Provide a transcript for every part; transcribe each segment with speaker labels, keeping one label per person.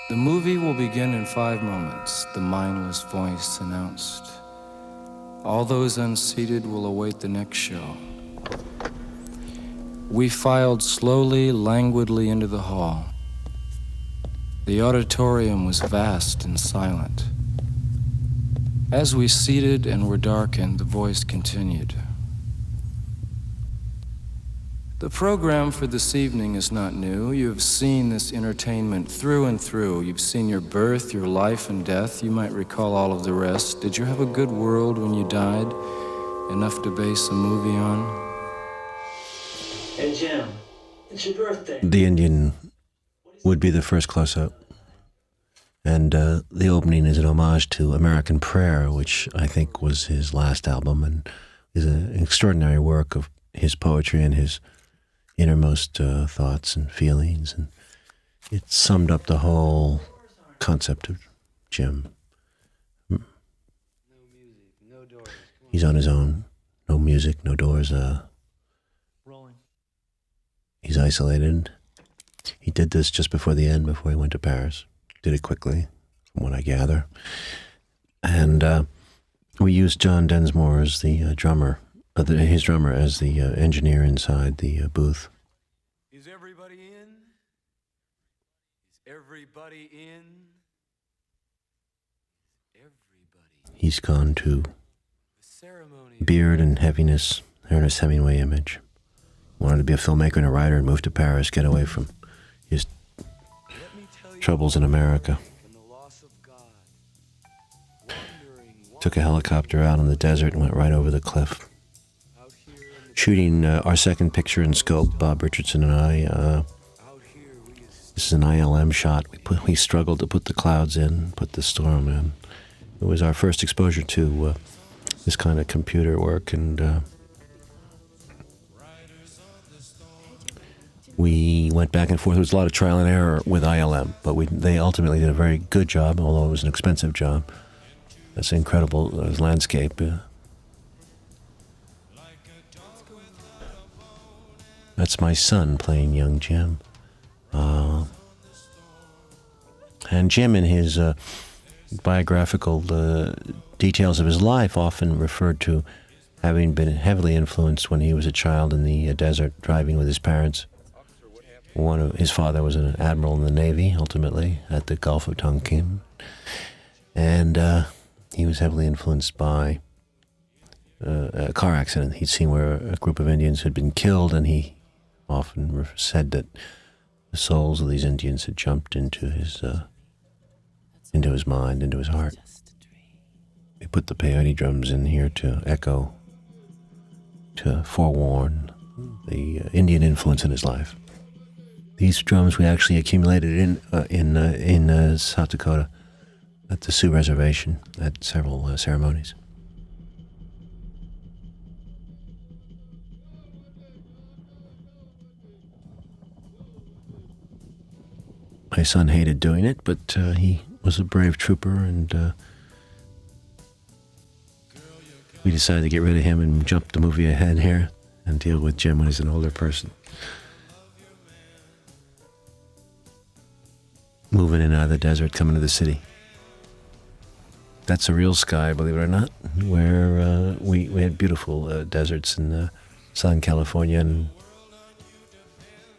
Speaker 1: The movie will begin in 5 moments, the mindless voice announced. All those unseated will await the next show. We filed slowly, languidly into the hall. The auditorium was vast and silent. As we seated and were darkened, the voice continued. The program for this evening is not new. You have seen this entertainment through and through. You've seen your birth, your life and death. You might recall all of the rest. Did you have a good world when you died? Enough to base a movie on?
Speaker 2: Hey, Jim, it's your birthday.
Speaker 3: The Indian would be the first close-up. And the opening is an homage to American Prayer, which I think was his last album and is an extraordinary work of his poetry and his innermost thoughts and feelings. And it summed up the whole concept of Jim. He's on his own. No music, no doors. He's isolated. He did this just before the end, before he went to Paris. Did it quickly, from what I gather. And we used John Densmore as the drummer, his drummer as the engineer inside the booth.
Speaker 4: Is everybody in? Is everybody in? Everybody.
Speaker 3: He's gone to beard and heaviness, Ernest Hemingway image. Wanted to be a filmmaker and a writer and moved to Paris, get away from his troubles in America. Took a helicopter out in the desert and went right over the cliff. Shooting our second picture in scope, Bob Richardson and I. This is an ILM shot. We struggled to put the clouds in, put the storm in. It was our first exposure to this kind of computer work, and we went back and forth. There was a lot of trial and error with ILM, but they ultimately did a very good job, although it was an expensive job. That's incredible landscape. That's my son playing young Jim. And Jim, in his biographical details of his life, often referred to having been heavily influenced when he was a child in the desert, driving with his parents. His father was an admiral in the Navy, ultimately, at the Gulf of Tonkin. And he was heavily influenced by a car accident. He'd seen where a group of Indians had been killed, and he often said that the souls of these Indians had jumped into his mind, into his heart. We put the peyote drums in here to echo, to forewarn the Indian influence in his life. These drums we actually accumulated in South Dakota at the Sioux Reservation at several ceremonies. My son hated doing it, but he was a brave trooper, and we decided to get rid of him and jump the movie ahead here and deal with Jim when he's an older person. Moving in out of the desert, coming to the city. That's a real sky, believe it or not, where we had beautiful deserts in Southern California, and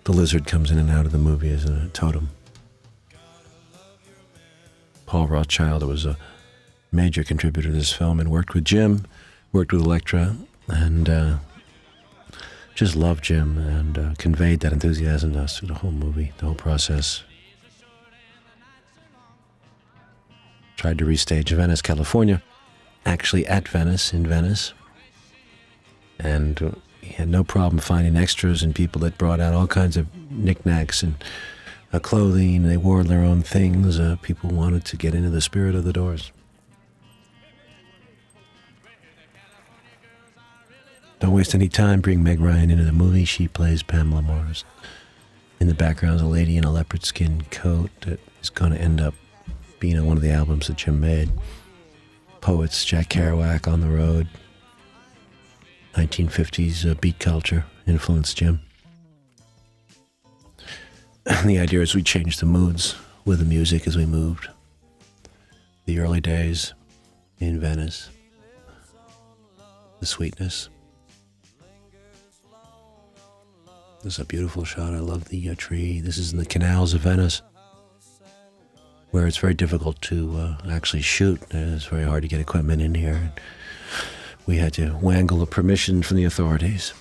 Speaker 3: the lizard comes in and out of the movie as a totem. Paul Rothchild was a major contributor to this film and worked with Jim, worked with Elektra, and just loved Jim and conveyed that enthusiasm to us through the whole movie, the whole process. Tried to restage Venice, California, actually at Venice, in Venice. And he had no problem finding extras and people that brought out all kinds of knickknacks and clothing. They wore their own things. People wanted to get into the spirit of the Doors. Don't waste any time. Bring Meg Ryan into the movie. She plays Pamela Mars. In the background is a lady in a leopard skin coat that is going to end up being on one of the albums that Jim made. Poets, Jack Kerouac, On the Road. 1950s beat culture influenced Jim. The idea is we change the moods with the music as we moved. The early days in Venice, the sweetness. This is a beautiful shot. I love the tree. This is in the canals of Venice, where it's very difficult to actually shoot. It's very hard to get equipment in here. We had to wangle a permission from the authorities.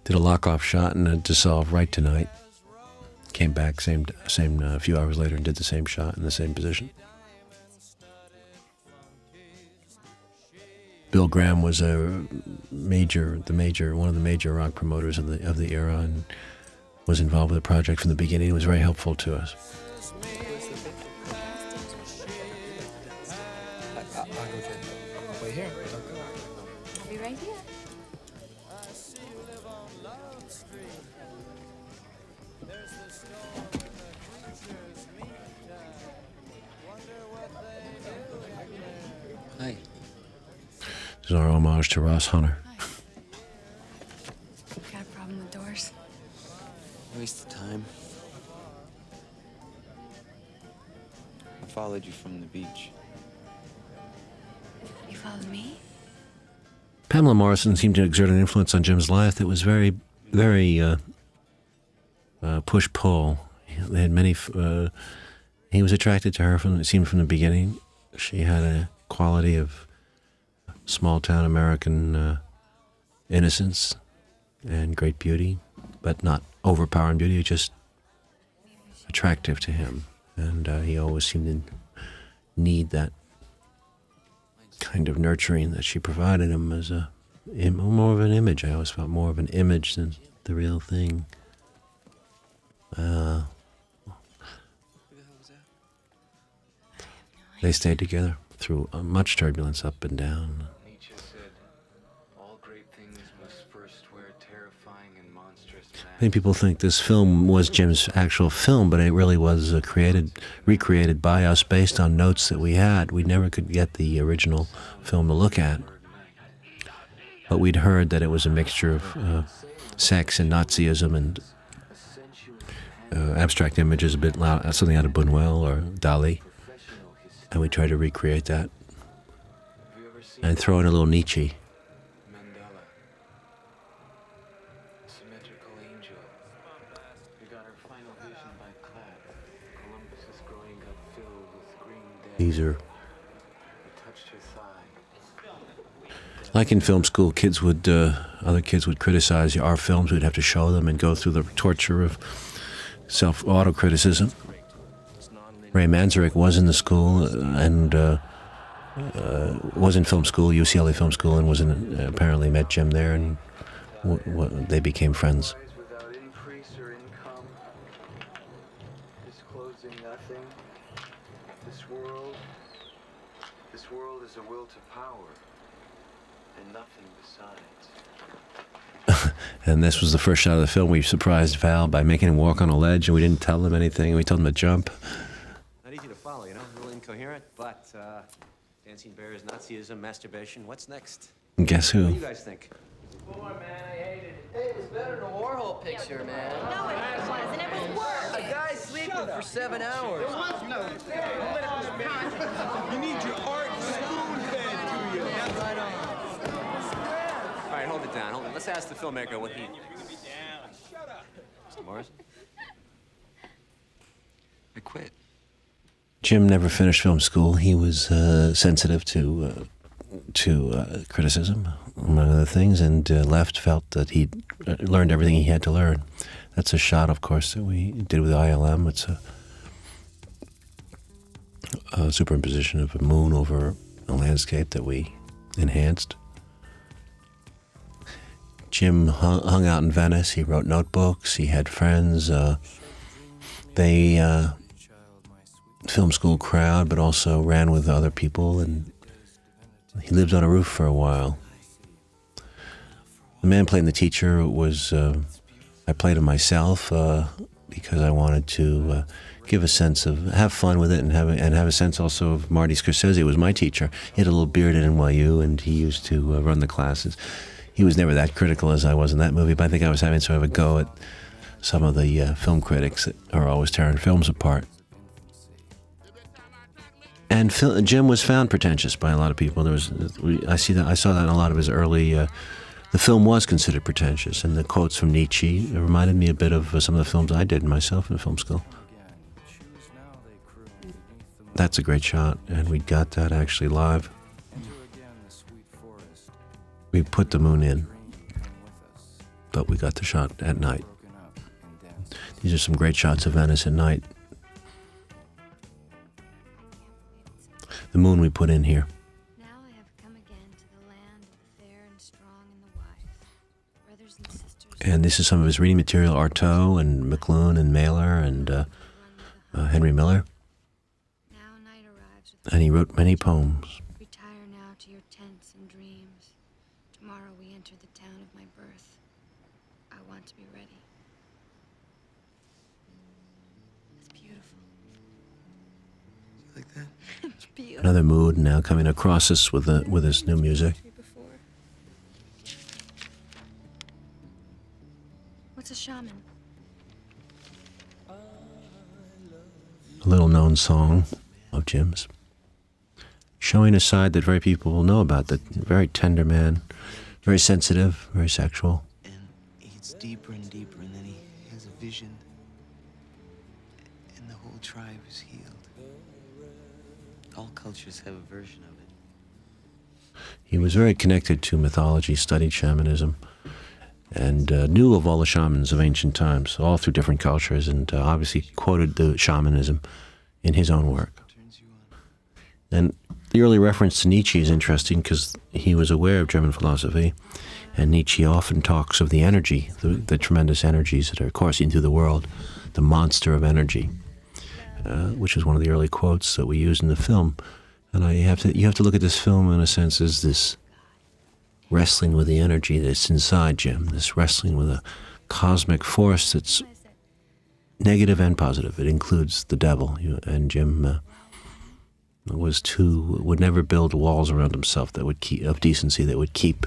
Speaker 3: Did a lock-off shot and a dissolve right tonight. Came back same a few hours later and did the same shot in the same position. Bill Graham was one of the major rock promoters of the era, and was involved with the project from the beginning. He was very helpful to us.
Speaker 5: I'll be right here.
Speaker 4: Hi.
Speaker 3: This is our homage to Ross Hunter.
Speaker 5: Got a problem with doors?
Speaker 4: Waste of time. I followed you from the beach.
Speaker 5: You followed me?
Speaker 3: Pamela Morrison seemed to exert an influence on Jim's life that was very, very push-pull. They had many. He was attracted to her it seemed from the beginning. She had a quality of small-town American innocence and great beauty, but not overpowering beauty, just attractive to him. And he always seemed to need that kind of nurturing that she provided him as more of an image. I always felt more of an image than the real thing. They stayed together through much turbulence up and down.
Speaker 4: Nietzsche said, all great things must first wear terrifying and monstrous masks.
Speaker 3: I think people think this film was Jim's actual film, but it really was recreated by us based on notes that we had. We never could get the original film to look at. But we'd heard that it was a mixture of sex and Nazism and abstract images, a bit loud, something out of Buñuel or Dali. And we tried to recreate that and throw in a little Nietzsche.
Speaker 4: Mandela. Symmetrical angel. We got our final vision by Clap. Columbus's growing got filled with green dead.
Speaker 3: These are,
Speaker 4: We touched her thigh.
Speaker 3: like in film school, other kids would criticize our films. We'd have to show them and go through the torture of auto-criticism. Ray Manzarek was in the school and was in film school, UCLA Film School, and apparently met Jim there, and they became friends.
Speaker 4: Without increase or income, disclosing nothing. This world is a will to power, and nothing besides.
Speaker 3: And this was the first shot of the film. We surprised Val by making him walk on a ledge, and we didn't tell him anything. We told him to jump.
Speaker 6: Not easy to follow, you know, a little incoherent, but dancing bears, Nazism, masturbation. What's next?
Speaker 3: And guess
Speaker 6: What
Speaker 3: who?
Speaker 6: do you guys think?
Speaker 7: It was better than a Warhol picture, man.
Speaker 5: No, it wasn't. It was worse.
Speaker 7: A guy sleeping for 7 hours.
Speaker 4: You need your art spoon-fed to you.
Speaker 6: All right, hold it down. Hold it. Let's ask the filmmaker what he... Mr. Morris?
Speaker 4: I quit.
Speaker 3: Jim never finished film school. He was sensitive to criticism, among other things, and felt that he'd learned everything he had to learn. That's a shot, of course, that we did with ILM. It's a superimposition of a moon over a landscape that we enhanced. Jim hung out in Venice. He wrote notebooks. He had friends. Film school crowd, but also ran with other people, and he lived on a roof for a while. The man playing the teacher was, I played him myself because I wanted to give a sense of, have fun with it and have a sense also of Marty Scorsese. It was my teacher. He had a little beard at NYU, and he used to run the classes. He was never that critical as I was in that movie, but I think I was having sort of a go at some of the film critics that are always tearing films apart. And Jim was found pretentious by a lot of people. I saw that in a lot of his early. The film was considered pretentious, and the quotes from Nietzsche reminded me a bit of some of the films I did myself in film school. That's a great shot, and we got that actually live. We put the moon in, but we got the shot at night. These are some great shots of Venice at night. The moon we put in here.
Speaker 5: Now I have come again to the land of the fair and strong and the wise. Brothers and sisters.
Speaker 3: And this is some of his reading material, Artaud and McLuhan and Mailer and Henry Miller.
Speaker 5: Now night arrives with
Speaker 3: And he wrote many poems.
Speaker 5: retire now to your tents and dreams. Tomorrow we enter the town of my birth. I want to be ready. It's beautiful.
Speaker 4: Like that?
Speaker 5: It's beautiful.
Speaker 3: Another mood now coming across us with his new music.
Speaker 5: Before. What's a shaman?
Speaker 3: A little known song of Jim's, showing a side that very people will know about, that very tender man, very sensitive, very sexual.
Speaker 4: And he gets deeper and deeper, and then he has a vision. And the whole tribe is healed. All cultures have a version of it.
Speaker 3: He was very connected to mythology, studied shamanism, and knew of all the shamans of ancient times, all through different cultures, and obviously quoted the shamanism in his own work.
Speaker 4: Turns you on.
Speaker 3: And the early reference to Nietzsche is interesting because he was aware of German philosophy, and Nietzsche often talks of the energy, the tremendous energies that are coursing through the world, the monster of energy, which is one of the early quotes that we use in the film. And you have to look at this film in a sense as this wrestling with the energy that's inside Jim, this wrestling with a cosmic force that's negative and positive. It includes the devil, and Jim would never build walls around himself that would keep of decency that would keep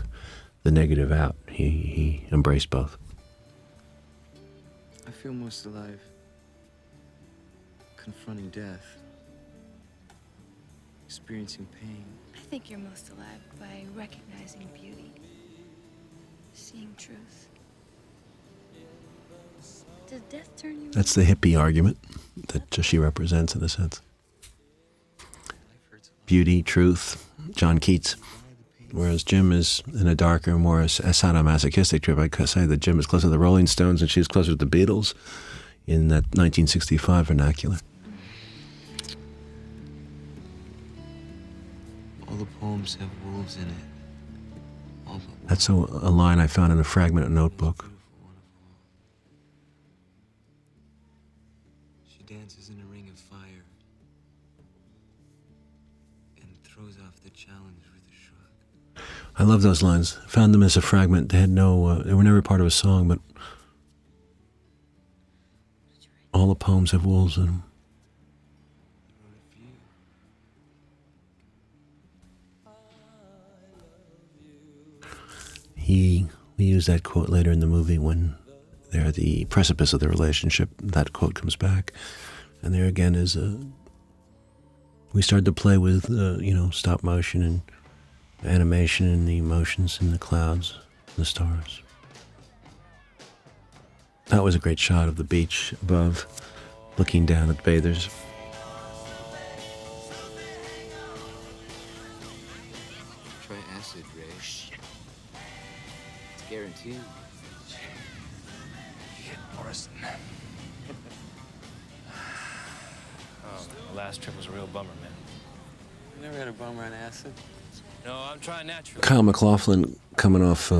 Speaker 3: the negative out. He embraced both.
Speaker 4: I feel most alive. Confronting death. Experiencing pain.
Speaker 5: I think you're most alive by recognizing beauty, seeing truth. Does death turn you?
Speaker 3: That's the hippie argument that she represents in a sense. Beauty, truth, John Keats. Whereas Jim is in a darker, more sadomasochistic trip. I could say that Jim is closer to the Rolling Stones and she's closer to the Beatles in that 1965 vernacular.
Speaker 4: All the poems have wolves in it. All but one.
Speaker 3: That's a line I found in a fragment of notebook.
Speaker 4: She dances in a ring of fire and throws off the challenge with a shrug.
Speaker 3: I love those lines. Found them as a fragment. They had they were never part of a song, but all the poems have wolves in them. We use that quote later in the movie when they're at the precipice of the relationship. That quote comes back, and there again is we started to play with stop motion and animation and the emotions in the clouds, the stars. That was a great shot of the beach above, looking down at the bathers.
Speaker 4: Try acid, Ray. It's guaranteed.
Speaker 8: Shit, Morrison. The last trip was a real bummer, man.
Speaker 4: You never had a bummer on acid?
Speaker 8: No, I'm trying naturally.
Speaker 3: Kyle MacLachlan, coming off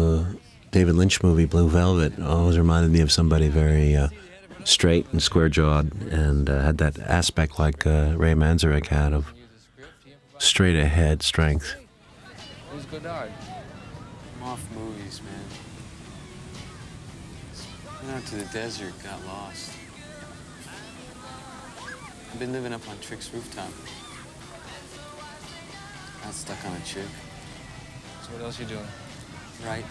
Speaker 3: David Lynch movie Blue Velvet, always reminded me of somebody very straight and square-jawed, and had that aspect like Ray Manzarek had of straight-ahead strength.
Speaker 8: Who's Godard?
Speaker 4: I'm off movies, man. Went out to the desert, got lost. I've been living up on Trick's rooftop. Got stuck on a chick.
Speaker 8: So what else you doing?
Speaker 4: Writing.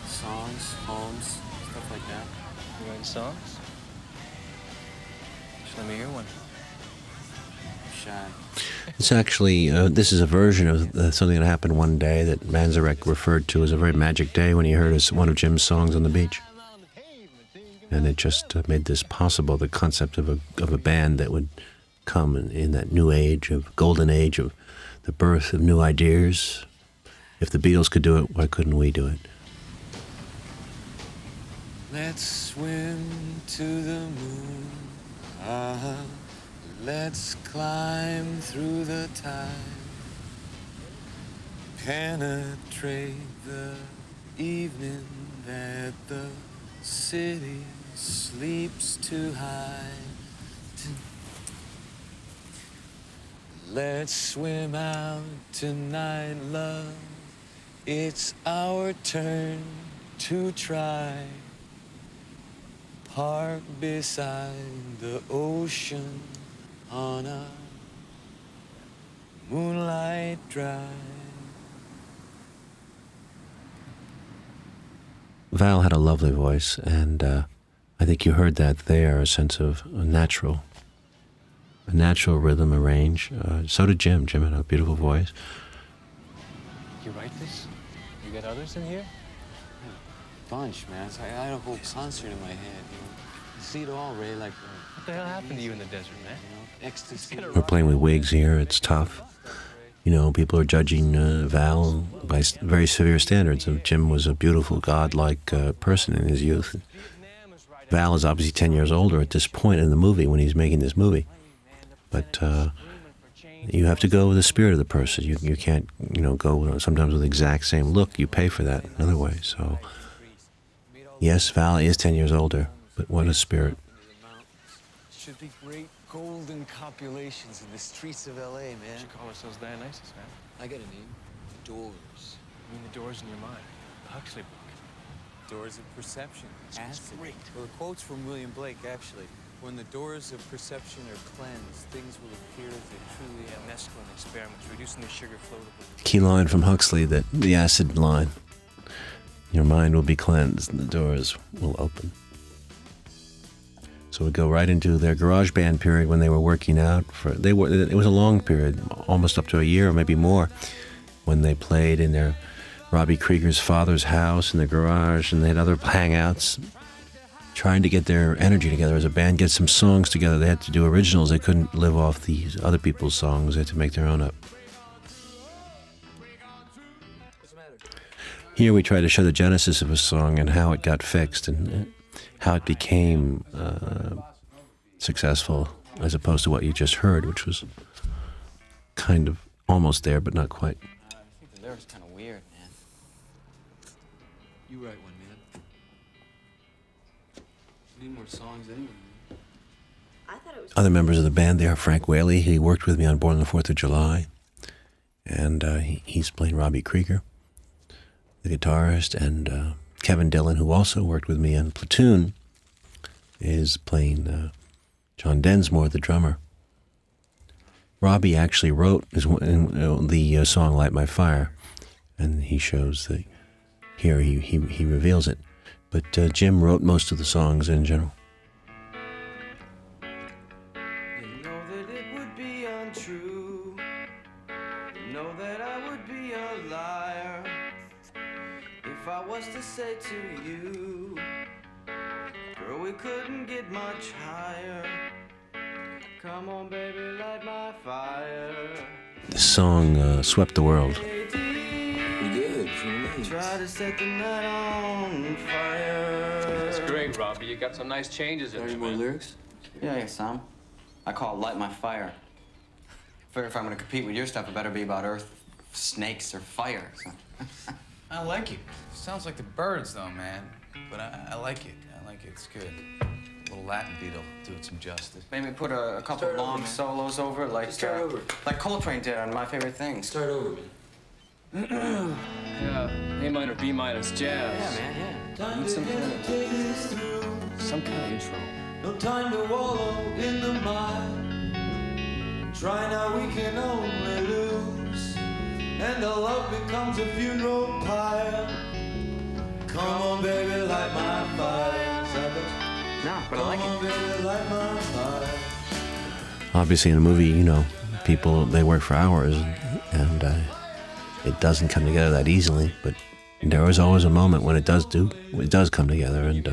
Speaker 4: Songs, poems, stuff like that.
Speaker 8: You writing songs? Just let me hear one.
Speaker 4: Shy.
Speaker 3: It's actually, this is a version of something that happened one day that Manzarek referred to as a very magic day when he heard one of Jim's songs on the beach. And it just made this possible, the concept of a band that would come in that new age, golden age of the birth of new ideas. If the Beatles could do it, why couldn't we do it?
Speaker 4: Let's swim to the moon. Let's climb through the tide. Penetrate the evening that the city sleeps too high. Let's swim out tonight, love. It's our turn to try. Park beside the ocean on a moonlight drive.
Speaker 3: Val had a lovely voice, and I think you heard that there, a sense of a natural rhythm, a range. So did Jim. Jim had a beautiful voice.
Speaker 8: You write this? You got others in here?
Speaker 4: Bunch, man. I had a whole concert in my head, you know. You see it all, Ray, like...
Speaker 8: What the hell happened to you in the desert, man?
Speaker 4: You know, ecstasy.
Speaker 3: We're playing with wigs here. It's tough. You know, people are judging Val by very severe standards. Jim was a beautiful, godlike person in his youth. Val is obviously 10 years older at this point in the movie when he's making this movie. But you have to go with the spirit of the person. You can't, go sometimes with the exact same look. You pay for that another way. So, yes, Val is 10 years older, but what a spirit.
Speaker 4: Should be great golden copulations in the streets of L.A., man.
Speaker 8: You should call ourselves Dionysus, man.
Speaker 4: I got a name. Doors.
Speaker 8: I mean the doors in your mind. The Huxley book.
Speaker 4: Doors of perception.
Speaker 8: That's great.
Speaker 4: Well, the quote's from William Blake, actually. When the doors of perception are cleansed, things will appear as they truly are.
Speaker 8: Mescaline experiments, reducing the sugar flow to...
Speaker 3: Key line from Huxley, that the acid line. Your mind will be cleansed and the doors will open. So we go right into their garage band period when they were working out. It was a long period, almost up to a year or maybe more, when they played in their Robbie Krieger's father's house in the garage, and they had other hangouts, trying to get their energy together as a band, get some songs together. They had to do originals. They couldn't live off these other people's songs. They had to make their own up. Here we try to show the genesis of a song and how it got fixed and how it became successful, as opposed to what you just heard, which was kind of almost there, but not quite.
Speaker 4: I think the lyrics kind of weird, man. You write one, man. Need more songs anyway, man.
Speaker 3: Other members of the band there, Frank Whaley, he worked with me on Born on the 4th of July, and he's playing Robbie Krieger, the guitarist, and Kevin Dillon, who also worked with me on Platoon, is playing John Densmore, the drummer. Robbie actually wrote the song "Light My Fire," and he shows that here he reveals it. But Jim wrote most of the songs in general.
Speaker 7: You know that it would be untrue. You know that I would be a liar if I was to say to you, girl, we couldn't get much higher. Come on, baby, light my fire.
Speaker 3: This song swept the world.
Speaker 7: Pretty good for me. Try to set the night on fire.
Speaker 8: That's great, Robbie. You got some nice changes in
Speaker 4: Any
Speaker 8: there,
Speaker 4: more
Speaker 8: man.
Speaker 4: lyrics?
Speaker 9: Yeah, some. I call it Light My Fire. Figure if I'm gonna compete with your stuff, it better be about earth, snakes, or fire.
Speaker 10: I like it. Sounds like the Birds, though, man. But I like it. I like it. It's good. A little Latin beat will do it some justice.
Speaker 9: Maybe put a couple
Speaker 2: Start over,
Speaker 9: long
Speaker 2: man.
Speaker 9: solos over it, like
Speaker 2: Start over.
Speaker 9: like Coltrane did on My Favorite Things.
Speaker 2: Start over, man.
Speaker 8: Yeah, A minor, B minus, jazz.
Speaker 9: Yeah, man, yeah.
Speaker 8: Need some kind of intro.
Speaker 7: No time to wallow in the mire. Try now, we can only lose. And the love becomes a funeral pyre. Come on, baby, light my fire.
Speaker 9: No, but I like it.
Speaker 3: Obviously, in a movie, you know, people, they work for hours, and it doesn't come together that easily, but there is always a moment when it does come together, and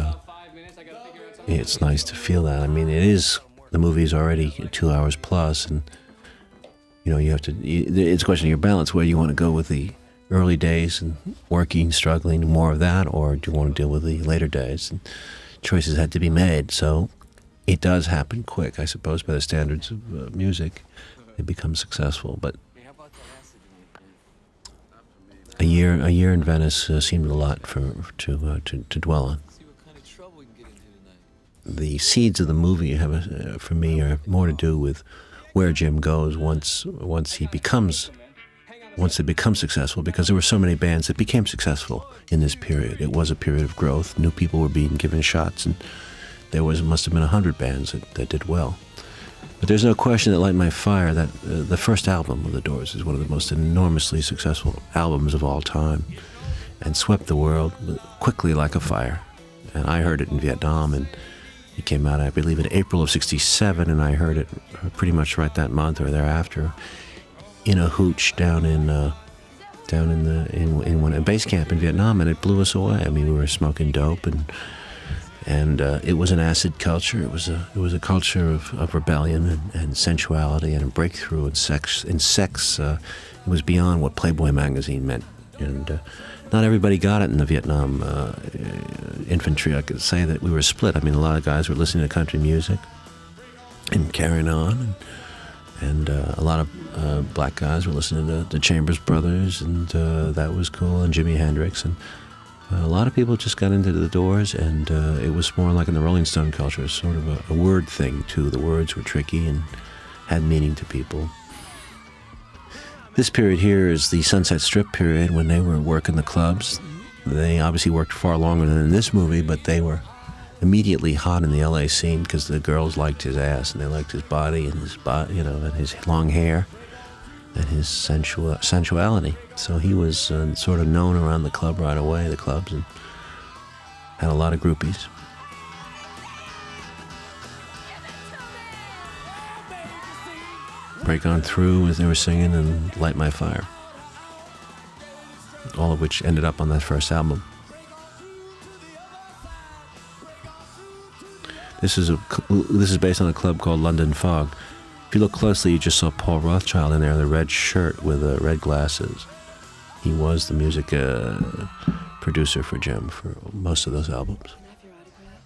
Speaker 3: it's nice to feel that. I mean, the movie is already 2 hours plus, and you know, it's a question of your balance, where you want to go with the early days and working, struggling, more of that, or do you want to deal with the later days? And choices had to be made, so it does happen quick, I suppose, by the standards of music. It becomes successful, but a year in Venice seemed a lot to dwell on. The seeds of the movie for me, are more to do with where Jim goes once it becomes successful, because there were so many bands that became successful in this period. It was a period of growth. New people were being given shots, and there must have been 100 bands that did well. But there's no question that Light My Fire, that the first album of The Doors, is one of the most enormously successful albums of all time, and swept the world quickly like a fire. And I heard it in Vietnam, and it came out, I believe, in April of '67, and I heard it pretty much right that month or thereafter in a hooch down in a base camp in Vietnam, and it blew us away. I mean, we were smoking dope, and it was an acid culture. It was a culture of rebellion and sensuality and a breakthrough in sex. It was beyond what Playboy magazine meant, and not everybody got it in the Vietnam infantry. I could say that we were split. I mean, a lot of guys were listening to country music and carrying on, and a lot of black guys were listening to the Chambers Brothers, and that was cool, and Jimi Hendrix, and a lot of people just got into the Doors, and it was more like in the Rolling Stone culture, sort of a word thing too. The words were tricky and had meaning to people. This period here is the Sunset Strip period, when they were working the clubs. They obviously worked far longer than in this movie, but they were immediately hot in the LA scene because the girls liked his ass, and they liked his body and and his long hair and his sensuality. So he was sort of known around the club right away, the clubs, and had a lot of groupies. Break On Through, as they were singing, and Light My Fire, all of which ended up on that first album. This is based on a club called London Fog. If you look closely, you just saw Paul Rothchild in there, the red shirt with red glasses. He was the music producer for Jim for most of those albums.
Speaker 5: Can I have your autograph?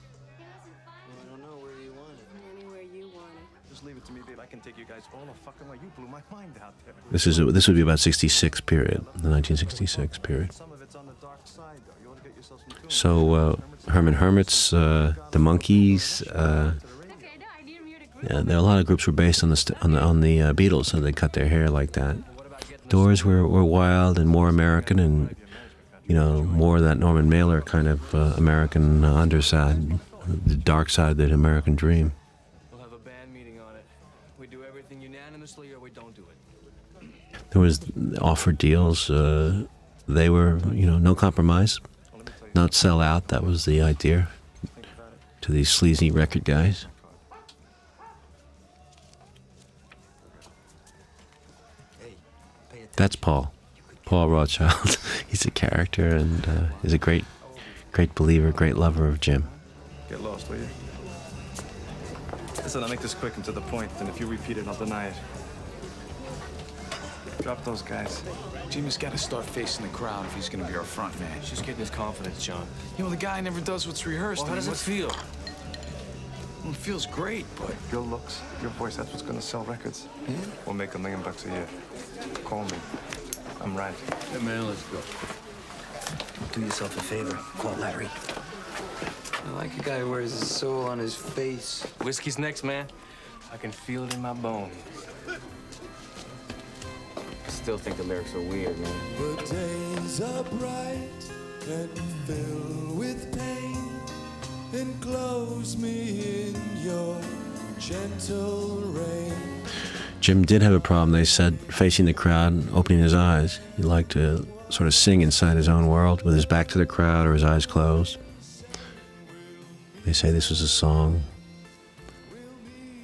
Speaker 7: I don't know, where do you want it?
Speaker 5: Anywhere you want it.
Speaker 2: Just leave it to me, babe. I can take you guys all the fucking way. You blew my mind out there.
Speaker 3: This would be about '66 period, the 1966 period.
Speaker 2: Some of it's on the dark side, though. You want to get yourself some tunes?
Speaker 3: So Herman Hermits, the Monkees, there are a lot of groups were based on the Beatles, so they cut their hair like that. Doors were wild and more American, and more of that Norman Mailer kind of American underside, the dark side of the American dream.
Speaker 7: We'll have a band meeting on it. We do everything unanimously, or we don't do it.
Speaker 3: There was offered deals. They were, no compromise, not sell out. That was the idea to these sleazy record guys. That's Paul Rothchild. He's a character, and he's a great believer, great lover of Jim.
Speaker 2: Get lost, will you? Listen, I'll make this quick and to the point, and if you repeat it, I'll deny it. Drop those guys.
Speaker 10: Jimmy's got to start facing the crowd if he's going to be our front man.
Speaker 7: She's getting his confidence, John.
Speaker 10: The guy never does what's rehearsed.
Speaker 7: Well, how does it feel?
Speaker 10: Well, it feels great, but
Speaker 2: Your looks, your voice, that's what's gonna sell records. We'll make $1 million a year. Call me. I'm right.
Speaker 7: Hey, man, let's go.
Speaker 11: Do yourself a favor. Call Larry.
Speaker 7: I like a guy who wears his soul on his face. Whiskey's next, man. I can feel it in my bones. I still think the lyrics are weird, man.
Speaker 12: The days are bright and filled with pain. Enclose me in your gentle rain.
Speaker 3: Jim did have a problem, they said, facing the crowd and opening his eyes. He liked to sort of sing inside his own world with his back to the crowd or his eyes closed. They say this was a song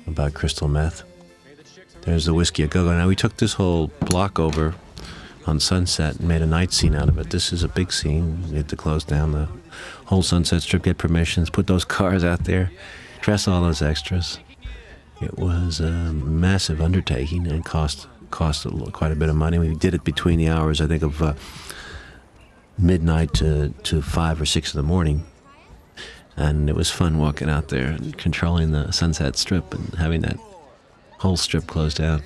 Speaker 3: about crystal meth. There's the Whiskey a Go-Go. Now, we took this whole block over on Sunset and made a night scene out of it. This is a big scene. We had to close down the whole Sunset Strip, get permissions, put those cars out there, dress all those extras. It was a massive undertaking and cost quite a bit of money. We did it between the hours, I think, of midnight to 5 or 6 in the morning. And it was fun walking out there and controlling the Sunset Strip and having that whole strip closed down.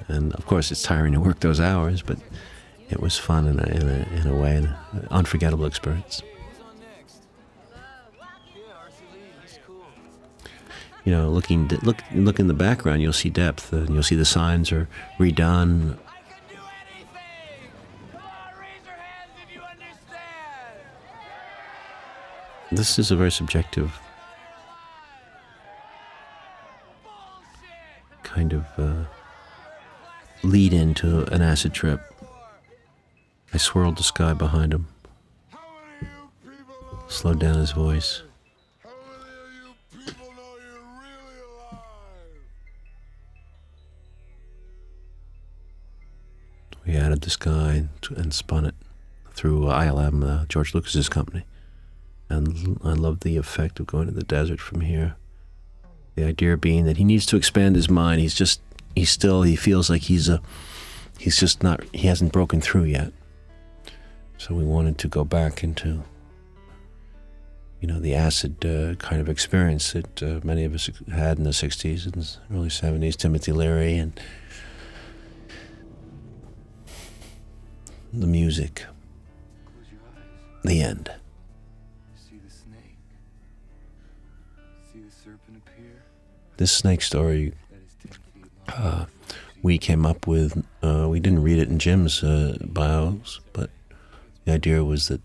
Speaker 3: And of course, it's tiring to work those hours, but it was fun in a way, an unforgettable experience. You know, look in the background, you'll see depth, and you'll see the signs are redone. This is a very subjective kind of lead into an acid trip. I swirled the sky behind him, slowed down his voice. We added the sky and spun it through ILM, George Lucas's company. And I love the effect of going to the desert from here. The idea being that he needs to expand his mind. He feels like he hasn't broken through yet. So we wanted to go back into, the acid kind of experience that many of us had in the 60s and early 70s. Timothy Leary and the music. The end. This snake story we came up with, we didn't read it in Jim's bios, but the idea was that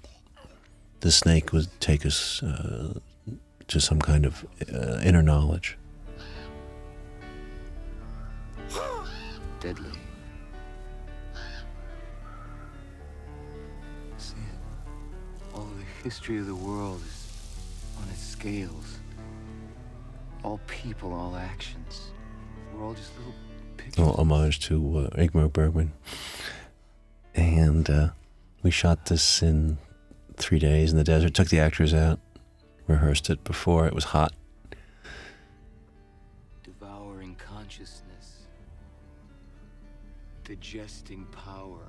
Speaker 3: the snake would take us to some kind of inner knowledge.
Speaker 8: Deadly. See it? All of the history of the world is on its scales. All people, all actions. We're all just little pictures.
Speaker 3: Homage to Ingmar Bergman. And we shot this in 3 days in the desert, took the actors out, rehearsed it before. It was hot.
Speaker 8: Devouring consciousness. Digesting power.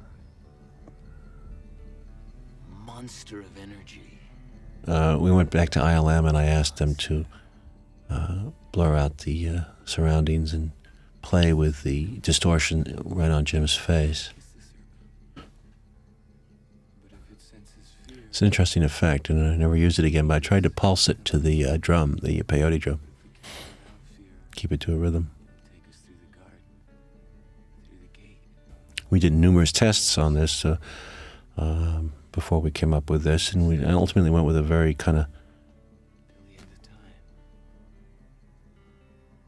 Speaker 8: Monster of energy.
Speaker 3: We went back to ILM and I asked them to blur out the surroundings and play with the distortion right on Jim's face. It's an interesting effect, and I never used it again, but I tried to pulse it to the drum, the peyote drum. Keep it to a rhythm. We did numerous tests on this before we came up with this, and we ultimately went with a very kind of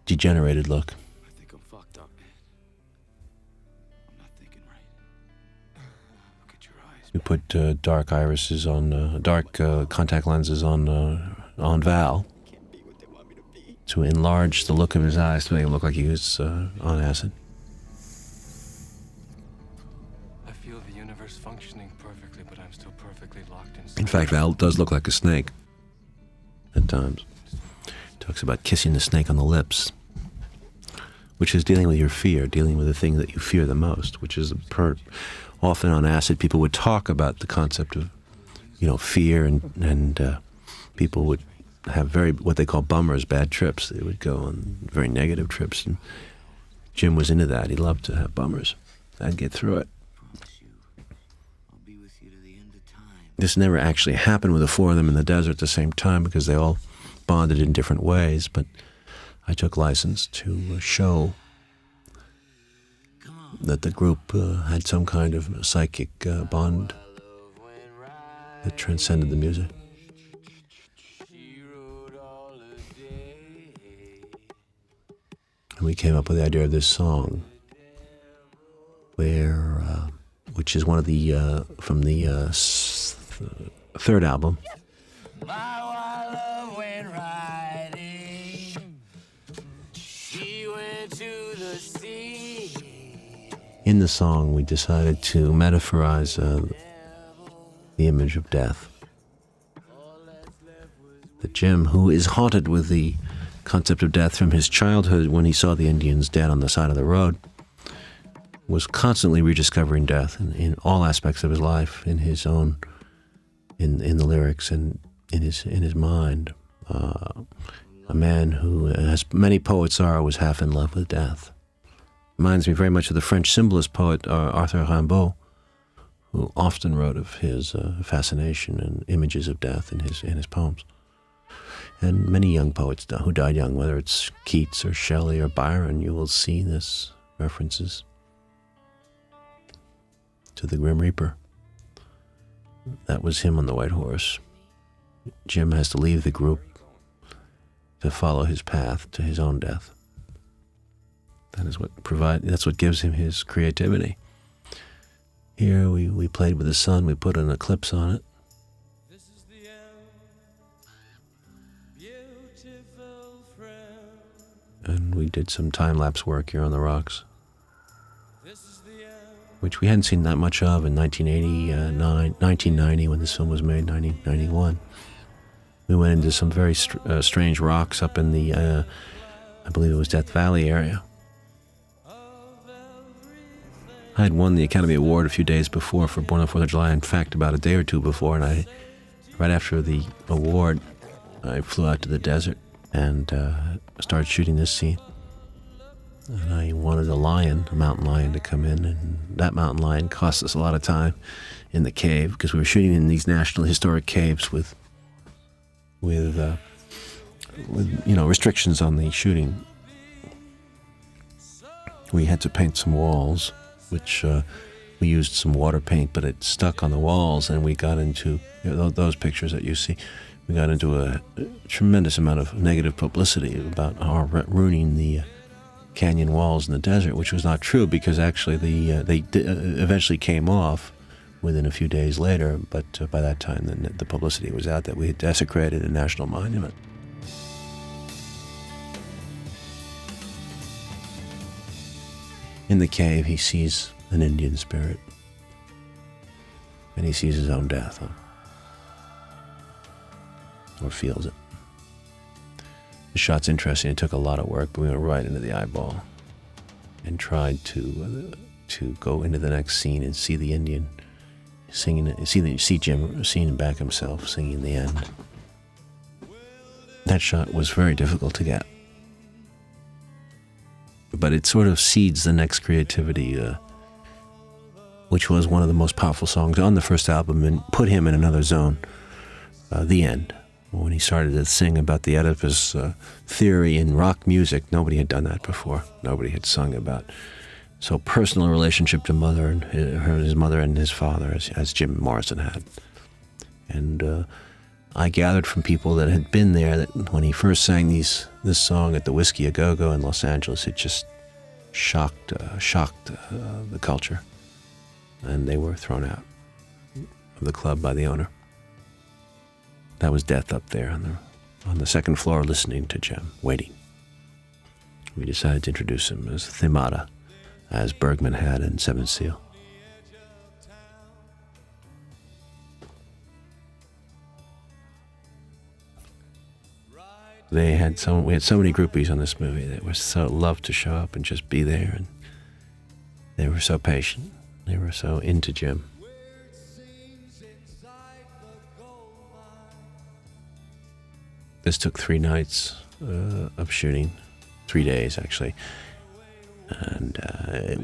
Speaker 3: degenerated look.
Speaker 12: I think I'm fucked up, man. I'm not thinking right. Look at your eyes.
Speaker 3: We put dark irises on, dark contact lenses on Val to enlarge the look of his eyes to make him look like he was on acid.
Speaker 2: I feel the universe functioning perfectly, but I'm still perfectly locked in.
Speaker 3: In fact, Val does look like a snake at times. Talks about kissing the snake on the lips, which is dealing with your fear, dealing with the thing that you fear the most, which is often on acid, people would talk about the concept of, fear, and people would have what they call bummers, bad trips. They would go on very negative trips, and Jim was into that. He loved to have bummers. I'd get through it. This never actually happened with the four of them in the desert at the same time because they all bonded in different ways, but I took license to show that the group had some kind of psychic bond that transcended the music. And we came up with the idea of this song, which is one of the from the third album.
Speaker 12: My
Speaker 3: In the song, we decided to metaphorize the image of death. That Jim, who is haunted with the concept of death from his childhood when he saw the Indians dead on the side of the road, was constantly rediscovering death in all aspects of his life, in his own, in the lyrics and in his mind. A man who, as many poets are, was half in love with death. Reminds me very much of the French symbolist poet Arthur Rimbaud, who often wrote of his fascination and images of death in his poems. And many young poets who died young, whether it's Keats or Shelley or Byron, you will see this references to the Grim Reaper. That was him on the white horse. Jim has to leave the group to follow his path to his own death. That's what gives him his creativity. Here we played with the sun, we put an eclipse on it. And we did some time-lapse work here on the rocks, which we hadn't seen that much of in 1990 when this film was made, 1991. We went into some very strange rocks up in the, I believe it was Death Valley area. I had won the Academy Award a few days before for Born on the 4th of July. In fact, about a day or two before, and right after the award, I flew out to the desert and started shooting this scene. And I wanted a mountain lion to come in, and that mountain lion cost us a lot of time in the cave because we were shooting in these National Historic caves with restrictions on the shooting. We had to paint some walls, which we used some water paint, but it stuck on the walls, and we got into those pictures that you see. We got into a tremendous amount of negative publicity about our ruining the canyon walls in the desert, which was not true because actually they eventually came off within a few days later, but by that time the publicity was out that we had desecrated a national monument. In the cave, he sees an Indian spirit, and he sees his own death, or feels it. The shot's interesting. It took a lot of work, but we went right into the eyeball and tried to go into the next scene and see the Indian singing, see Jim singing back himself, singing the end. That shot was very difficult to get, but it sort of seeds the next creativity, which was one of the most powerful songs on the first album and put him in another zone, The End. When he started to sing about the Oedipus theory in rock music, nobody had done that before. Nobody had sung about so personal a relationship to mother and his mother and his father as Jim Morrison had. And I gathered from people that had been there that when he first sang this song at the Whiskey A Go-Go in Los Angeles, it just shocked the culture, and they were thrown out of the club by the owner. That was death up there on the second floor listening to Jim, waiting. We decided to introduce him as Themata, as Bergman had in Seventh Seal. We had so many groupies on this movie that were so loved to show up and just be there, and they were so patient. They were so into Jim. This took 3 nights of shooting, 3 days actually. And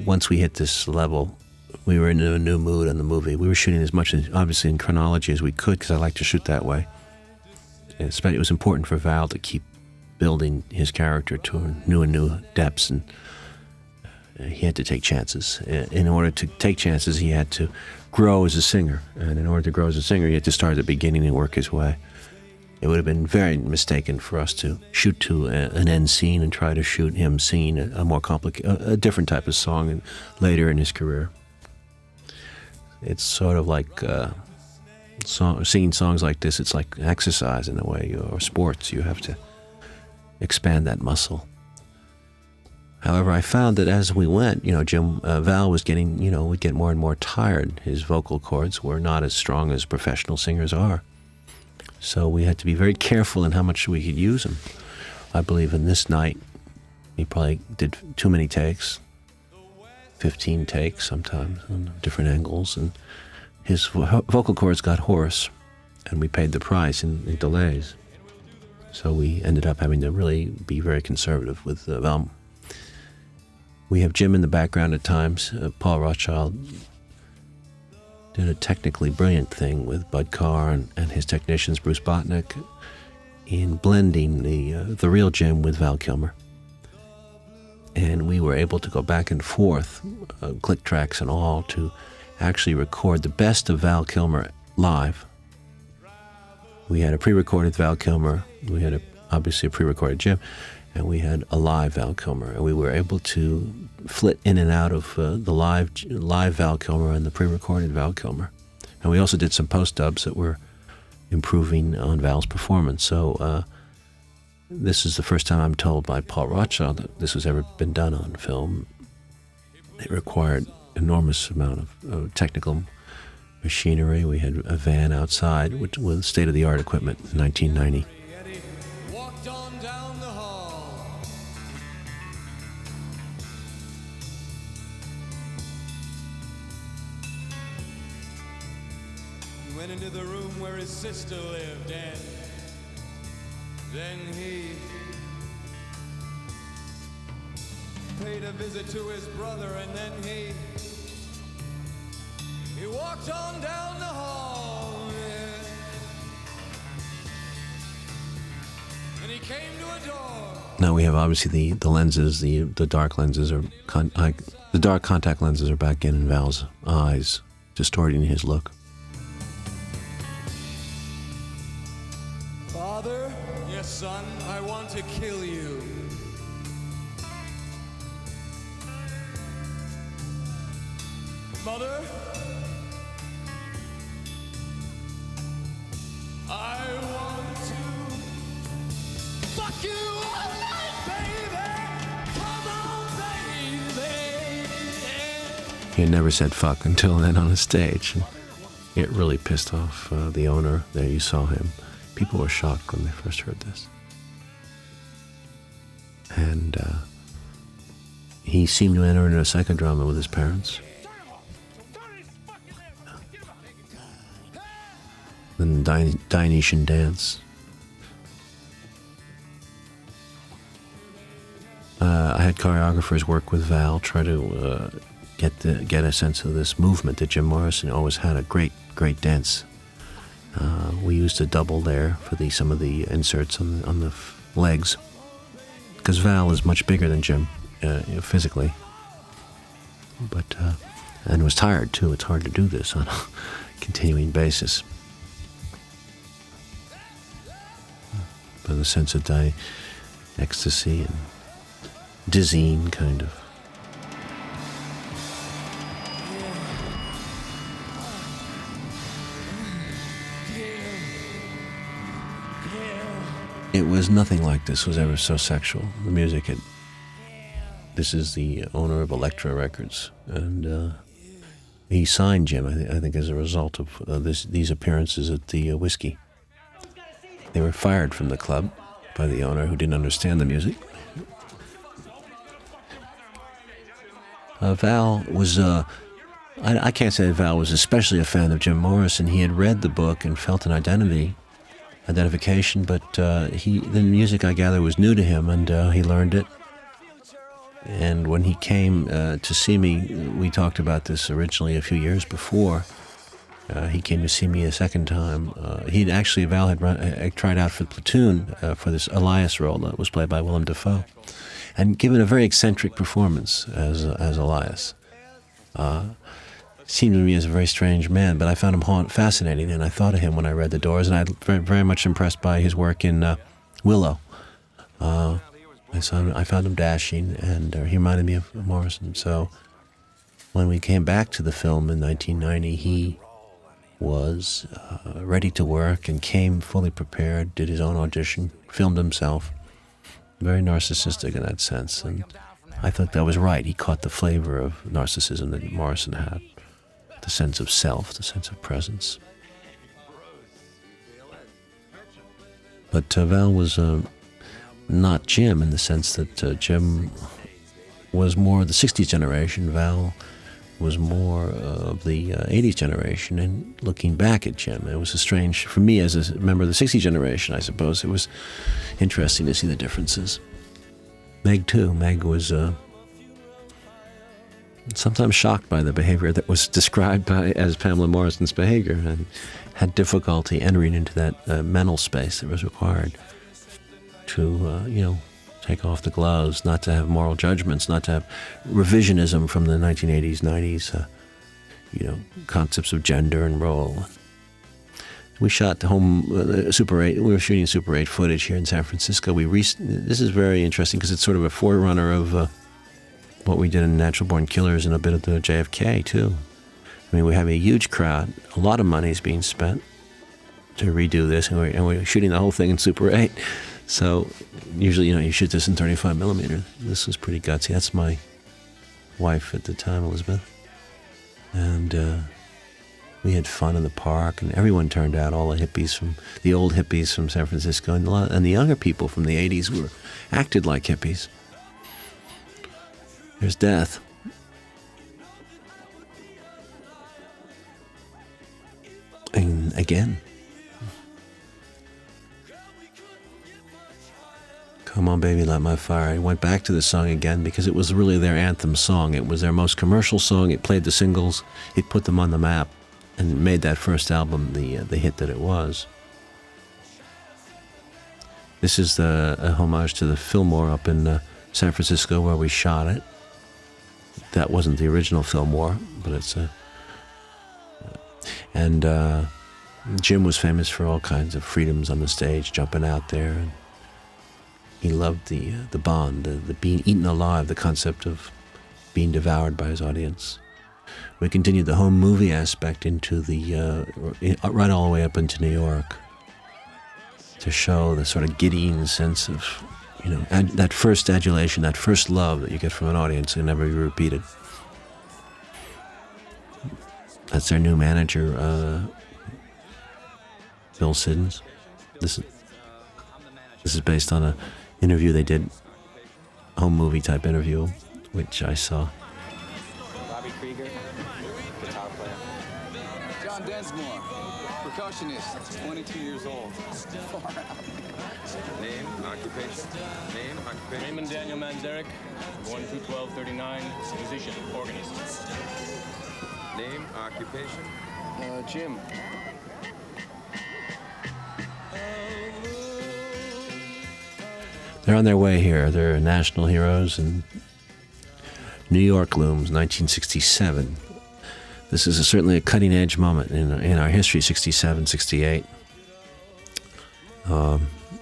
Speaker 3: once we hit this level, we were in a new mood on the movie. We were shooting as much, obviously, in chronology as we could because I like to shoot that way. It was important for Val to keep building his character to new depths, and he had to take chances. In order to take chances, he had to grow as a singer. And in order to grow as a singer, he had to start at the beginning and work his way. It would have been very mistaken for us to shoot to an end scene and try to shoot him singing a more complicated, a different type of song later in his career. It's sort of like singing songs like this. It's like exercise in a way, or sports. You have to expand that muscle. However, I found that as we went, Val was getting, would get more and more tired. His vocal cords were not as strong as professional singers are. So we had to be very careful in how much we could use him. I believe in this night, he probably did too many takes, 15 takes sometimes on different angles, and his vocal cords got hoarse, and we paid the price in delays. So we ended up having to really be very conservative with Val. We have Jim in the background at times. Paul Rothchild did a technically brilliant thing with Bud Carr and his technicians, Bruce Botnick, in blending the real Jim with Val Kilmer. And we were able to go back and forth, click tracks and all, to actually record the best of Val Kilmer live. We had a pre-recorded Val Kilmer, we had obviously a pre-recorded Jim, and we had a live Val Kilmer, and we were able to flit in and out of the live Val Kilmer and the pre-recorded Val Kilmer. And we also did some post-dubs that were improving on Val's performance. So this is the first time I'm told by Paul Rothchild that this has ever been done on film. It required enormous amount of technical machinery. We had a van outside with state-of-the-art equipment in 1990.
Speaker 7: Walked on down the hall. He went into the room where his sister lived, and then he paid a visit to his brother, and then he walked on down the hall, yeah. And he came to a door.
Speaker 3: Now we have obviously the lenses, the dark lenses are the dark contact lenses are back in Val's eyes, distorting his look.
Speaker 7: Father, yes, son, I want to kill you. Mother, I want to fuck you all night, baby. Come on, baby.
Speaker 3: He had never said fuck until then on a stage. It really pissed off the owner. There you saw him. People were shocked when they first heard this. And he seemed to enter into a psychodrama with his parents. Then the Dionysian dance. I had choreographers work with Val, try to get a sense of this movement that Jim Morrison always had a great dance. We used a double there for some of the inserts on the legs, because Val is much bigger than Jim physically, but and was tired too. It's hard to do this on a continuing basis. But the sense of ecstasy and dizzying kind of. It was nothing like this was ever so sexual. The music had. This is the owner of Elektra Records, and he signed Jim, I think, as a result of these appearances at the Whiskey. They were fired from the club by the owner, who didn't understand the music. Val was, I can't say that Val was especially a fan of Jim Morrison. He had read the book and felt an identification, but the music, I gather, was new to him, and he learned it. And when he came to see me, we talked about this originally a few years before. He came to see me a second time. Val had tried out for Platoon for this Elias role that was played by Willem Dafoe, and given a very eccentric performance as Elias. Seemed to me as a very strange man, but I found him fascinating, and I thought of him when I read The Doors, and I was very, very much impressed by his work in Willow. I found him dashing, and he reminded me of Morrison. So when we came back to the film in 1990, he was ready to work and came fully prepared, did his own audition, filmed himself. Very narcissistic in that sense, and I thought that was right. He caught the flavor of narcissism that Morrison had, the sense of self, the sense of presence. But Val was not Jim in the sense that Jim was more the 60s generation. Val was more of the 80s generation. And looking back at Jim, it was a strange, for me as a member of the 60s generation, I suppose, it was interesting to see the differences. Meg, too. Meg was sometimes shocked by the behavior that was described as Pamela Morrison's behavior, and had difficulty entering into that mental space that was required to, take off the gloves, not to have moral judgments, not to have revisionism from the 1980s, 90s, concepts of gender and role. We shot home Super 8. We were shooting Super 8 footage here in San Francisco. This is very interesting because it's sort of a forerunner of what we did in Natural Born Killers and a bit of the JFK, too. I mean, we have a huge crowd. A lot of money is being spent to redo this, and we're shooting the whole thing in Super 8. So usually, you shoot this in 35 millimeter. This was pretty gutsy. That's my wife at the time, Elizabeth. And we had fun in the park, and everyone turned out, all the old hippies from San Francisco, and the younger people from the 80s acted like hippies. There's death. And again. Come On Baby, Light My Fire. I went back to the song again because it was really their anthem song. It was their most commercial song. It played the singles. It put them on the map and made that first album the hit that it was. This is a homage to the Fillmore up in San Francisco where we shot it. That wasn't the original Fillmore, but it's and Jim was famous for all kinds of freedoms on the stage, jumping out there. And he loved the bond, the being eaten alive, the concept of being devoured by his audience. We continued the home movie aspect into right all the way up into New York to show the sort of giddying sense of, that first adulation, that first love that you get from an audience and never be repeated. That's their new manager, Bill Siddons. This is based on an interview they did, home movie type interview, which I saw.
Speaker 13: Robbie Krieger, guitar player. John Densmore, percussionist, 22 years old.
Speaker 14: Name, occupation.
Speaker 15: Raymond Daniel Manzarek, born 2/12/39, musician, organist.
Speaker 14: Name, occupation.
Speaker 15: Jim.
Speaker 3: They're on their way here. They're national heroes, and New York looms, 1967. This is certainly a cutting-edge moment in our history, 67, 68.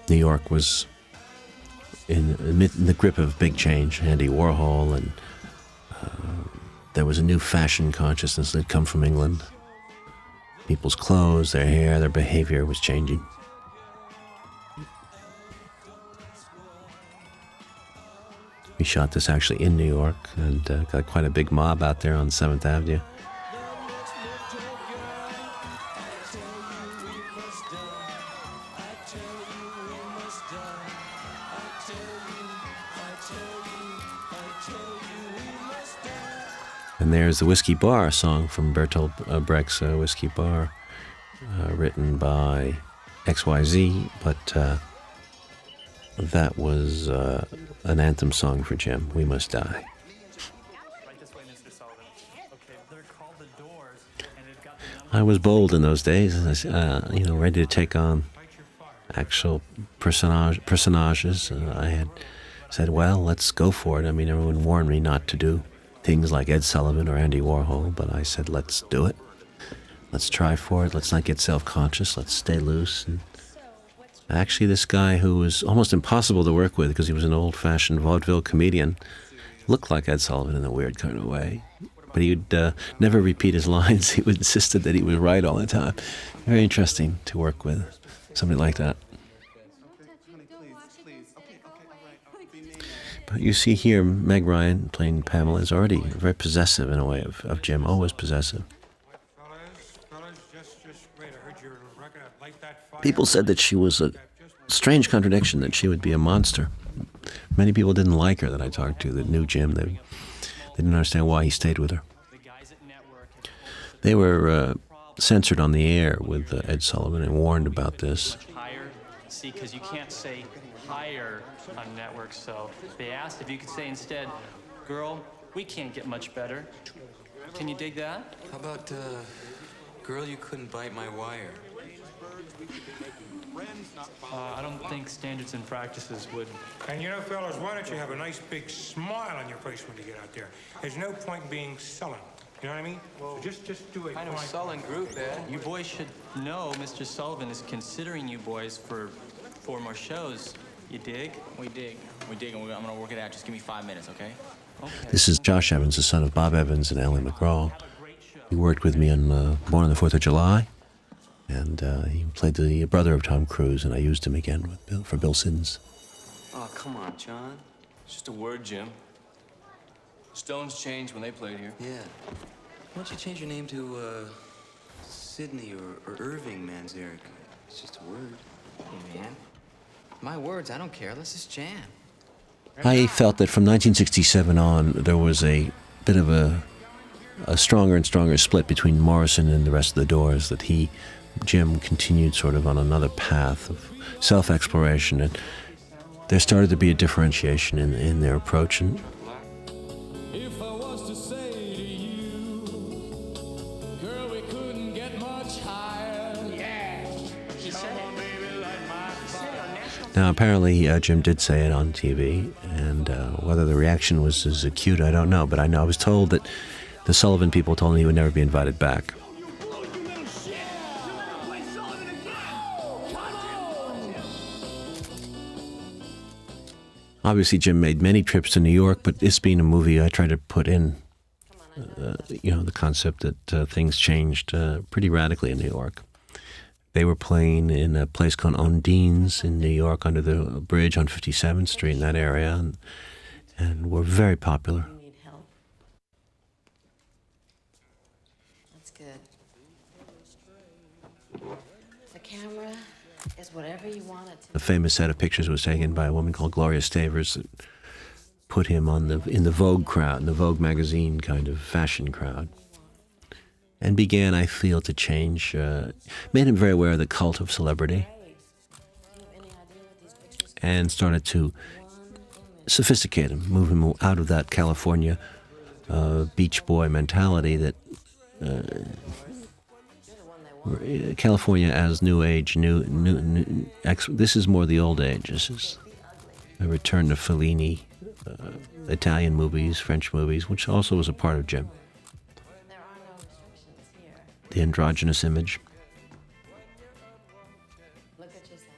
Speaker 3: New York was in the grip of big change. Andy Warhol, and there was a new fashion consciousness that had come from England. People's clothes, their hair, their behavior was changing. We shot this actually in New York, and got quite a big mob out there on 7th Avenue. And there's the Whiskey Bar song from Bertolt Brecht's Whiskey Bar, written by XYZ, but that was an anthem song for Jim, We Must Die. I was bold in those days, ready to take on actual personages. I had said, well, let's go for it. I mean, everyone warned me not to do things like Ed Sullivan or Andy Warhol, but I said, let's do it. Let's try for it. Let's not get self-conscious. Let's stay loose. And actually, this guy who was almost impossible to work with because he was an old-fashioned vaudeville comedian looked like Ed Sullivan in a weird kind of way. But he would never repeat his lines. He would insisted that he was right all the time. Very interesting to work with somebody like that. But you see here, Meg Ryan playing Pamela is already very possessive in a way of Jim, always possessive. People said that she was a strange contradiction, that she would be a monster. Many people didn't like her that I talked to that knew Jim. They didn't understand why he stayed with her. They were censored on the air with Ed Sullivan and warned about this.
Speaker 16: Higher, see, because you can't say higher on networks, so they asked if you could say instead, girl, we can't get much better. Can you dig that?
Speaker 9: How about, girl, you couldn't bite my wire?
Speaker 16: I don't think standards and practices would.
Speaker 17: And you know, fellas, why don't you have a nice big smile on your face when you get out there? There's no point in being sullen. You know what I mean? So just do it.
Speaker 16: Kind of sullen group, Ed. You boys should know Mr. Sullivan is considering you boys for 4 more shows. You dig?
Speaker 18: We dig. We dig, and I'm gonna work it out. Just give me 5 minutes, okay?
Speaker 16: Okay.
Speaker 3: This is Josh Evans, the son of Bob Evans and Ally McGraw. He worked with me on Born on the 4th of July, and he played the brother of Tom Cruise, and I used him again for Bill Siddons.
Speaker 9: Oh, come on, John.
Speaker 18: It's just a word, Jim. Stones changed when they played here.
Speaker 9: Yeah. Why don't you change your name to, Sydney or Irving Manzarek? It's just a word.
Speaker 8: Hey, man. My words, I don't care. Let's just jam.
Speaker 3: I felt that from 1967 on, there was a bit of a stronger and stronger split between Morrison and the rest of the Doors, that Jim continued sort of on another path of self-exploration, and there started to be a differentiation in their approach. And
Speaker 7: If I was to say to you, girl, we couldn't get much higher. Yeah.
Speaker 16: He said it.
Speaker 3: now, apparently, Jim did say it on TV, and whether the reaction was as acute, I don't know, but I was told that the Sullivan people told him he would never be invited back. Obviously, Jim made many trips to New York, but this being a movie, I tried to put in, the concept that things changed pretty radically in New York. They were playing in a place called Ondine's in New York under the bridge on 57th Street in that area, and were very popular.
Speaker 19: That's good. The camera is whatever you want it to.
Speaker 3: The famous set of pictures was taken by a woman called Gloria Stavers that put him in the Vogue crowd, in the Vogue magazine kind of fashion crowd. And began, I feel, to change, made him very aware of the cult of celebrity, and started to sophisticate him, move him out of that California beach boy mentality that California as new age, this is more the old age. This is a return to Fellini, Italian movies, French movies, which also was a part of Jim. The androgynous image.
Speaker 19: Look at yourself.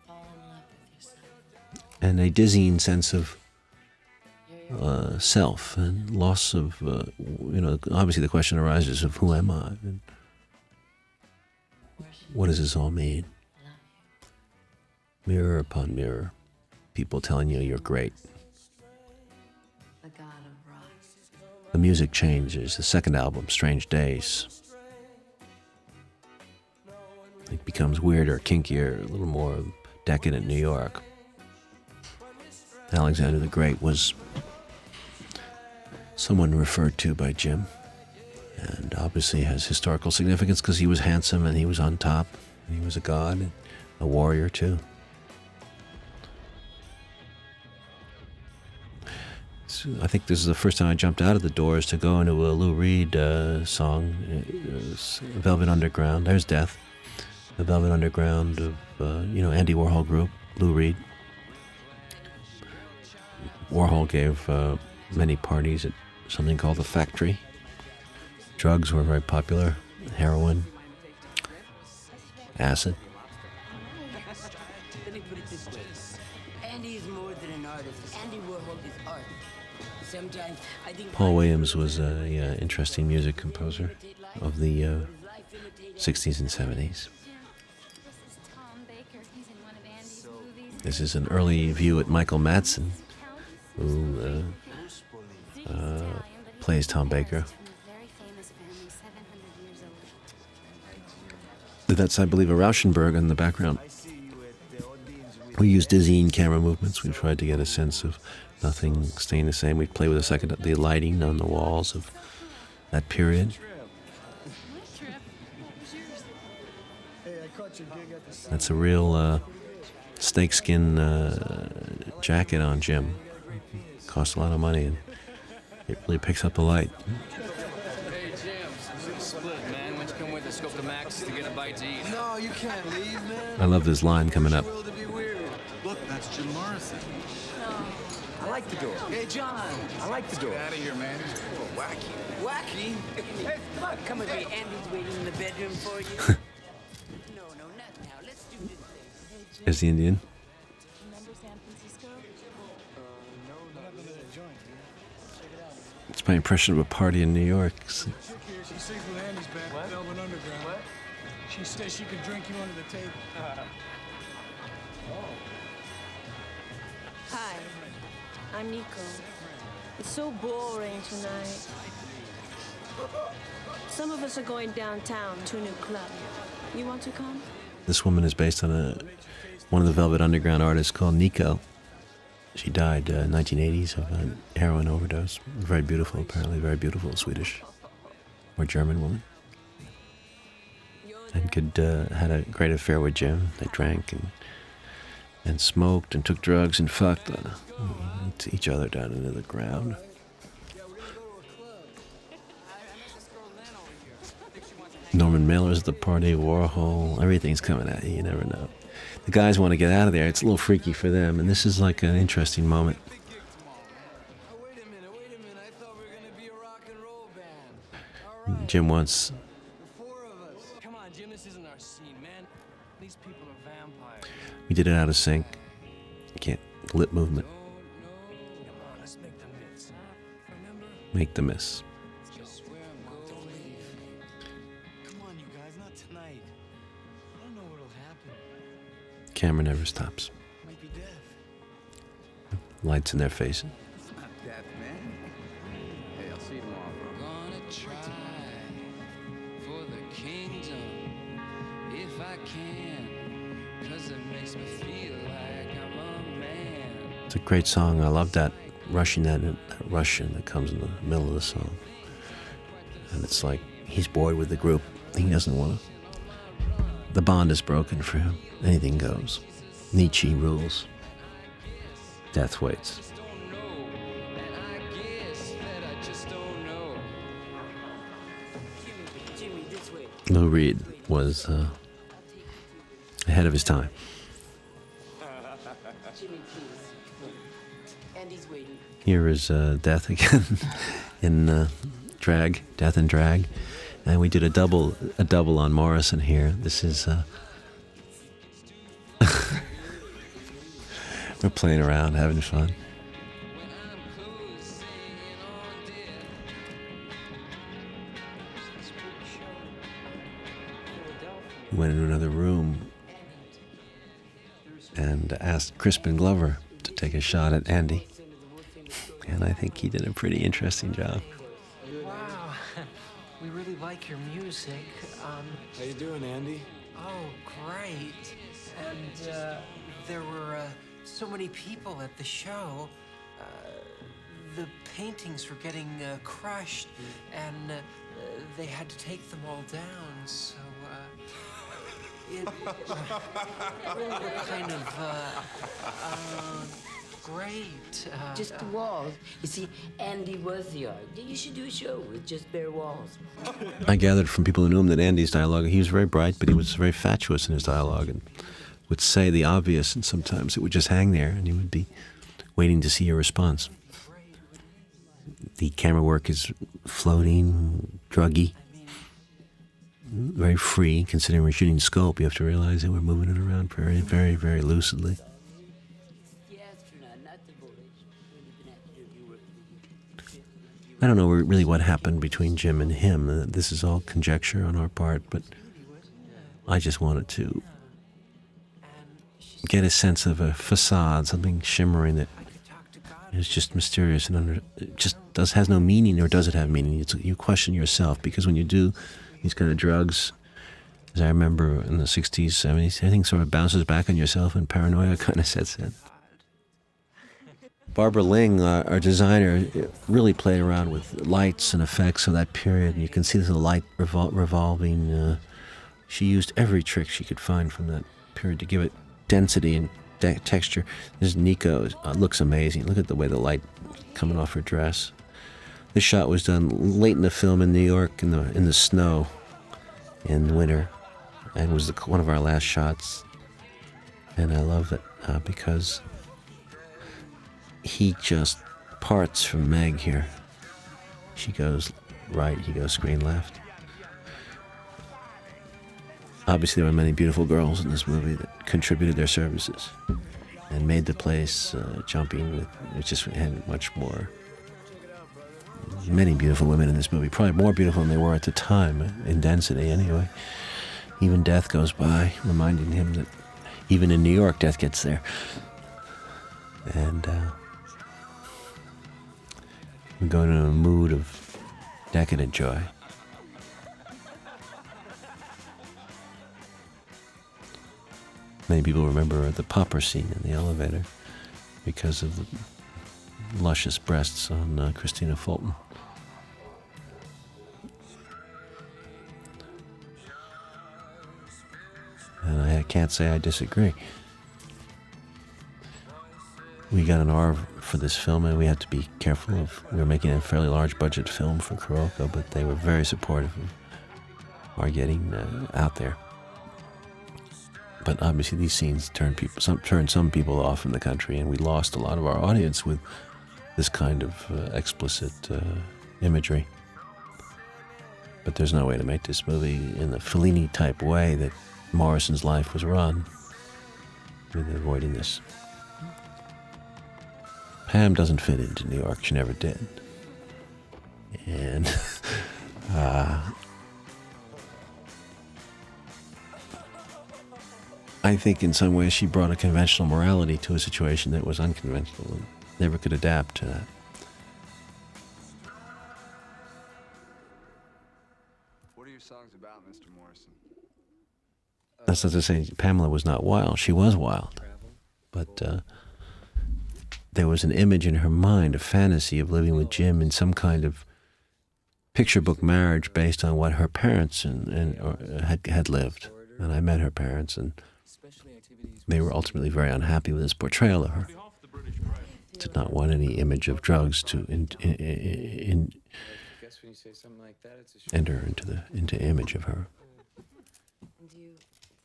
Speaker 19: Fall in love with yourself.
Speaker 3: And a dizzying sense of self and loss of, obviously the question arises of who am I? And what does this all mean? Mirror upon mirror, people telling you you're great.
Speaker 19: The god of rock.
Speaker 3: The music changes. The second album, Strange Days, it becomes weirder, kinkier, a little more decadent New York. Alexander the Great was someone referred to by Jim, and obviously has historical significance because he was handsome and he was on top, and he was a god, and a warrior too. So I think this is the first time I jumped out of the Doors to go into a Lou Reed song, Velvet Underground. There's Death. The Velvet Underground of, Andy Warhol group, Lou Reed. Warhol gave many parties at something called the Factory. Drugs were very popular. Heroin. Acid.
Speaker 20: Andy is more than an artist. Andy Warhol is art. Sometimes I think
Speaker 3: Paul Williams was an interesting music composer of the 60s and 70s. This is an early view at Michael Madsen, who plays Tom Baker. That's, I believe, a Rauschenberg in the background. We used Dizzying camera movements. We tried to get a sense of nothing staying the same. We'd play with the lighting on the walls of that period. That's a real snakeskin jacket on Jim. Costs a lot of money, and it really picks up the light.
Speaker 18: Hey, Jim, split, man. Why don't you come with us? Go up to Max to get a bite to eat.
Speaker 7: No, you can't leave, man.
Speaker 3: I love this line coming up.
Speaker 12: Look, that's Jim Morrison.
Speaker 7: I like the door. Hey, John, I like the door.
Speaker 12: Get out of here, man. He's a little wacky.
Speaker 20: Wacky? Hey, come on, come with me. Andy's waiting in the bedroom for you. No, not now. Let's do this thing.
Speaker 3: There's the Indian.
Speaker 19: Remember San Francisco?
Speaker 3: It's my impression of a party in New York.
Speaker 12: She sings with Andy's band, Velvet Underground. What? She says she could drink you under the table.
Speaker 19: Hi, I'm Nico. It's so boring tonight. Some of us are going downtown to a new club. You want to come?
Speaker 3: This woman is based on one of the Velvet Underground artists called Nico. She died in 1980s of a heroin overdose. Very beautiful, apparently, very beautiful Swedish or German woman. And had a great affair with Jim. They drank and smoked and took drugs and fucked to each other down into the ground. Norman Mailer's at the party, Warhol, everything's coming at you, you never know. The guys want to get out of there, it's a little freaky for them, and this is like an interesting moment. Jim wants...
Speaker 7: Come on, Jim, this isn't our scene, man. These people are vampires.
Speaker 3: We did it out of sync. Can't, lip movement.
Speaker 7: Come on, let's make the miss, huh? Remember?
Speaker 3: Make the miss.
Speaker 7: Just swear don't leave. Come on, you guys, not tonight. I don't know what'll happen.
Speaker 3: Camera never stops.
Speaker 7: Might be death.
Speaker 3: Lights in their faces.
Speaker 13: It's not death, man. Hey, I'll see you tomorrow, bro.
Speaker 7: Gonna try for the kingdom if I can, 'cause it makes me feel like I'm a man.
Speaker 3: It's a great song. I love that Russian that comes in the middle of the song. And it's like he's bored with the group. He doesn't want to. The bond is broken for him. Anything goes. Nietzsche rules. Death waits.
Speaker 20: Jimmy, this way.
Speaker 3: Lou Reed was ahead of his time.
Speaker 20: Jimmy, please. Andy's waiting.
Speaker 3: Here is Death again in drag, Death and Drag, and we did a double on Morrison here. This is we're playing around, having fun. We went into another room and asked Crispin Glover to take a shot at Andy. And I think he did a pretty interesting job.
Speaker 7: Wow, we really like your music.
Speaker 13: How you doing, Andy?
Speaker 7: Oh, great. And there were so many people at the show. The paintings were getting crushed, and they had to take them all down, so it really were kind of great.
Speaker 20: Just the walls. You see, Andy was the art. You should do a show with just bare walls.
Speaker 3: I gathered from people who knew him that Andy's dialogue, he was very bright, but he was very fatuous in his dialogue and would say the obvious, and sometimes it would just hang there and you would be waiting to see your response. The camera work is floating, druggy, very free. Considering we're shooting scope, you have to realize that we're moving it around very, very, very lucidly. I don't know really what happened between Jim and him. This is all conjecture on our part, but I just wanted to get a sense of a facade, something shimmering that It's just mysterious and it just has no meaning, or does it have meaning? You question yourself, because when you do these kind of drugs, as I remember in the 60s, 70s, everything sort of bounces back on yourself and paranoia kind of sets in. Barbara Ling, our designer, really played around with lights and effects of that period, and you can see the light revolving. She used every trick she could find from that period to give it density and texture. This Nico looks amazing. Look at the way the light coming off her dress. This shot was done late in the film in New York in the snow in winter, and was one of our last shots. And I love it because he just parts from Meg here. She goes right, he goes screen left. Obviously, there were many beautiful girls in this movie that contributed their services and made the place jumping. It just had much more. Many beautiful women in this movie, probably more beautiful than they were at the time, in density anyway. Even death goes by, reminding him that even in New York, death gets there. And we go into a mood of decadent joy. Many people remember the popper scene in the elevator because of the luscious breasts on Christina Fulton. And I can't say I disagree. We got an R for this film, and we had to be careful we were making a fairly large budget film for Kuroko, but they were very supportive of our getting out there. But obviously these scenes turned some people off in the country, and we lost a lot of our audience with this kind of explicit imagery. But there's no way to make this movie in the Fellini-type way that Morrison's life was run, with avoiding this. Pam doesn't fit into New York. She never did. And I think in some ways she brought a conventional morality to a situation that was unconventional and never could adapt to that.
Speaker 12: What are your songs about, Mr. Morrison?
Speaker 3: That's not to say Pamela was not wild. She was wild. But there was an image in her mind, a fantasy of living with Jim in some kind of picture book marriage based on what her parents had lived. And I met her parents, and they were ultimately very unhappy with his portrayal of her. Did not want any image of drugs to enter into image of her.
Speaker 19: Do you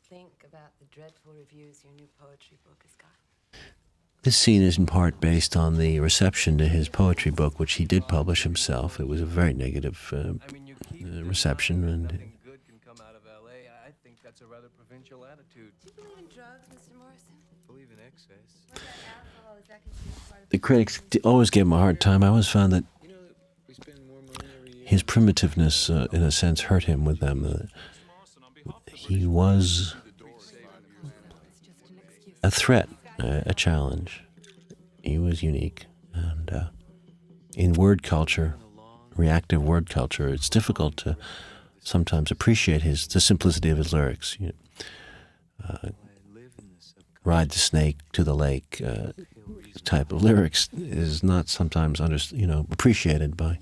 Speaker 19: think about the dreadful reviews your new poetry book has got?
Speaker 3: This scene is in part based on the reception to his poetry book, which he did publish himself. It was a very negative reception, and
Speaker 7: I think that's a rather provincial attitude.
Speaker 19: Do you believe in drugs, Mr. Morrison?
Speaker 7: Believe in excess.
Speaker 19: What about alcohol? Is that considered part of
Speaker 3: the critics always gave him a hard time. I always found that his primitiveness, in a sense, hurt him with them. He was a threat, a challenge. He was unique. And in word culture, reactive word culture, it's difficult to sometimes appreciate the simplicity of his lyrics. You know, ride the snake to the lake type of lyrics is not sometimes appreciated by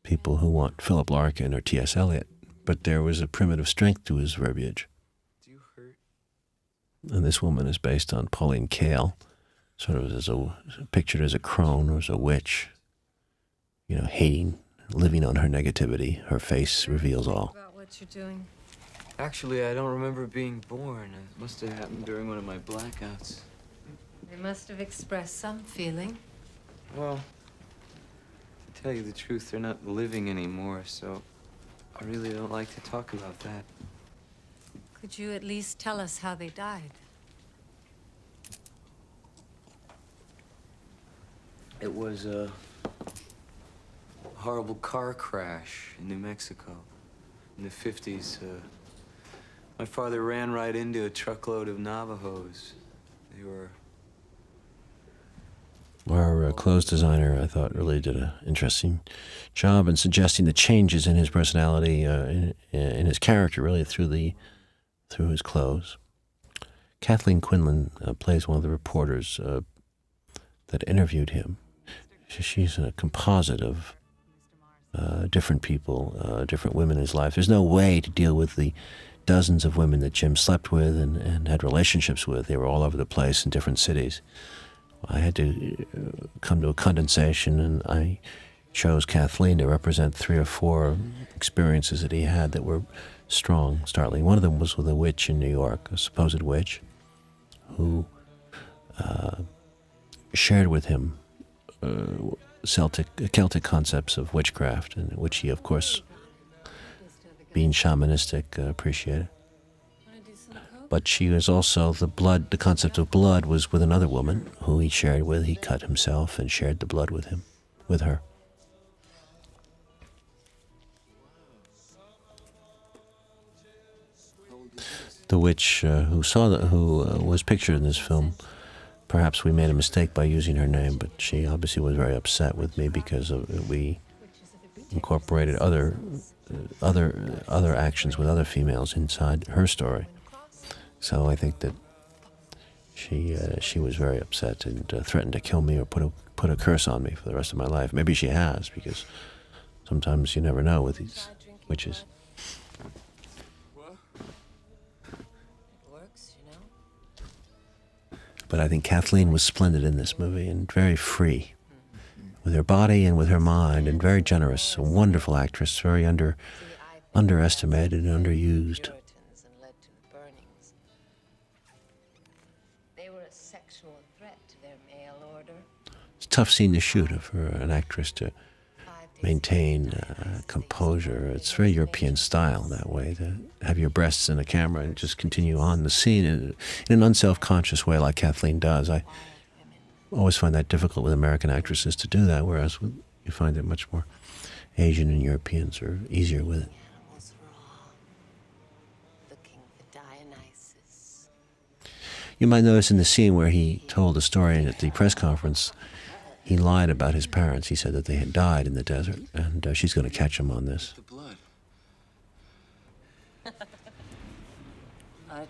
Speaker 3: people who want Philip Larkin or T.S. Eliot. But there was a primitive strength to his verbiage. And this woman is based on Pauline Kael, sort of pictured as a crone or as a witch, hating, living on her negativity. Her face reveals all.
Speaker 19: about what you're doing?
Speaker 7: Actually, I don't remember being born. It must have happened during one of my blackouts.
Speaker 19: They must have expressed some feeling.
Speaker 7: Well, to tell you the truth, they're not living anymore, so I really don't like to talk about that.
Speaker 19: Could you at least tell us how they died?
Speaker 7: It was a horrible car crash in New Mexico in the 50s. My father ran right into a truckload of Navajos. They were...
Speaker 3: Our her clothes designer, I thought, really did an interesting job in suggesting the changes in his personality, in his character, really through his clothes. Kathleen Quinlan plays one of the reporters that interviewed him. She's a composite of different people, different women in his life. There's no way to deal with the dozens of women that Jim slept with and had relationships with. They were all over the place in different cities. I had to come to a condensation, and I chose Kathleen to represent 3 or 4 experiences that he had that were strong, startling. One of them was with a witch in New York, a supposed witch, who shared with him Celtic concepts of witchcraft, and which he, of course, being shamanistic, appreciated. But she was also the concept of blood was with another woman who he shared with. He cut himself and shared the blood with her. The witch who was pictured in this film, perhaps we made a mistake by using her name, but she obviously was very upset with me because we incorporated other actions with other females inside her story. So I think that she was very upset and threatened to kill me or put a curse on me for the rest of my life. Maybe she has, because sometimes you never know with these witches. But I think Kathleen was splendid in this movie and very free with her body and with her mind, and very generous. A wonderful actress, very underestimated and underused.
Speaker 19: They were a sexual threat to their mail order.
Speaker 3: It's a tough scene to shoot for an actress to maintain composure. It's very European style that way, to have your breasts in a camera and just continue on the scene in an unself-conscious way like Kathleen does. I always find that difficult with American actresses to do that, whereas you find that much more Asian and Europeans are easier with it. You might notice in the scene where he told the story at the press conference, he lied about his parents. He said that they had died in the desert, and she's going to catch him on this.
Speaker 19: Blood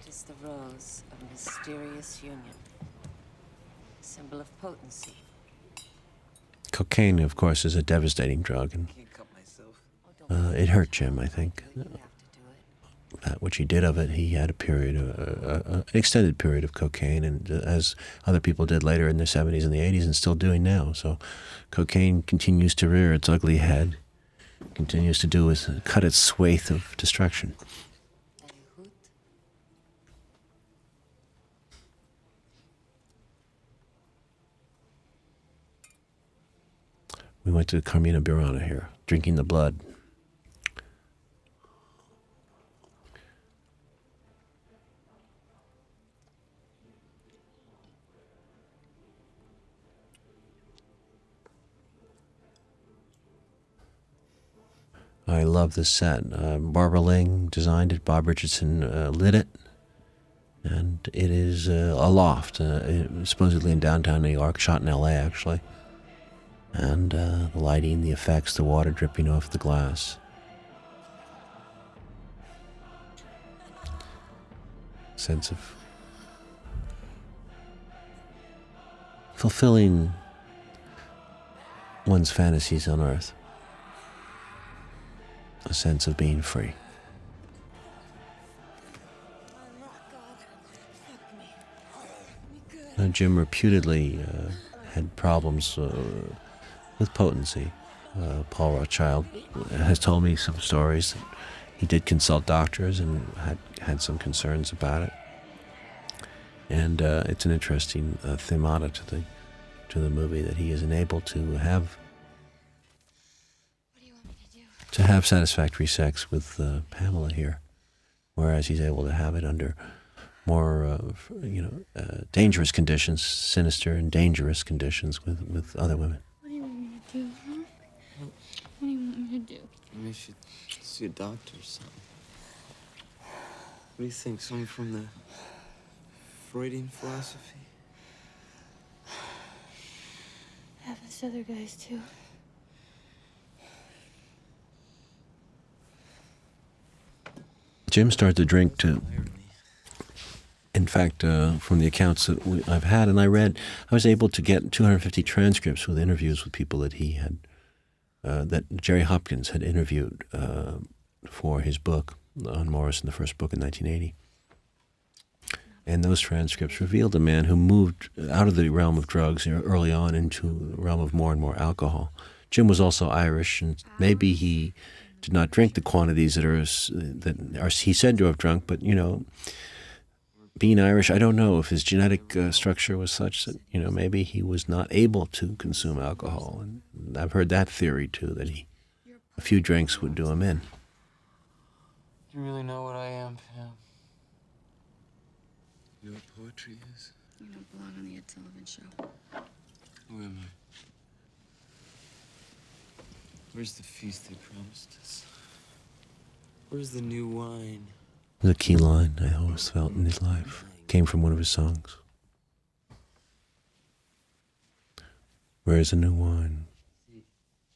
Speaker 19: is the rose of mysterious union, symbol of potency.
Speaker 3: Cocaine, of course, is a devastating drug, and it hurt Jim, I think. That which he did of it, he had a period, an extended period of cocaine, and as other people did later in the 70s and the 80s and still doing now. So cocaine continues to rear its ugly head, continues to do is cut its swathe of destruction. We went to Carmina Burana here, drinking the blood. I love this set. Barbara Ling designed it. Bob Richardson lit it. And it is a loft, supposedly in downtown New York, shot in L.A. actually. And the lighting, the effects, the water dripping off the glass. Sense of fulfilling one's fantasies on Earth. A sense of being free. Jim reputedly had problems with potency. Paul Rothchild has told me some stories that he did consult doctors and had some concerns about it. And it's an interesting themata to the movie, that he isn't able to have satisfactory sex with Pamela here, whereas he's able to have it under more, dangerous conditions, sinister and dangerous conditions with other women.
Speaker 5: What do you want me to do, huh? What do you want me to do?
Speaker 7: Maybe you should see a doctor or something. What do you think? Someone from the Freudian philosophy?
Speaker 5: Happens to other guys, too.
Speaker 3: Jim started to drink to. In fact, from the accounts that I've had and I read, I was able to get 250 transcripts with interviews with people that he had, that Jerry Hopkins had interviewed for his book on Morrison, the first book in 1980. And those transcripts revealed a man who moved out of the realm of drugs early on into the realm of more and more alcohol. Jim was also Irish, and maybe he did not drink the quantities that are he said to have drunk, but, you know, being Irish, I don't know if his genetic structure was such that, you know, maybe he was not able to consume alcohol. And I've heard that theory, too, that a few drinks would do him in.
Speaker 18: You really know what I am, Pam?
Speaker 12: You know what poetry is?
Speaker 5: You don't belong on the Ed Sullivan Show.
Speaker 12: Who am I? Where's the feast they promised us? Where's the new wine?
Speaker 3: The key line I always felt in his life came from one of his songs. Where's the new wine?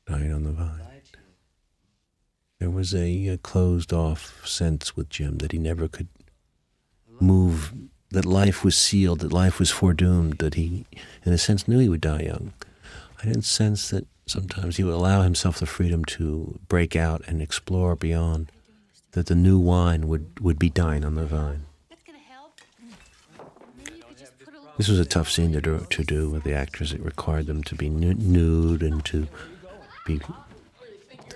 Speaker 3: Dying on the vine. There was a closed-off sense with Jim that he never could move, that life was sealed, that life was foredoomed, that he, in a sense, knew he would die young. I didn't sense that sometimes he would allow himself the freedom to break out and explore beyond, that the new wine would be dying on the vine. This was a tough scene to do with the actors. It required them to be nude and to be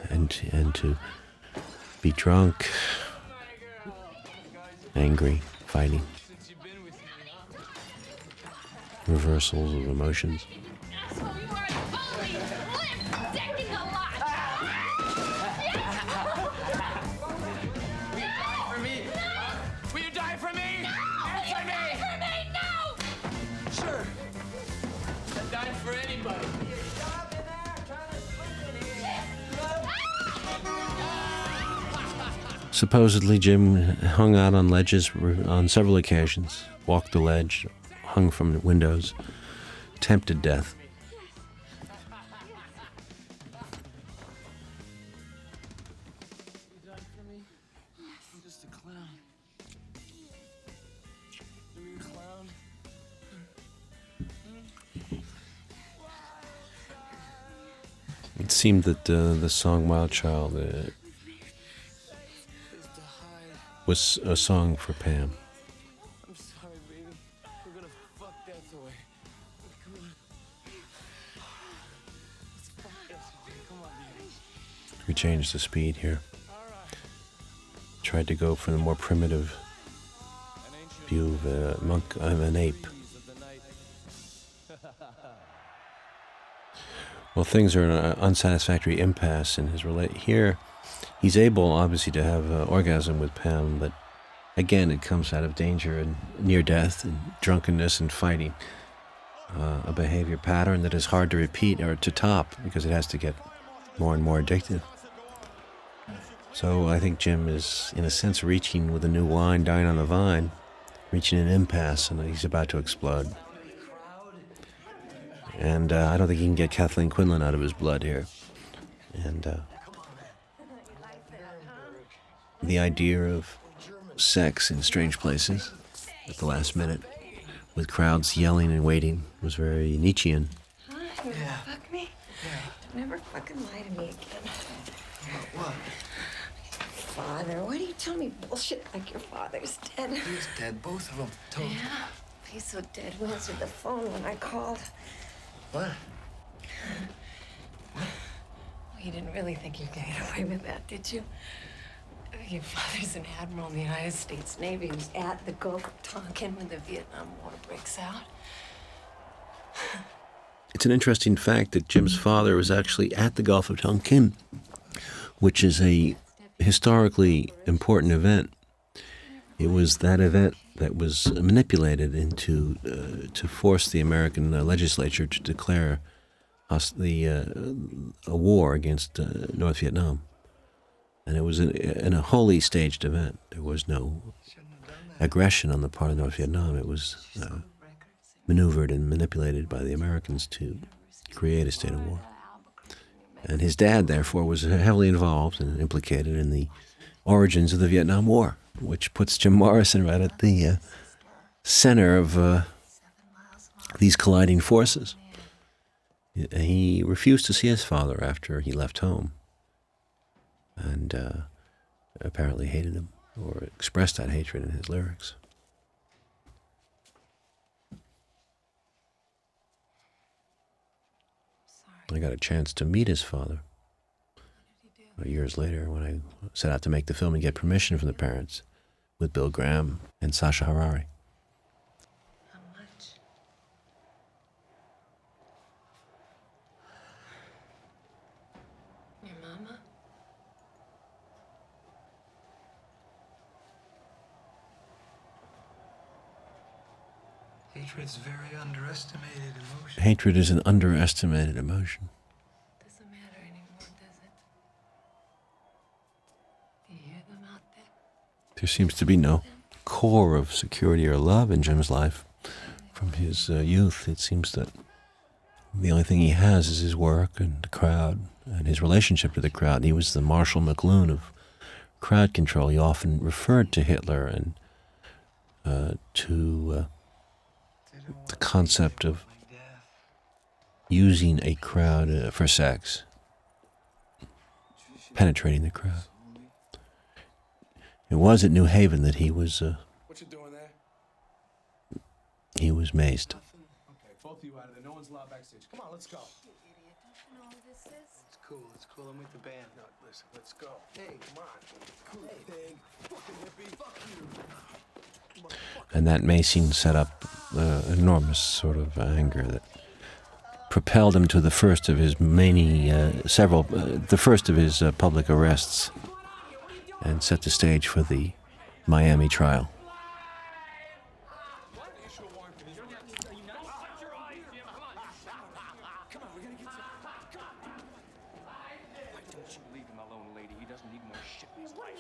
Speaker 3: and to be drunk, angry, fighting, reversals of emotions. Supposedly, Jim hung out on ledges on several occasions, walked the ledge, hung from the windows, tempted death. It seemed that the song Wild Child was a song for Pam.
Speaker 18: I'm sorry, baby. We're gonna fuck that toy. Come on. Let's fuck that toy. Come on, baby.
Speaker 3: We changed the speed here. Tried to go for the more primitive view of an ape. Well, things are in an unsatisfactory impasse in his here. He's able, obviously, to have an orgasm with Pam, but again, it comes out of danger and near death and drunkenness and fighting. A behavior pattern that is hard to repeat or to top because it has to get more and more addictive. So I think Jim is, in a sense, reaching with a new wine, dying on the vine, reaching an impasse, and he's about to explode. And I don't think he can get Kathleen Quinlan out of his blood here. And the idea of sex in strange places at the last minute, with crowds yelling and waiting, was very Nietzschean.
Speaker 19: Huh? You wanna fuck me? Don't ever fucking lie to me again.
Speaker 11: What?
Speaker 19: Father, why do you tell me bullshit like your father's dead?
Speaker 11: He's dead, both of them. Totally.
Speaker 19: Yeah, he's so dead. Who answered the phone when I called?
Speaker 11: What?
Speaker 19: Well, you didn't really think you could get away with that, did you? Your father's an admiral in the United States Navy. He was at the Gulf of Tonkin when the Vietnam War breaks out.
Speaker 3: It's an interesting fact that Jim's father was actually at the Gulf of Tonkin, which is a historically important event. It was that event that was manipulated into to force the American legislature to declare a war against North Vietnam. And it was in a wholly staged event. There was no aggression on the part of North Vietnam. It was maneuvered and manipulated by the Americans to create a state of war. And his dad, therefore, was heavily involved and implicated in the origins of the Vietnam War, which puts Jim Morrison right at the center of these colliding forces. He refused to see his father after he left home, and apparently hated him, or expressed that hatred in his lyrics. I got a chance to meet his father years later when I set out to make the film and get permission from the parents with Bill Graham and Sasha Harari.
Speaker 19: How much? Your mama?
Speaker 12: Hatred's very underestimated emotion.
Speaker 3: Hatred is an underestimated emotion.
Speaker 19: Doesn't matter anymore, does it? Do you hear them out there?
Speaker 3: There seems to be no core of security or love in Jim's life. From his youth, it seems that the only thing he has is his work and the crowd and his relationship to the crowd. He was the Marshall McLuhan of crowd control. He often referred to Hitler and to the concept of using a crowd for sex, penetrating the crowd. It was at New Haven that he was
Speaker 12: What you doing there?
Speaker 3: he was maced.
Speaker 12: Okay, both of you out of there. No one's allowed backstage. Come on, let's go. You idiot. Don't you know who this is? It's cool. It's cool. I'm with the band. No, listen, let's go. Hey, come on. Cool, pig. Fucking hippie. Fuck you.
Speaker 3: And that macing set up enormous sort of anger that propelled him to the first of his the first of his public arrests, and set the stage for the Miami trial.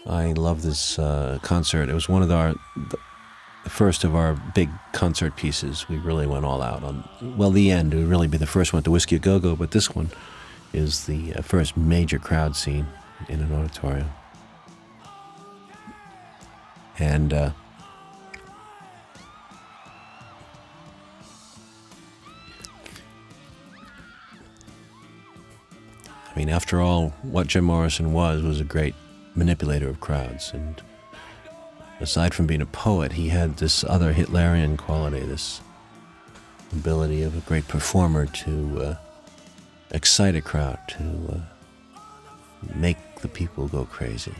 Speaker 3: I love this concert. It was one of the first of our big concert pieces. We really went all out on, well, the end. It would really be the first one to Whiskey A Go-Go, but this one is the first major crowd scene in an auditorium. And I mean, after all, what Jim Morrison was a great manipulator of crowds. And aside from being a poet, he had this other Hitlerian quality, this ability of a great performer to excite a crowd, to make the people go crazy.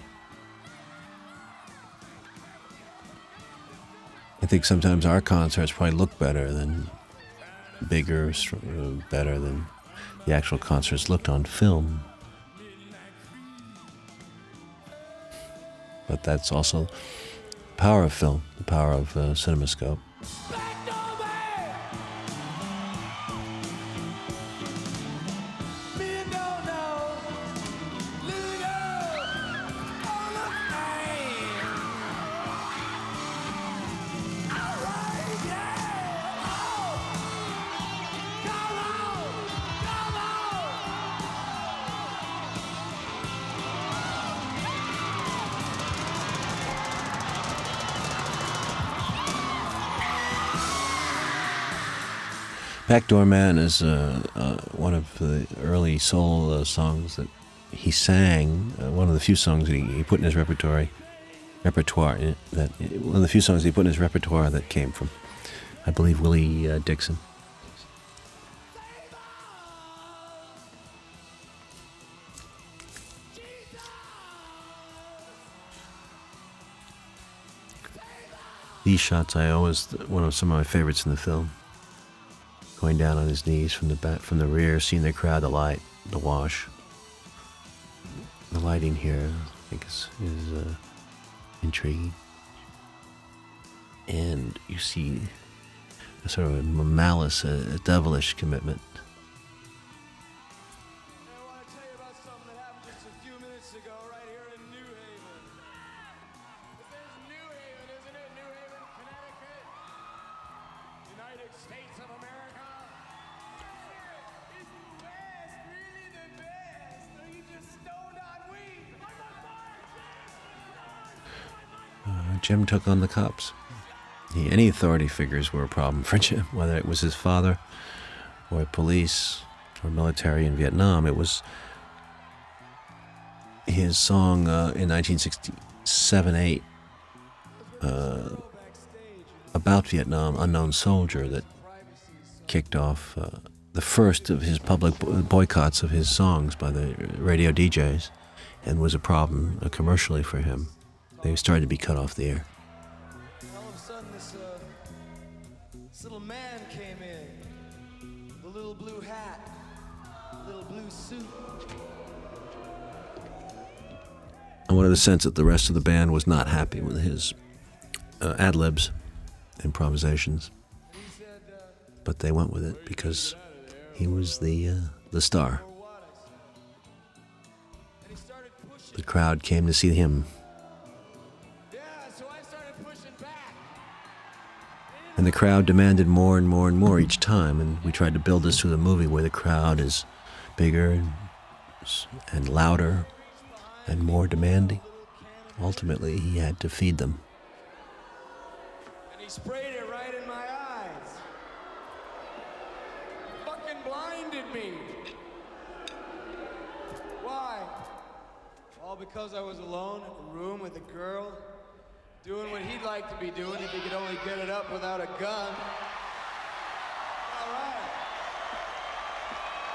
Speaker 3: I think sometimes our concerts probably look better than, bigger, better than the actual concerts looked on film. But that's also the power of film, the power of CinemaScope. Backdoor Man is one of the early soul songs that he sang. One of the few songs that he put in his repertoire. One of the few songs he put in his repertoire that came from, I believe, Willie Dixon. These shots, one of some of my favorites in the film. Going down on his knees from the rear, seeing the crowd, the light, the wash. The lighting here, I think, is intriguing. And you see a sort of a malice, a devilish commitment. Jim took on the cops. Any authority figures were a problem for Jim, whether it was his father or police or military in Vietnam. It was his song in 1967-8 about Vietnam, Unknown Soldier, that kicked off the first of his public boycotts of his songs by the radio DJs, and was a problem commercially for him. They started to be cut off the air.
Speaker 7: All of a sudden, this little man came in. The little blue hat, little blue suit.
Speaker 3: I wanted to sense that the rest of the band was not happy with his ad-libs, improvisations. But they went with it because he was the star. The crowd came to see him. And the crowd demanded more and more and more each time, and we tried to build this through the movie where the crowd is bigger and louder and more demanding. Ultimately, he had to feed them.
Speaker 7: And he sprayed it right in my eyes. Fucking blinded me. Why? All because I was alone in a room with a girl, doing what he'd like to be doing if he could only get it up without a gun. All right.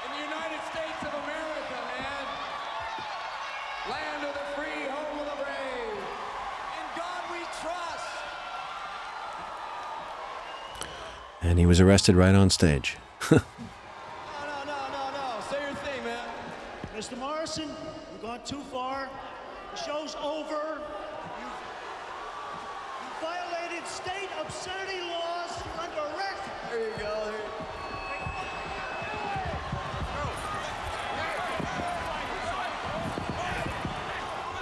Speaker 7: In the United States of America, man. Land of the free, home of the brave. In God we trust.
Speaker 3: And he was arrested right on stage.
Speaker 7: No. Say your thing, man.
Speaker 21: Mr. Morrison, you've gone too far. The show's over. You violated state obscenity laws. You're under arrest.
Speaker 7: There you go.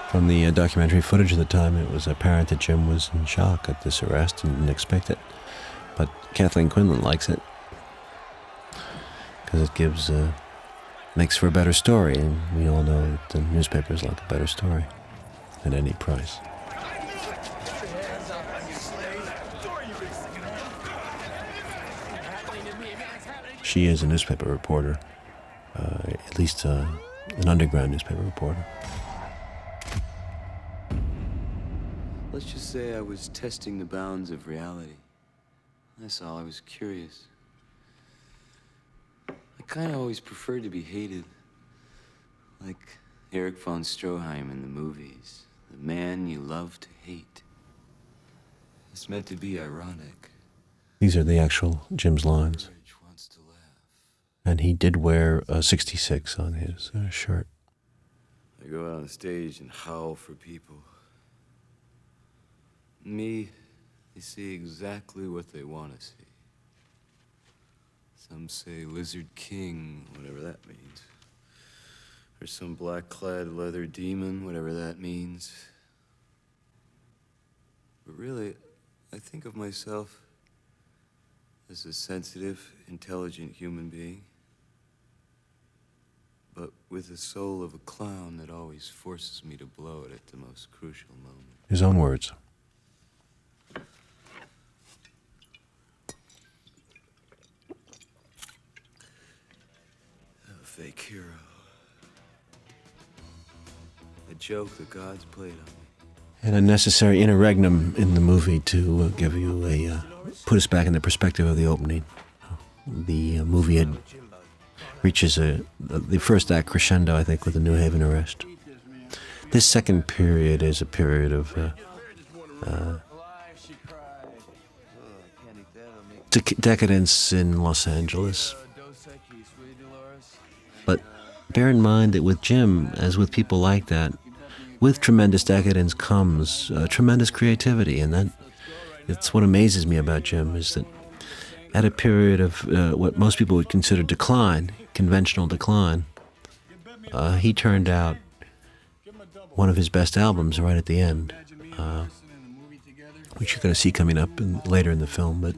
Speaker 3: From the documentary footage of the time, it was apparent that Jim was in shock at this arrest and didn't expect it. But Kathleen Quinlan likes it because it makes for a better story, and we all know that the newspapers like a better story at any price. She is a newspaper reporter, at least an underground newspaper reporter.
Speaker 8: Let's just say I was testing the bounds of reality. That's all. I was curious. I kind of always preferred to be hated. Like Erich von Stroheim in the movies. The man you love to hate. It's meant to be ironic.
Speaker 3: These are the actual Jim's lines. And he did wear a 66 on his shirt.
Speaker 8: I go out on stage and howl for people. Me, they see exactly what they want to see. Some say Lizard King, whatever that means. Or some black-clad leather demon, whatever that means. But really, I think of myself as a sensitive, intelligent human being, but with the soul of a clown that always forces me to blow it at the most crucial moment.
Speaker 3: His own words.
Speaker 8: A fake hero. A joke the gods played on me.
Speaker 3: An unnecessary interregnum in the movie to give you put us back in the perspective of the opening. The movie reaches the first act crescendo, I think, with the New Haven arrest. This second period is a period of decadence in Los Angeles. But bear in mind that with Jim, as with people like that, with tremendous decadence comes tremendous creativity, and that's what amazes me about Jim, is that at a period of what most people would consider decline, conventional decline, he turned out one of his best albums right at the end, which you're going to see coming up later in the film. But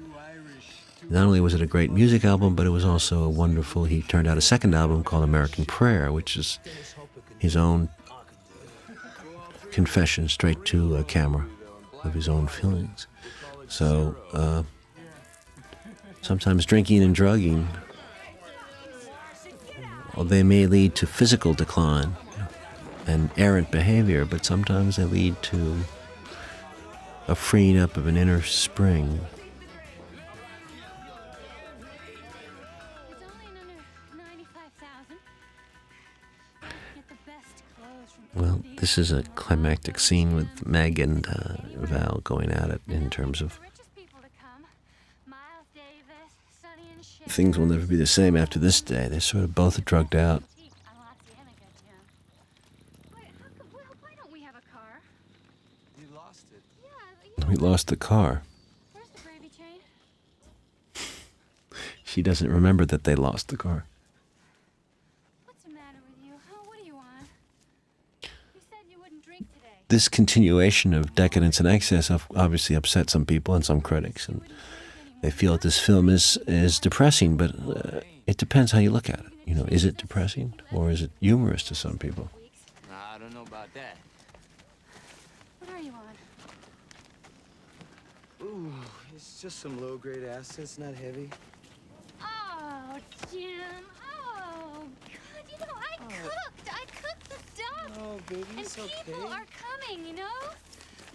Speaker 3: not only was it a great music album, but it was also a wonderful, he turned out a second album called American Prayer, which is his own confession straight to a camera. of his own feelings. So sometimes drinking and drugging, well, they may lead to physical decline and errant behavior, but sometimes they lead to a freeing up of an inner spring. Well, this is a climactic scene with Meg and Val going at it in terms of things will never be the same after this day. They're sort of both drugged out. We lost the car. She doesn't remember that they lost the car. This continuation of decadence and excess obviously upset some people and some critics, and they feel that this film is depressing, but it depends how you look at it. You know, is it depressing or is it humorous to some people?
Speaker 9: I don't know about that.
Speaker 5: What are you on?
Speaker 7: Ooh, it's just some low-grade acid. It's not heavy.
Speaker 5: Oh, Jim. Oh, God, you know, I cooked the stuff.
Speaker 7: Oh, baby,
Speaker 5: and
Speaker 7: it's okay.
Speaker 5: people are coming, you know?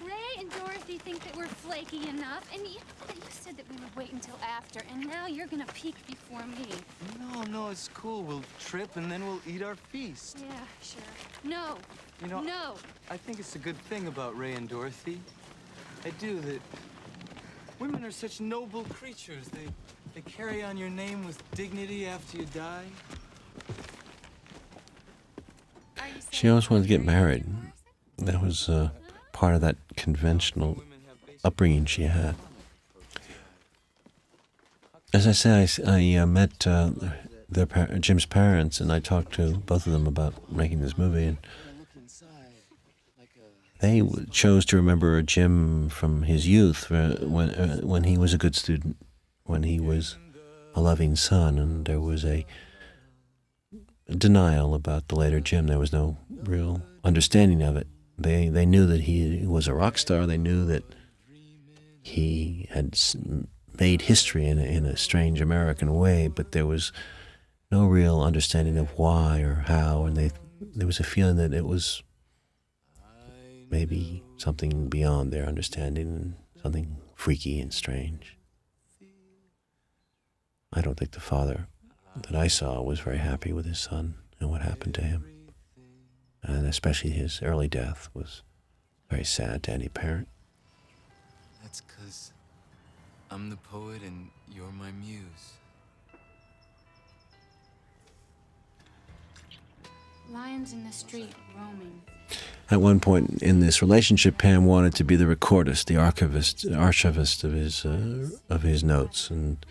Speaker 5: Ray and Dorothy think that we're flaky enough, and you said that we would wait until after, and now you're gonna peek before me.
Speaker 7: No, it's cool. We'll trip and then we'll eat our feast.
Speaker 5: Yeah, sure. No.
Speaker 7: You know,
Speaker 5: no.
Speaker 7: I think it's a good thing about Ray and Dorothy. I do, that women are such noble creatures. They carry on your name with dignity after you die.
Speaker 3: She always wanted to get married. That was part of that conventional upbringing she had. As I say, I met Jim's parents, and I talked to both of them about making this movie, and they chose to remember Jim from his youth, when he was a good student, when he was a loving son, and there was a denial about the later Jim. There was no real understanding of it. They knew that he was a rock star. They knew that he had made history in a strange American way, but there was no real understanding of why or how, and there was a feeling that it was maybe something beyond their understanding, something freaky and strange. I don't think the father that I saw was very happy with his son and what happened to him. And especially his early death was very sad to any parent.
Speaker 8: That's 'cause I'm the poet and you're my muse.
Speaker 5: Lions in the street roaming.
Speaker 3: At one point in this relationship, Pam wanted to be the recordist, the archivist of his notes and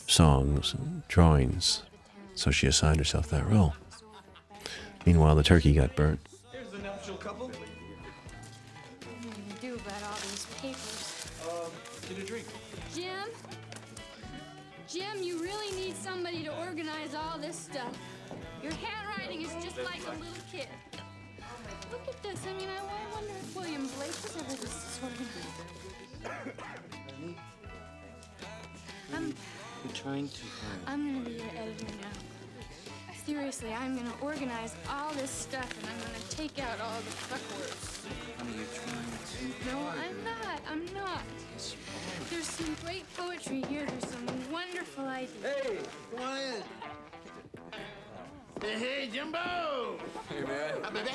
Speaker 3: songs and drawings. So she assigned herself that role. Meanwhile, the turkey got burnt.
Speaker 7: Here's the nuptial couple.
Speaker 5: What are you gonna do about all these papers?
Speaker 7: Get a drink.
Speaker 5: Jim, you really need somebody to organize all this stuff. Your handwriting is just like a little kid. Look at this. I mean, I wonder if William Blake was ever this sort of...
Speaker 9: You're trying too hard.
Speaker 5: I'm gonna be your editor now. Seriously, I'm gonna organize all this stuff, and I'm gonna take out all the fuck words.
Speaker 9: Honey, you're trying too
Speaker 5: No,
Speaker 9: hard.
Speaker 5: I'm not. There's some great poetry here. There's some wonderful ideas.
Speaker 12: Hey, quiet. Hey, Jimbo!
Speaker 9: Hey, man.
Speaker 12: Hi, baby.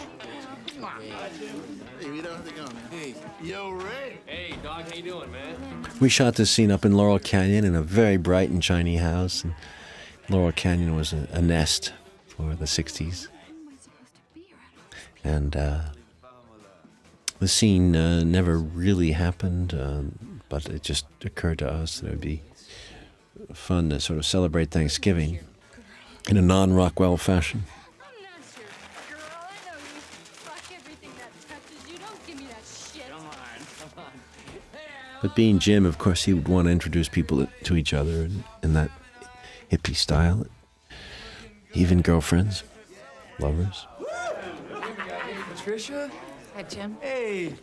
Speaker 12: Hi, Jim. Hey, we don't have to go, man. Hey. Yo, Ray.
Speaker 18: Hey, dog, how you doing, man?
Speaker 3: We shot this scene up in Laurel Canyon in a very bright and shiny house. And Laurel Canyon was a nest for the 60s. And the scene never really happened, but it just occurred to us that it would be fun to sort of celebrate Thanksgiving in a non-Rockwell fashion.
Speaker 5: I'm not your girl. I know you fuck everything that touches you. Don't give me that shit.
Speaker 9: Come on.
Speaker 3: But being Jim, of course, he would want to introduce people to each other in that hippie style. Even girlfriends, lovers.
Speaker 7: Patricia?
Speaker 19: Hi, Jim.
Speaker 7: Hey.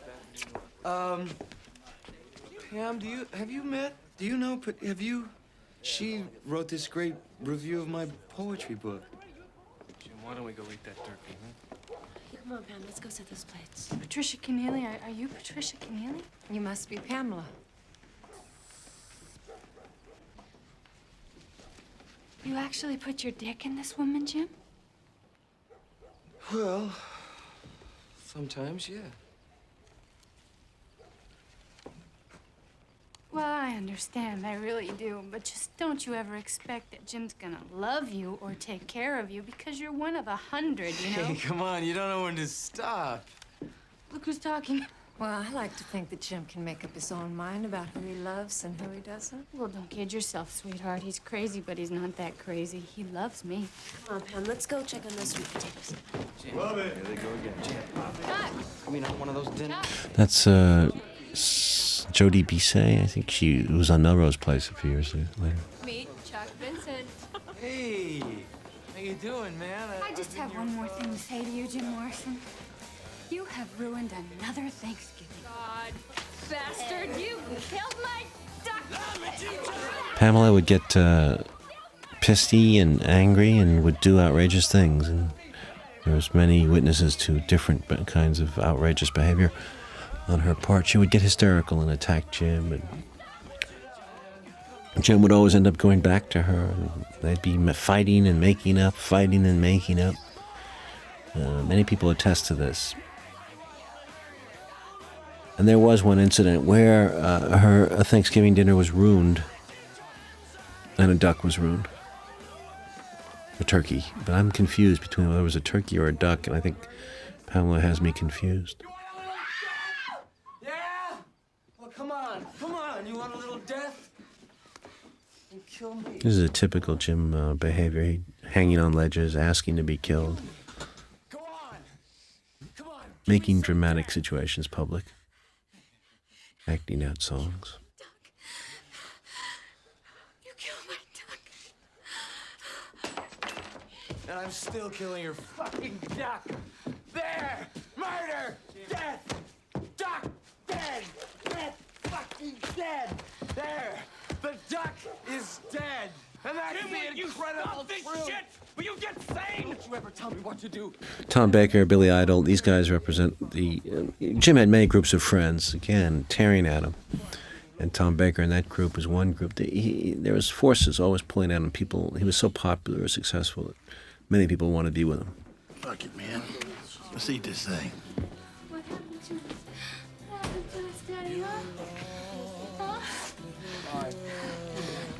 Speaker 7: Pam, have you met? Do you know? Have you? She wrote this great review of my poetry book.
Speaker 12: Jim, why don't we go eat that turkey, huh?
Speaker 19: Come on, Pam, let's go set those plates.
Speaker 5: Patricia Keneally, are you Patricia Keneally?
Speaker 19: You must be Pamela.
Speaker 5: You actually put your dick in this woman, Jim?
Speaker 7: Well, sometimes, yeah.
Speaker 5: Well, I understand, I really do. But just don't you ever expect that Jim's gonna love you or take care of you because you're one of 100, you know?
Speaker 7: Hey, come on, you don't know when to stop.
Speaker 5: Look who's talking.
Speaker 19: Well, I like to think that Jim can make up his own mind about who he loves and who he doesn't.
Speaker 5: Well, don't kid yourself, sweetheart. He's crazy, but he's not that crazy. He loves me.
Speaker 19: Come on, Pam, let's go check on those sweet potatoes.
Speaker 7: Love it. Here they go again.
Speaker 9: I mean, on one of those dinners.
Speaker 3: That's Jodie Bisset. I think she was on Melrose Place a few years later.
Speaker 5: Meet Chuck Vincent.
Speaker 7: Hey, how you doing, man?
Speaker 5: I just have one more thing to say to you, Jim Morrison. You have ruined another Thanksgiving. God, bastard, you killed my duck.
Speaker 3: Pamela would get pissy and angry and would do outrageous things. And there was many witnesses to different kinds of outrageous behavior on her part. She would get hysterical and attack Jim. And Jim would always end up going back to her. And they'd be fighting and making up, fighting and making up. Many people attest to this. And there was one incident where her Thanksgiving dinner was ruined and a duck was ruined. A turkey. But I'm confused between whether it was a turkey or a duck, and I think Pamela has me confused.
Speaker 7: Yeah? Well, come on. You want a little death? You kill me.
Speaker 3: This is a typical Jim behavior. Hanging on ledges, asking to be killed. Making dramatic situations public. Acting out songs.
Speaker 5: You killed my duck.
Speaker 7: And I'm still killing your fucking duck. There! Murder! Death! Duck! Dead! Death! Fucking dead! There! The duck is dead! And that's the incredible truth! Will you get sane? Don't you ever tell me what to do.
Speaker 3: Tom Baker, Billy Idol, these guys represent the... Jim had many groups of friends, again, tearing at him. And Tom Baker in that group was one group. There was forces always pulling at him. People, he was so popular or successful that many people wanted to be with him.
Speaker 11: Fuck it, man. Let's eat this thing.
Speaker 5: What happened to us, Daddy, huh? Huh?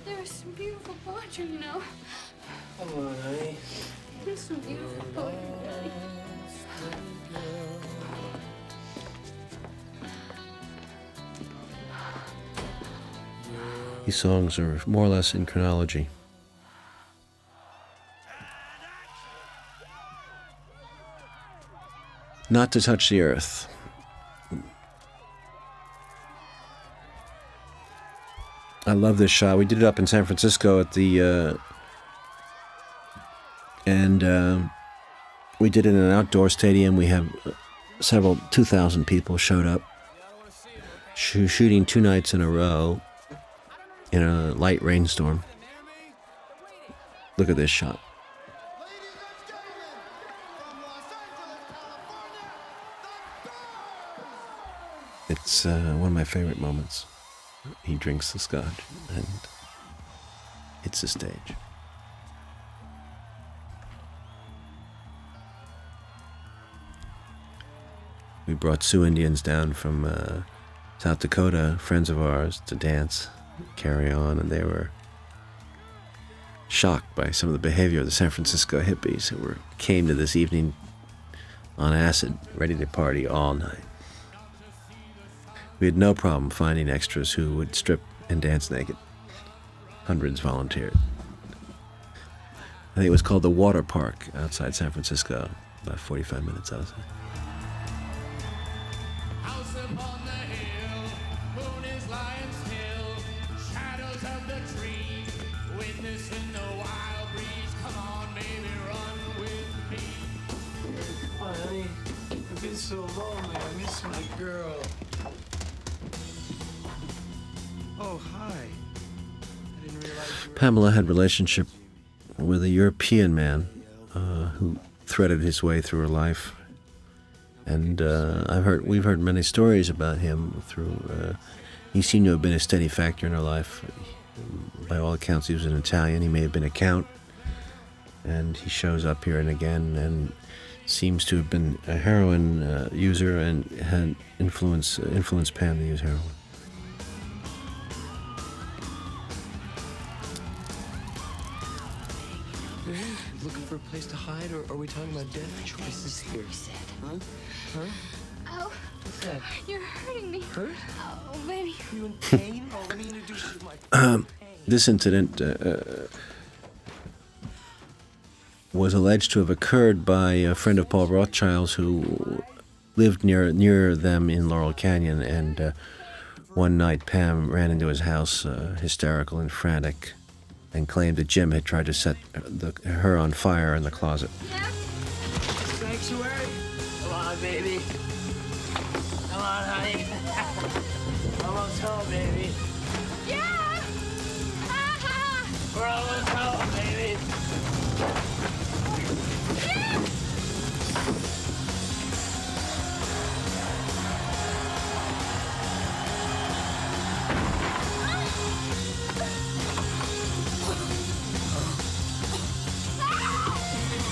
Speaker 5: There was some beautiful poetry, you know.
Speaker 7: Come on, honey.
Speaker 5: There's some beautiful poetry, Daddy.
Speaker 3: These songs are more or less in chronology. Not to Touch the Earth. I love this shot. We did it up in San Francisco at the... we did it in an outdoor stadium. We have 2,000 people showed up. Shooting 2 nights in a row in a light rainstorm. Look at this shot. It's one of my favorite moments. He drinks the scotch and hits the stage. We brought Sioux Indians down from South Dakota, friends of ours, to dance, carry on, and they were shocked by some of the behavior of the San Francisco hippies who came to this evening on acid, ready to party all night. We had no problem finding extras who would strip and dance naked. Hundreds volunteered. I think it was called the Water Park outside San Francisco, about 45 minutes outside.
Speaker 7: So lonely, I miss my girl. Oh, hi. I didn't realize you were...
Speaker 3: Pamela had a relationship with a European man who threaded his way through her life, and we've heard many stories about him. He seemed to have been a steady factor in her life. By all accounts, he was an Italian. He may have been a count, and he shows up here and again, and seems to have been a heroin user and had influenced Pam to use heroin.
Speaker 7: Looking for a place to hide, or are we talking about dead choices here? Huh? Huh?
Speaker 5: Oh,
Speaker 7: What's that?
Speaker 5: you're hurting me.
Speaker 7: Hurt?
Speaker 5: Oh, baby.
Speaker 7: You in pain? Oh, let me introduce you to my...
Speaker 3: This incident was alleged to have occurred by a friend of Paul Rothschild's who lived near them in Laurel Canyon, and one night Pam ran into his house hysterical and frantic and claimed that Jim had tried to set her on fire in the closet.
Speaker 7: Sanctuary? Come on, baby. Come on, honey. Almost home, baby.
Speaker 5: Yeah!
Speaker 7: We're almost home, baby.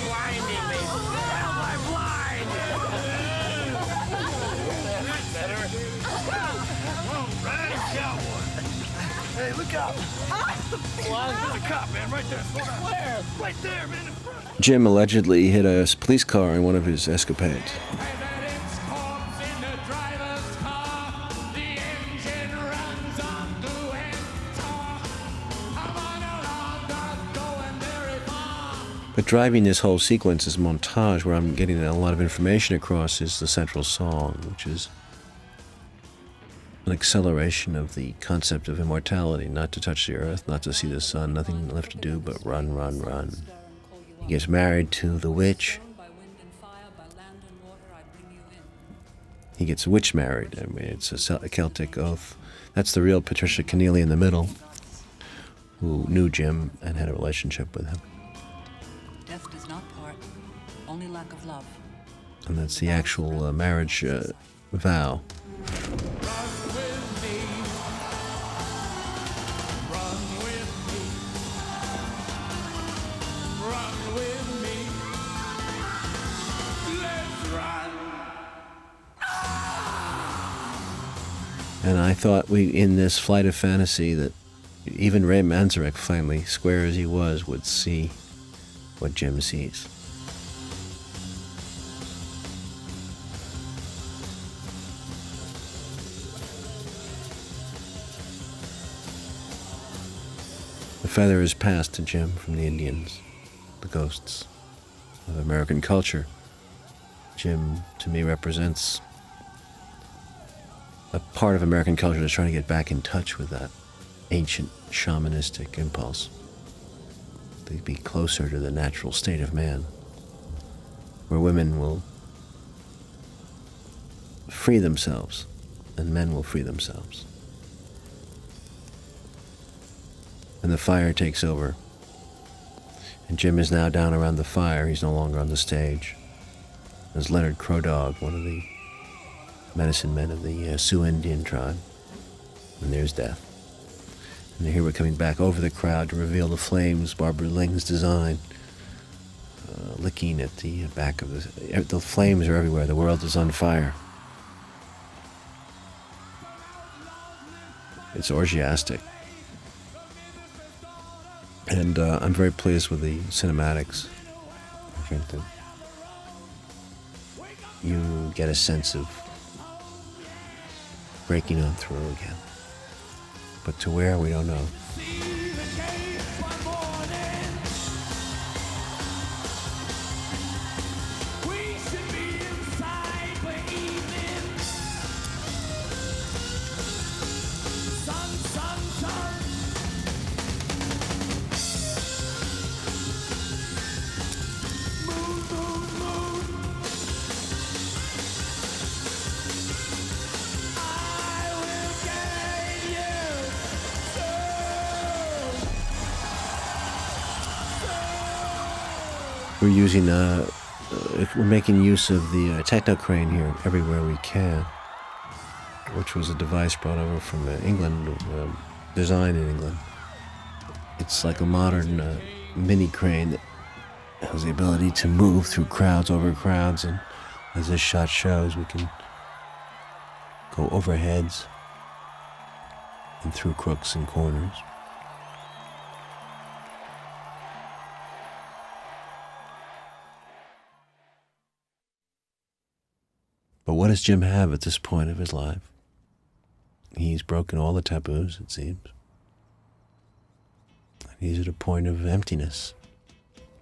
Speaker 7: Blinding me. Hell, I'm blind. That's better. Whoa, right, cowboy. Hey, look out. What? There's a cop, man, right there. Slow down. Where? Right there, man, in front.
Speaker 3: Jim allegedly hit a police car in one of his escapades. But driving this whole sequence, this montage, where I'm getting a lot of information across, is the central song, which is an acceleration of the concept of immortality, not to touch the earth, not to see the sun, nothing left to do but run, run, run. He gets married to the witch. He gets witch married. I mean, it's a Celtic oath. That's the real Patricia Keneally in the middle, who knew Jim and had a relationship with him.
Speaker 20: Death does not part, only lack of love.
Speaker 3: And that's the actual marriage vow. And I thought in this flight of fantasy, that even Ray Manzarek, finally, square as he was, would see what Jim sees. The feather is passed to Jim from the Indians, the ghosts of American culture. Jim, to me, represents a part of American culture that's trying to get back in touch with that ancient shamanistic impulse. To be closer to the natural state of man, where women will free themselves and men will free themselves. And the fire takes over. And Jim is now down around the fire. He's no longer on the stage. There's Leonard Crow Dog, one of the medicine men of the Sioux Indian tribe. And there's Death. And here we're coming back over the crowd to reveal the flames, Barbara Ling's design, licking at the back of the flames are everywhere. The world is on fire. It's orgiastic. And I'm very pleased with the cinematics. I think that you get a sense of breaking on through again. But to where, we don't know. we're making use of the techno crane here everywhere we can, which was a device brought over from England, designed in England. It's like a modern mini crane that has the ability to move through crowds, over crowds, and as this shot shows, we can go over heads and through crooks and corners. But what does Jim have at this point of his life? He's broken all the taboos, it seems. He's at a point of emptiness,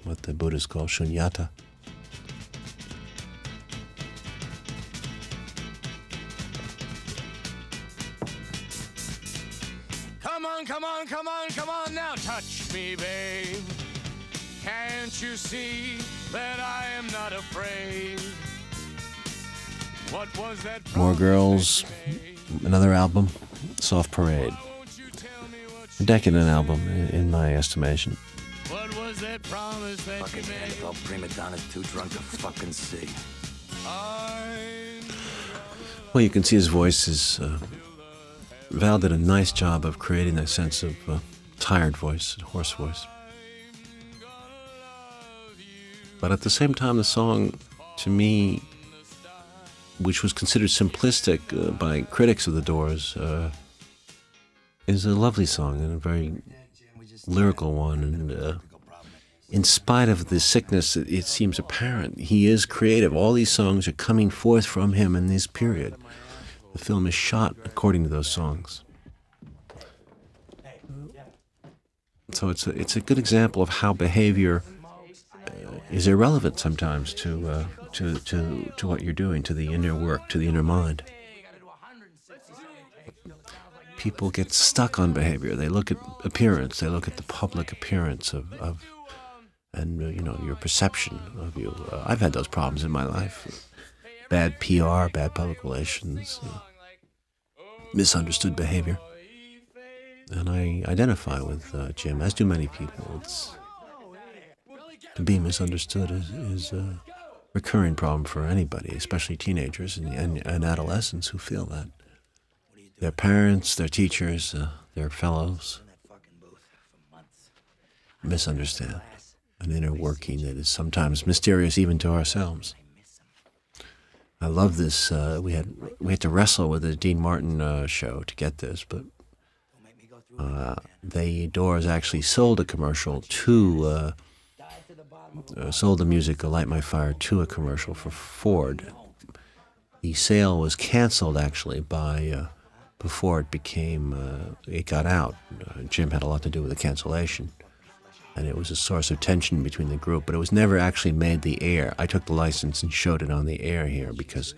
Speaker 3: what the Buddhists call shunyata.
Speaker 18: Come on, come on, come on, come on now, touch me, babe. Can't you see that I am not afraid? What was that?
Speaker 3: More Girls, another album, Soft Parade. A decadent album, in my estimation.
Speaker 18: What was that promise that
Speaker 11: Fucking
Speaker 18: you made?
Speaker 11: Annabelle prima donna's too drunk to fucking see.
Speaker 3: Well, you can see his voice is... Val did a nice job of creating that sense of tired voice, hoarse voice. But at the same time, the song, to me, which was considered simplistic by critics of the Doors, is a lovely song and a very lyrical one. And in spite of the sickness, it seems apparent he is creative. All these songs are coming forth from him in this period. The film is shot according to those songs. So it's a good example of how behavior is irrelevant sometimes to what you're doing, to the inner work, to the inner mind. People get stuck on behavior. They look at appearance. They look at the public appearance of your perception of you. I've had those problems in my life. Bad PR, bad public relations, misunderstood behavior. And I identify with Jim, as do many people. To be misunderstood is a recurring problem for anybody, especially teenagers and adolescents who feel that. Their parents, their teachers, their fellows misunderstand an inner working that is sometimes mysterious even to ourselves. I love this. We had to wrestle with the Dean Martin show to get this, but the Doors actually sold a commercial to, sold the music "Light My Fire" to a commercial for Ford. The sale was canceled actually before it got out. Jim had a lot to do with the cancellation. And it was a source of tension between the group, but it was never actually made the air. I took the license and showed it on the air here because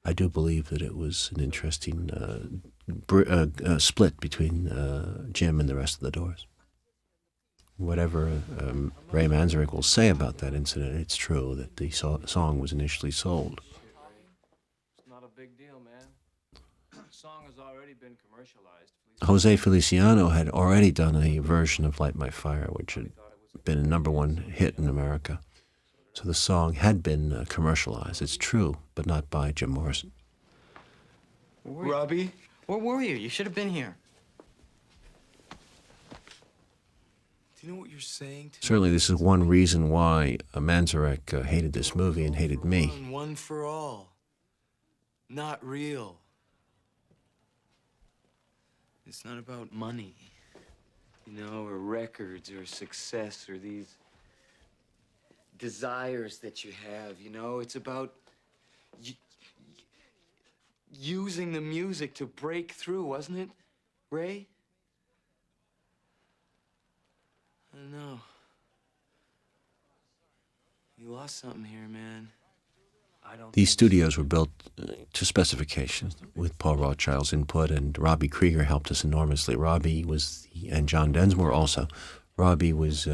Speaker 3: I do believe that it was an interesting split between Jim and the rest of the Doors. Whatever Ray Manzarek will say about that incident, it's true that the song was initially sold.
Speaker 18: It's not a big deal, man. The song has already been commercialized.
Speaker 3: Jose Feliciano had already done a version of Light My Fire, which had been a #1 hit in America. So the song had been commercialized, it's true, but not by Jim Morrison.
Speaker 9: Robbie? Where were you? You should have been here.
Speaker 12: Do you know what you're saying to
Speaker 3: Certainly this is one reason why Manzarek hated this movie and hated me.
Speaker 12: One for all. Not real. It's not about money, or records or success or these desires that you have, It's about using the music to break through, wasn't it, Ray? I don't know. You lost something here, man.
Speaker 3: These studios were built to specification with Paul Rothchild's input, and Robbie Krieger helped us enormously. And John Densmore also. Robbie was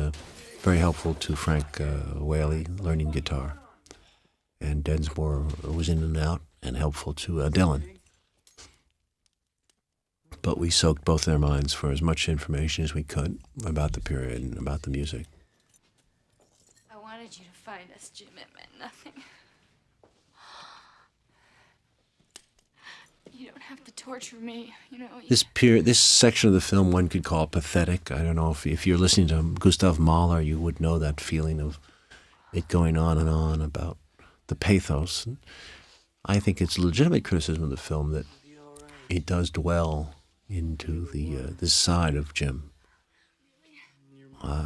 Speaker 3: very helpful to Frank Whaley learning guitar, and Densmore was in and out and helpful to Dylan. But we soaked both their minds for as much information as we could about the period and about the music.
Speaker 5: I wanted you to this, Jim. It meant nothing. You don't have to torture me, you know.
Speaker 3: This section of the film one could call pathetic. I don't know if you're listening to Gustav Mahler, you would know that feeling of it going on and on about the pathos. And I think it's legitimate criticism of the film that it does dwell into this side of Jim.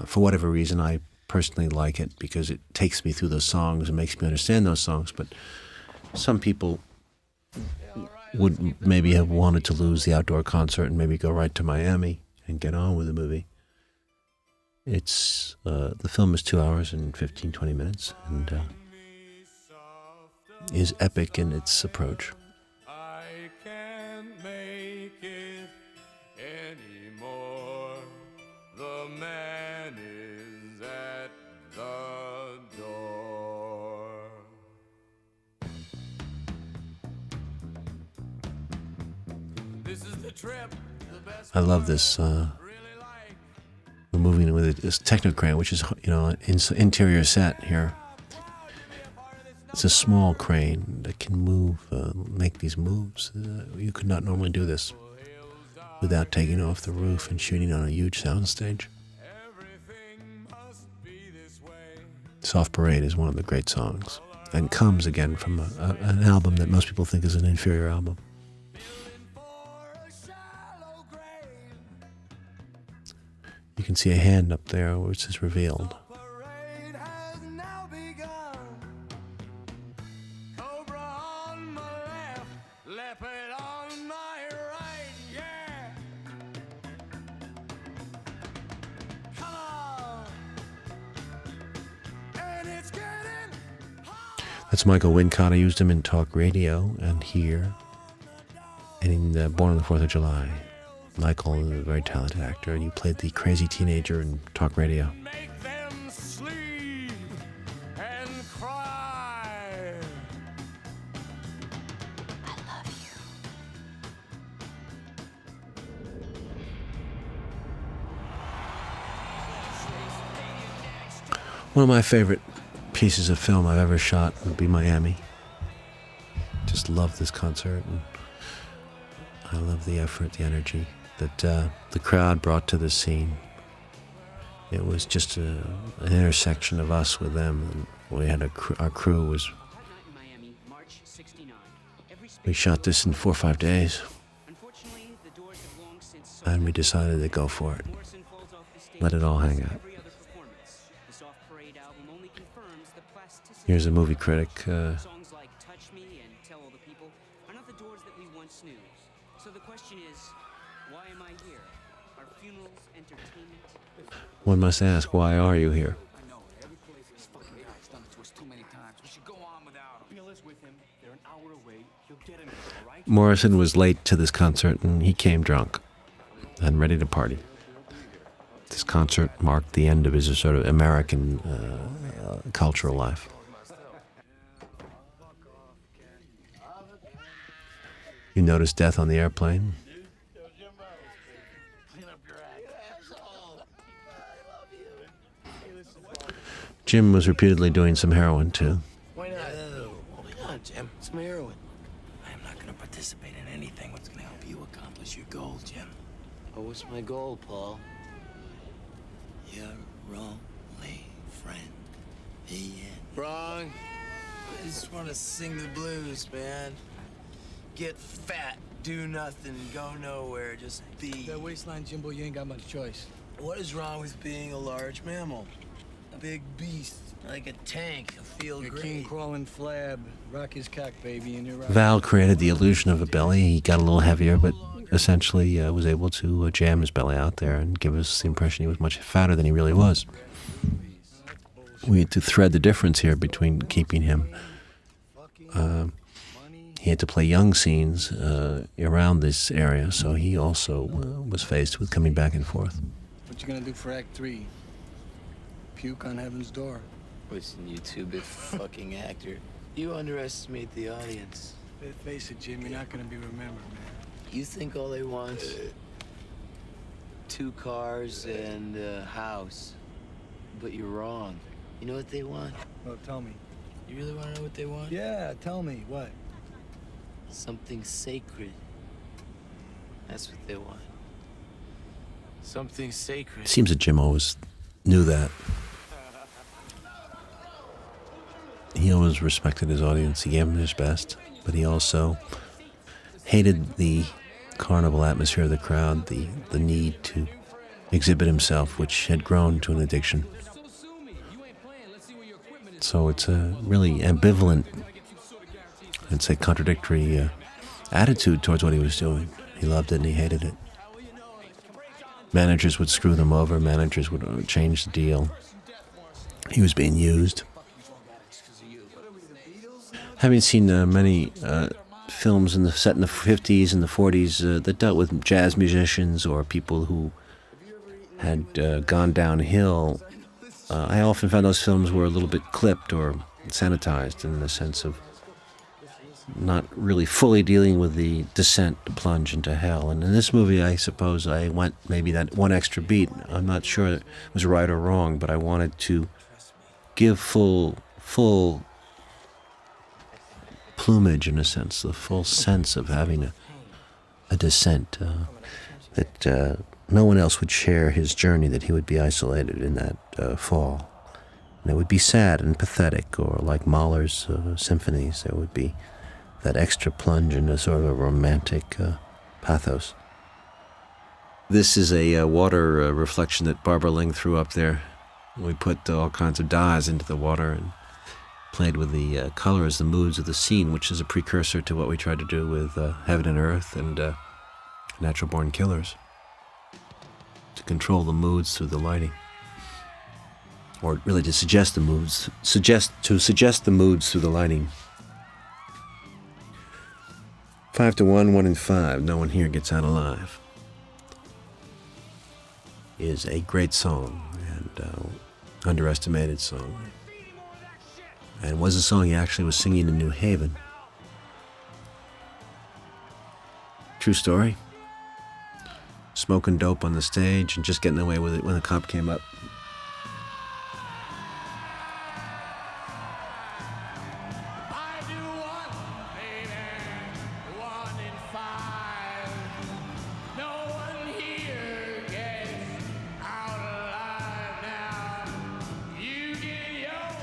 Speaker 3: For whatever reason, I personally like it because it takes me through those songs and makes me understand those songs. But some people would maybe have wanted to lose the outdoor concert and maybe go right to Miami and get on with the movie. It's the film is 2 hours and 15, 20 minutes and is epic in its approach.
Speaker 18: I can't make it anymore. The man is at the door. This is the trip.
Speaker 3: I love this. We're moving with this Technocrane, which is, you know, interior set here. It's a small crane that can move, make these moves. You could not normally do this without taking off the roof and shooting on a huge soundstage. Soft Parade is one of the great songs and comes again from an album that most people think is an inferior album. You can see a hand up there which is revealed. That's Michael Wincott. I used him in talk radio and here, and in Born on the 4th of July. Michael is a very talented actor, and you played the crazy teenager in talk radio.
Speaker 18: Make them sleep and cry.
Speaker 5: I love you.
Speaker 3: One of my favorite pieces of film I've ever shot would be Miami. Just love this concert, and I love the effort, the energy that the crowd brought to the scene. It was just an intersection of us with them. We had our crew was. We shot this in 4 or 5 days, and we decided to go for it. Let it all hang out. Here's a movie critic.
Speaker 20: Songs like Touch Me and Tell All the People are not the doors that we once knew. So the question is, why am I here? Are funerals entertainment?
Speaker 3: One must ask, why are you here?
Speaker 20: I know, every place this fucking guy's done it to us too many times. We should go on without him. Bill is with him. They're an hour away. He'll get him, all right?
Speaker 3: Morrison was late to this concert, and he came drunk and ready to party. This concert marked the end of his sort of American cultural life. You notice death on the airplane. Jim was repeatedly doing some heroin, too.
Speaker 11: Why not? Why not, Jim? Some heroin. I am not going to participate in anything that's going to help you accomplish your goal, Jim.
Speaker 20: Oh, what's my goal, Paul?
Speaker 11: Your only friend. The end.
Speaker 20: Wrong.
Speaker 11: I just want to sing the blues, man. Get fat, do nothing, go nowhere, just be.
Speaker 12: That waistline, Jimbo, you ain't got much choice.
Speaker 11: What is wrong with being a large mammal? A big beast, like a tank, feel
Speaker 12: Your
Speaker 11: great.
Speaker 12: king crawling flab, rock his cock, baby, and you're right.
Speaker 3: Val created the illusion of a belly. He got a little heavier, but essentially was able to jam his belly out there and give us the impression he was much fatter than he really was. We had to thread the difference here between keeping him. He had to play young scenes around this area, so he also was faced with coming back and forth.
Speaker 12: What you gonna do for Act 3? Puke on heaven's door.
Speaker 11: Listen, you two-bit fucking actor. You underestimate the audience.
Speaker 12: Face it, Jim, you're not gonna be remembered, man.
Speaker 11: You think all they want 2 cars and a house. But you're wrong. You know what they want?
Speaker 12: Oh, tell me.
Speaker 11: You really want to know what they want?
Speaker 12: Yeah, tell me. What?
Speaker 11: Something sacred. That's what they want. Something sacred.
Speaker 3: It seems that Jim always knew that. He always respected his audience. He gave them his best, but he also hated the carnival atmosphere of the crowd, the need to exhibit himself, which had grown to an addiction. So it's a really ambivalent, I'd say contradictory attitude towards what he was doing. He loved it and he hated it. Managers would screw them over. Managers would change the deal. He was being used. Having seen many films set in the 50s and the 40s that dealt with jazz musicians or people who had gone downhill, I often found those films were a little bit clipped or sanitized in the sense of not really fully dealing with the descent, the plunge into hell. And in this movie, I suppose I went maybe that one extra beat. I'm not sure it was right or wrong, but I wanted to give full plumage, in a sense, the full sense of having a descent, that no one else would share his journey, that he would be isolated in that fall. And it would be sad and pathetic, or like Mahler's symphonies, there would be that extra plunge into sort of a romantic pathos. This is a water reflection that Barbara Ling threw up there. We put all kinds of dyes into the water and played with the colors, the moods of the scene, which is a precursor to what we tried to do with Heaven and Earth and Natural Born Killers, to control the moods through the lighting, or really to suggest the moods, suggest the moods through the lighting. 5-1, 1 in 5. No one here gets out alive is a great song and underestimated song, and was a song he actually was singing in New Haven. True story. Smoking dope on the stage and just getting away with it when the cop came up.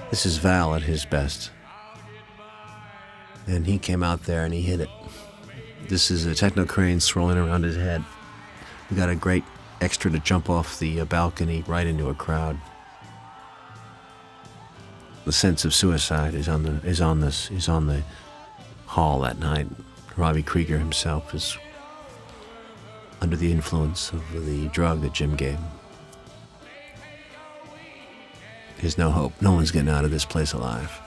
Speaker 3: This is Val at his best. And he came out there and he hit it. This is a techno crane swirling around his head. We got a great extra to jump off the balcony right into a crowd. The sense of suicide is on the hall that night. Robbie Krieger himself is under the influence of the drug that Jim gave him. There's no hope. No one's getting out of this place alive.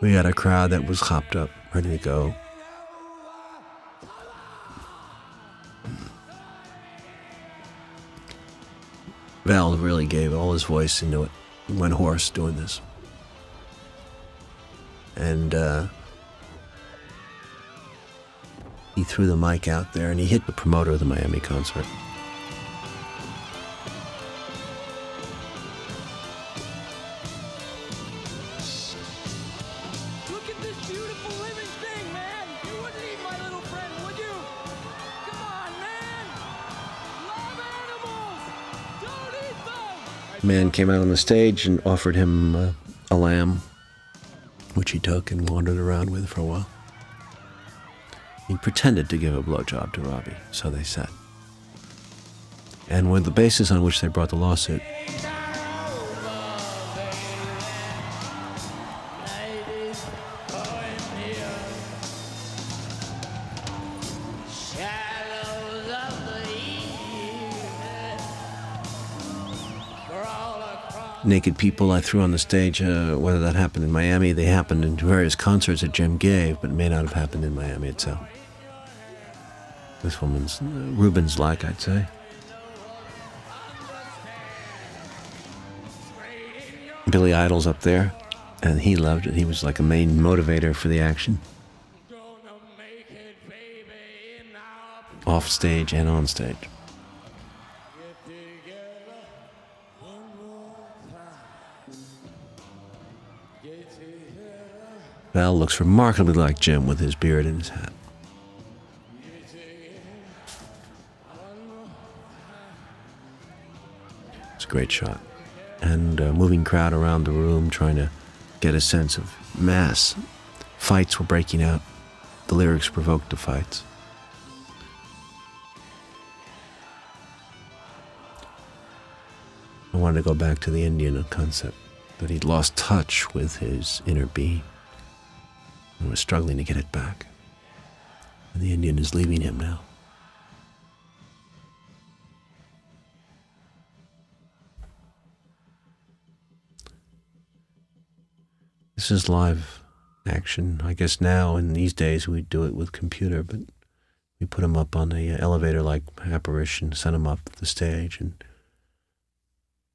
Speaker 3: We had a crowd that was hopped up, ready to go. Val really gave all his voice into it. He went hoarse doing this. And he threw the mic out there and he hit the promoter of the Miami concert.
Speaker 7: Look at this beautiful living thing, man! You wouldn't eat my little friend, would you? Come on, man! Love animals! Don't eat them!
Speaker 3: Man came out on the stage and offered him a lamb, which he took and wandered around with for a while. He pretended to give a blowjob to Robbie, so they said. And with the basis on which they brought the lawsuit, naked people I threw on the stage, whether that happened in Miami, they happened in various concerts that Jim gave, but may not have happened in Miami itself. This woman's Rubens-like, I'd say. Billy Idol's up there, and he loved it. He was like a main motivator for the action. off stage and on stage. Val looks remarkably like Jim with his beard and his hat. It's a great shot. And a moving crowd around the room trying to get a sense of mass. Fights were breaking out. The lyrics provoked the fights. I wanted to go back to the Indian concept, that he'd lost touch with his inner being and was struggling to get it back. And the Indian is leaving him now. This is live action. I guess now, in these days, we do it with computer, but we put him up on a elevator-like apparition, sent him up the stage, and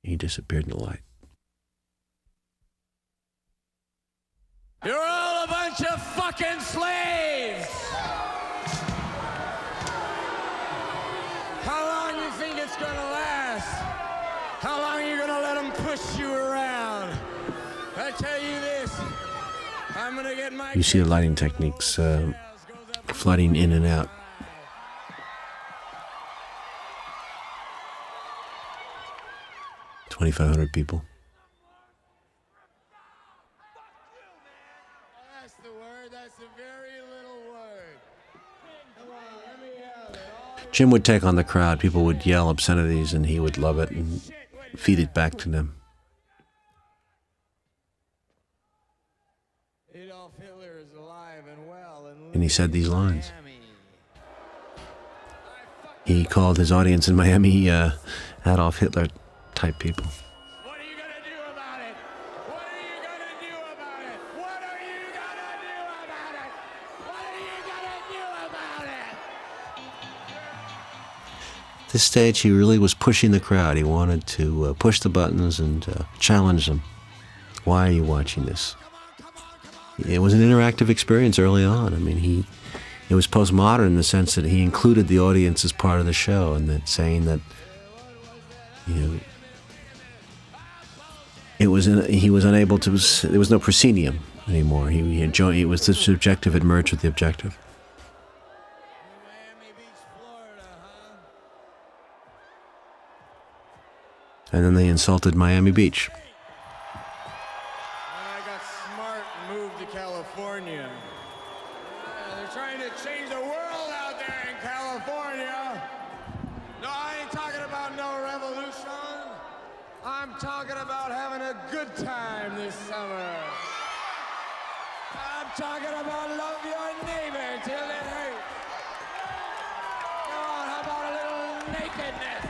Speaker 3: he disappeared in the light.
Speaker 18: You're all a bunch of fucking slaves! How long you think it's gonna last? How long are you gonna let them push you around? I tell you this, I'm gonna get my...
Speaker 3: You see the lighting techniques flooding in and out. $2,500 people.
Speaker 18: That's the word, that's a very little word. Come on, let me have it.
Speaker 3: Jim would take on the crowd. People would yell obscenities and he would love it and feed it back to them.
Speaker 18: Adolf Hitler is alive and well
Speaker 3: And he said these lines. He called his audience in Miami Adolf Hitler type people.
Speaker 18: What are you gonna do about it? What are you gonna do about it? What are you gonna do about it? What are you gonna do about it?
Speaker 3: This stage, he really was pushing the crowd. He wanted to push the buttons and challenge them. Why are you watching this? It was an interactive experience early on. I mean, it was postmodern in the sense that he included the audience as part of the show, and that saying that, you know, he was unable to. There was no proscenium anymore. He had joined. It was the subjective had merged with the objective. And then they insulted Miami Beach.
Speaker 18: When I got smart and moved to California. They're trying to change the world out there in California. No, I ain't talking about no revolution. I'm talking about having a good time this summer. I'm talking about love your neighbor till it hurts. Come on, how about a little nakedness?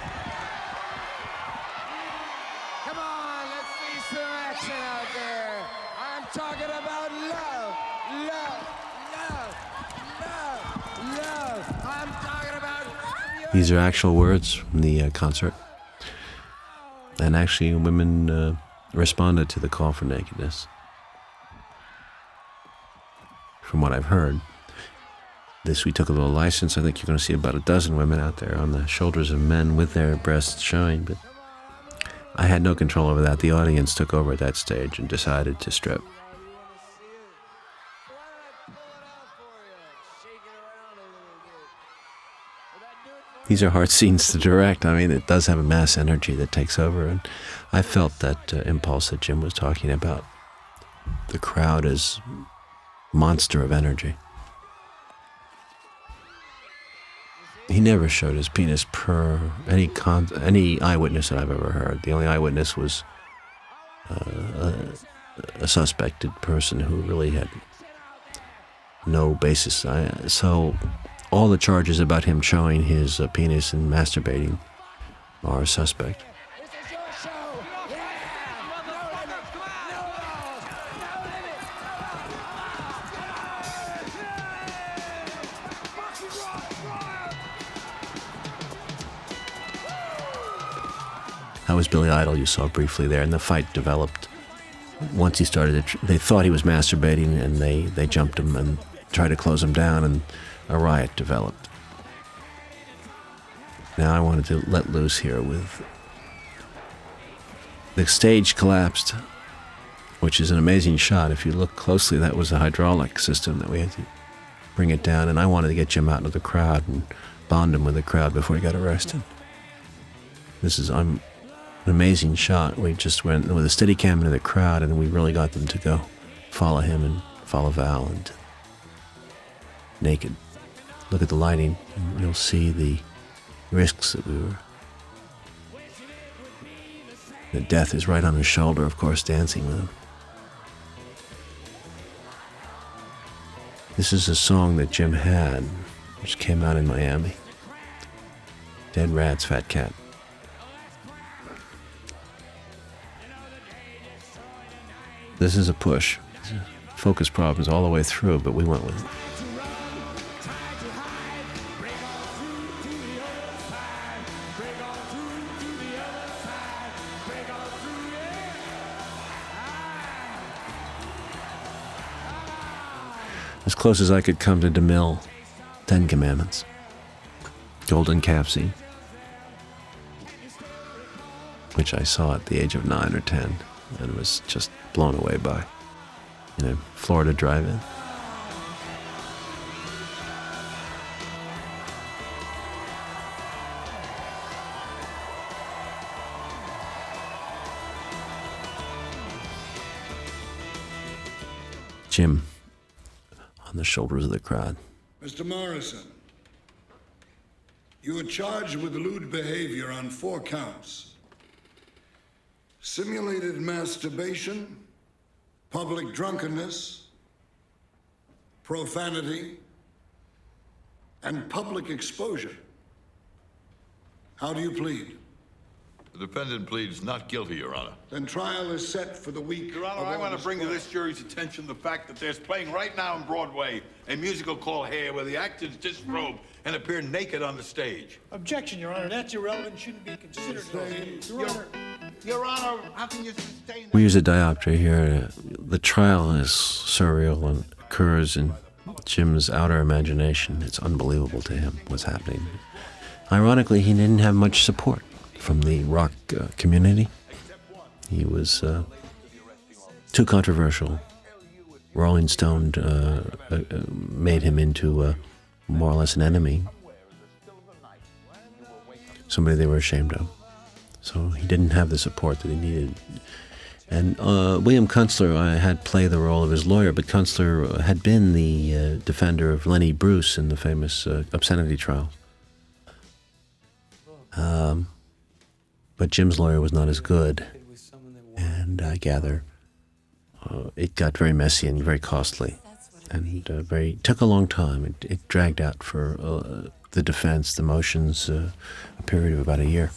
Speaker 18: Come on, let's see some action out there. I'm talking about love, love, love, love, love. I'm talking about...
Speaker 3: These are actual words from the concert. And actually, women responded to the call for nakedness. From what I've heard. This, we took a little license. I think you're going to see about a dozen women out there on the shoulders of men with their breasts showing, but I had no control over that. The audience took over at that stage and decided to strip. These are hard scenes to direct. I mean, it does have a mass energy that takes over, and I felt that impulse that Jim was talking about. The crowd is monster of energy. He never showed his penis per any eyewitness that I've ever heard. The only eyewitness was a suspected person who really had no basis. So all the charges about him showing his penis and masturbating are suspect. That was Billy Idol you saw briefly there, and the fight developed. Once he started, they thought he was masturbating, and they jumped him and tried to close him down, and a riot developed. Now I wanted to let loose here with the stage collapsed, which is an amazing shot. If you look closely, that was a hydraulic system that we had to bring it down, and I wanted to get Jim out into the crowd and bond him with the crowd before he got arrested. This is an amazing shot. We just went with a steady cam into the crowd, and we really got them to go follow him and follow Val and naked. Look at the lighting, and you'll see the risks that we were. The death is right on his shoulder, of course, dancing with him. This is a song that Jim had, which came out in Miami. Dead Rats, Fat Cat. This is a push. Focus problems all the way through, but we went with it. As close as I could come to DeMille, 10 Commandments, Golden Calf Scene, which I saw at the age of 9 or 10 and was just blown away by in a Florida drive-in. Jim on the shoulders of the crowd.
Speaker 1: Mr. Morrison, you are charged with lewd behavior on 4 counts. Simulated masturbation, public drunkenness, profanity, and public exposure. How do you plead?
Speaker 22: The defendant pleads not guilty, Your Honor.
Speaker 1: Then trial is set for the week.
Speaker 23: Your Honor, I want to bring to this jury's attention the fact that there's playing right now on Broadway a musical called Hair, where the actors disrobe and appear naked on the stage.
Speaker 21: Objection, Your Honor. That's irrelevant. Shouldn't be considered.
Speaker 23: Your Honor, how can you sustain
Speaker 3: We use a diopter here. The trial is surreal and occurs in Jim's outer imagination. It's unbelievable to him what's happening. Ironically, he didn't have much support from the rock community. He was too controversial. Rolling Stone made him into more or less an enemy, somebody they were ashamed of. So he didn't have the support that he needed. And William Kunstler had played the role of his lawyer, but Kunstler had been the defender of Lenny Bruce in the famous obscenity trial. But Jim's lawyer was not as good, and I gather it got very messy and very costly, and took a long time. It dragged out for the defense, the motions, a period of about a year.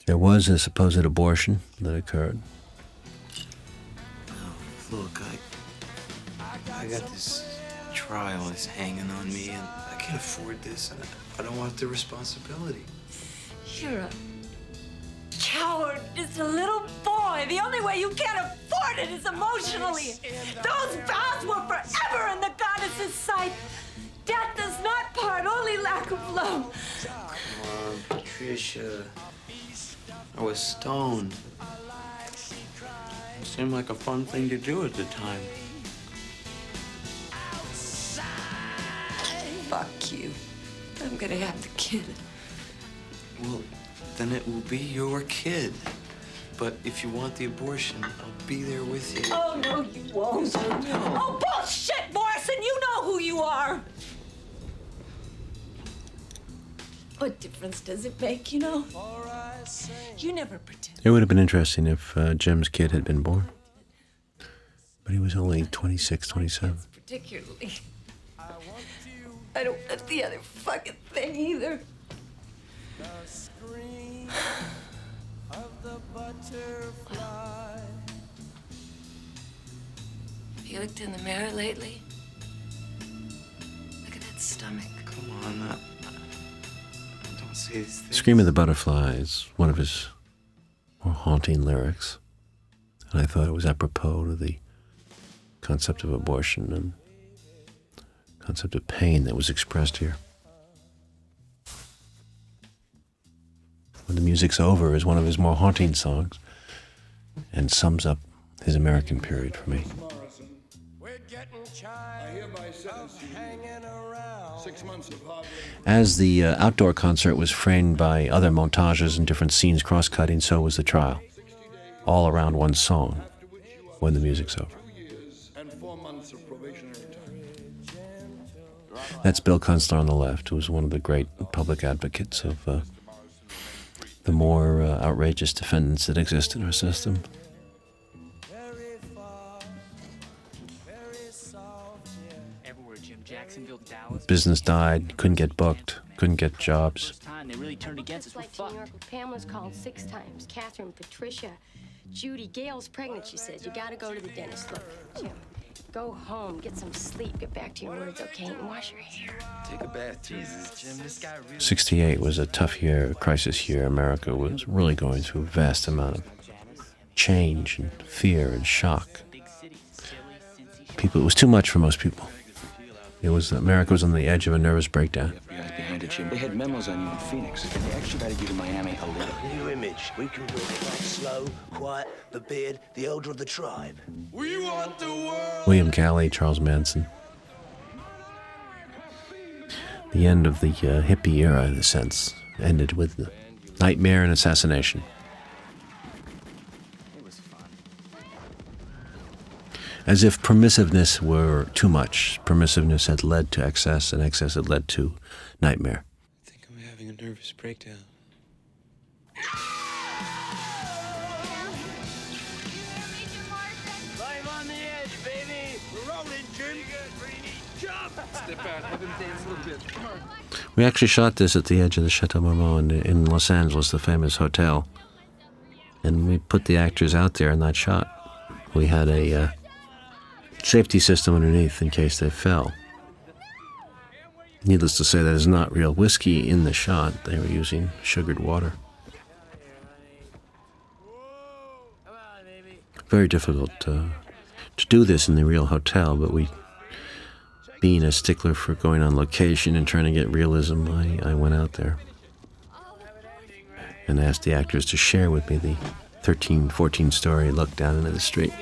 Speaker 3: There was a supposed abortion that occurred.
Speaker 11: Look, I got this trial that's hanging on me, and I can't afford this, and I don't want the responsibility.
Speaker 19: You're a coward, just a little boy. The only way you can't afford it is emotionally. Those vows were forever in the goddess's sight. Death does not part, only lack of love.
Speaker 11: Come on, Patricia. I was stoned. It seemed like a fun thing to do at the time.
Speaker 19: Fuck you. I'm gonna have the kid.
Speaker 11: Well, then it will be your kid. But if you want the abortion, I'll be there with you.
Speaker 19: Oh, no, you won't. Oh, bullshit, Morrison! You know who you are! What difference does it make, you know? You never pretend.
Speaker 3: It would have been interesting if Jim's kid had been born. But he was only 26, 27.
Speaker 19: Particularly. I don't want the other fucking thing either. Have you looked in the mirror lately? Look at that stomach.
Speaker 11: Come on, don't say these things.
Speaker 3: Scream of the Butterfly is one of his more haunting lyrics. And I thought it was apropos to the concept of abortion and concept of pain that was expressed here. When the Music's Over is one of his more haunting songs and sums up his American period for me.
Speaker 1: I hereby sentence you 6 months of hard labor.
Speaker 3: As the outdoor concert was framed by other montages and different scenes cross-cutting, so was the trial, all around one song, When the Music's Over.
Speaker 1: And 4 months of probationary time.
Speaker 3: That's Bill Kunstler on the left, who was one of the great public advocates of the more outrageous defendants that exist in our system.
Speaker 20: Everywhere, Jim. Jacksonville, Dallas.
Speaker 3: Business died, couldn't get booked, couldn't get jobs.
Speaker 20: Time they really turned against us. We're
Speaker 4: Like to New
Speaker 20: fucked.
Speaker 4: York, Pamela's called 6 times. Catherine, Patricia, Judy, Gail's pregnant, she says. You gotta go to the dentist. Look, Jim, go home, get some sleep, get back to your words, okay? And wash your hair.
Speaker 11: Take a bath, Jesus, Jim. This guy really.
Speaker 3: 68 was a tough year, a crisis year. America was really going through a vast amount of change and fear and shock. It was too much for most people. America was on the edge of a nervous breakdown.
Speaker 11: Guys behind it, Jim. They had memos on you in Phoenix, and they extradited you to Miami illegally.
Speaker 6: New image. We can bring it back slow, quiet, the beard, the elder of the tribe.
Speaker 18: We want the world.
Speaker 3: William Calley, Charles Manson. The end of the hippie era, in a sense, ended with the nightmare and assassination. As if permissiveness were too much. Permissiveness had led to excess, and excess had led to nightmare.
Speaker 11: I think I'm having a nervous breakdown.
Speaker 18: Live on the edge, baby. We're rolling, Jim. Jump. Step out. Have him dance a little bit. Come on.
Speaker 3: We actually shot this at the edge of the Chateau Marmont in Los Angeles, the famous hotel. And we put the actors out there in that shot. We had a safety system underneath in case they fell. Needless to say, that is not real whiskey in the shot. They were using sugared water. Very difficult to do this in the real hotel, but being a stickler for going on location and trying to get realism, I went out there and asked the actors to share with me the 13, 14-story look down into the street.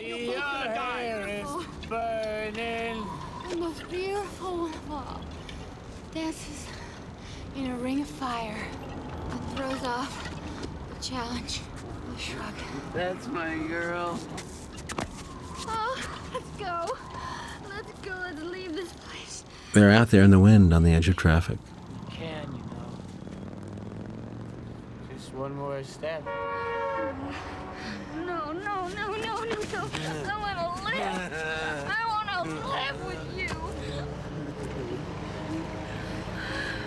Speaker 5: The most beautiful of all dances in a ring of fire that throws off the challenge of the shrug.
Speaker 18: That's my girl.
Speaker 5: Oh, let's go. Let's go. Let's leave this place.
Speaker 3: They're out there in the wind on the edge of traffic.
Speaker 18: Can you know? Just one more step.
Speaker 5: No, no, no, no, no, no. I want to live. I want to live with you.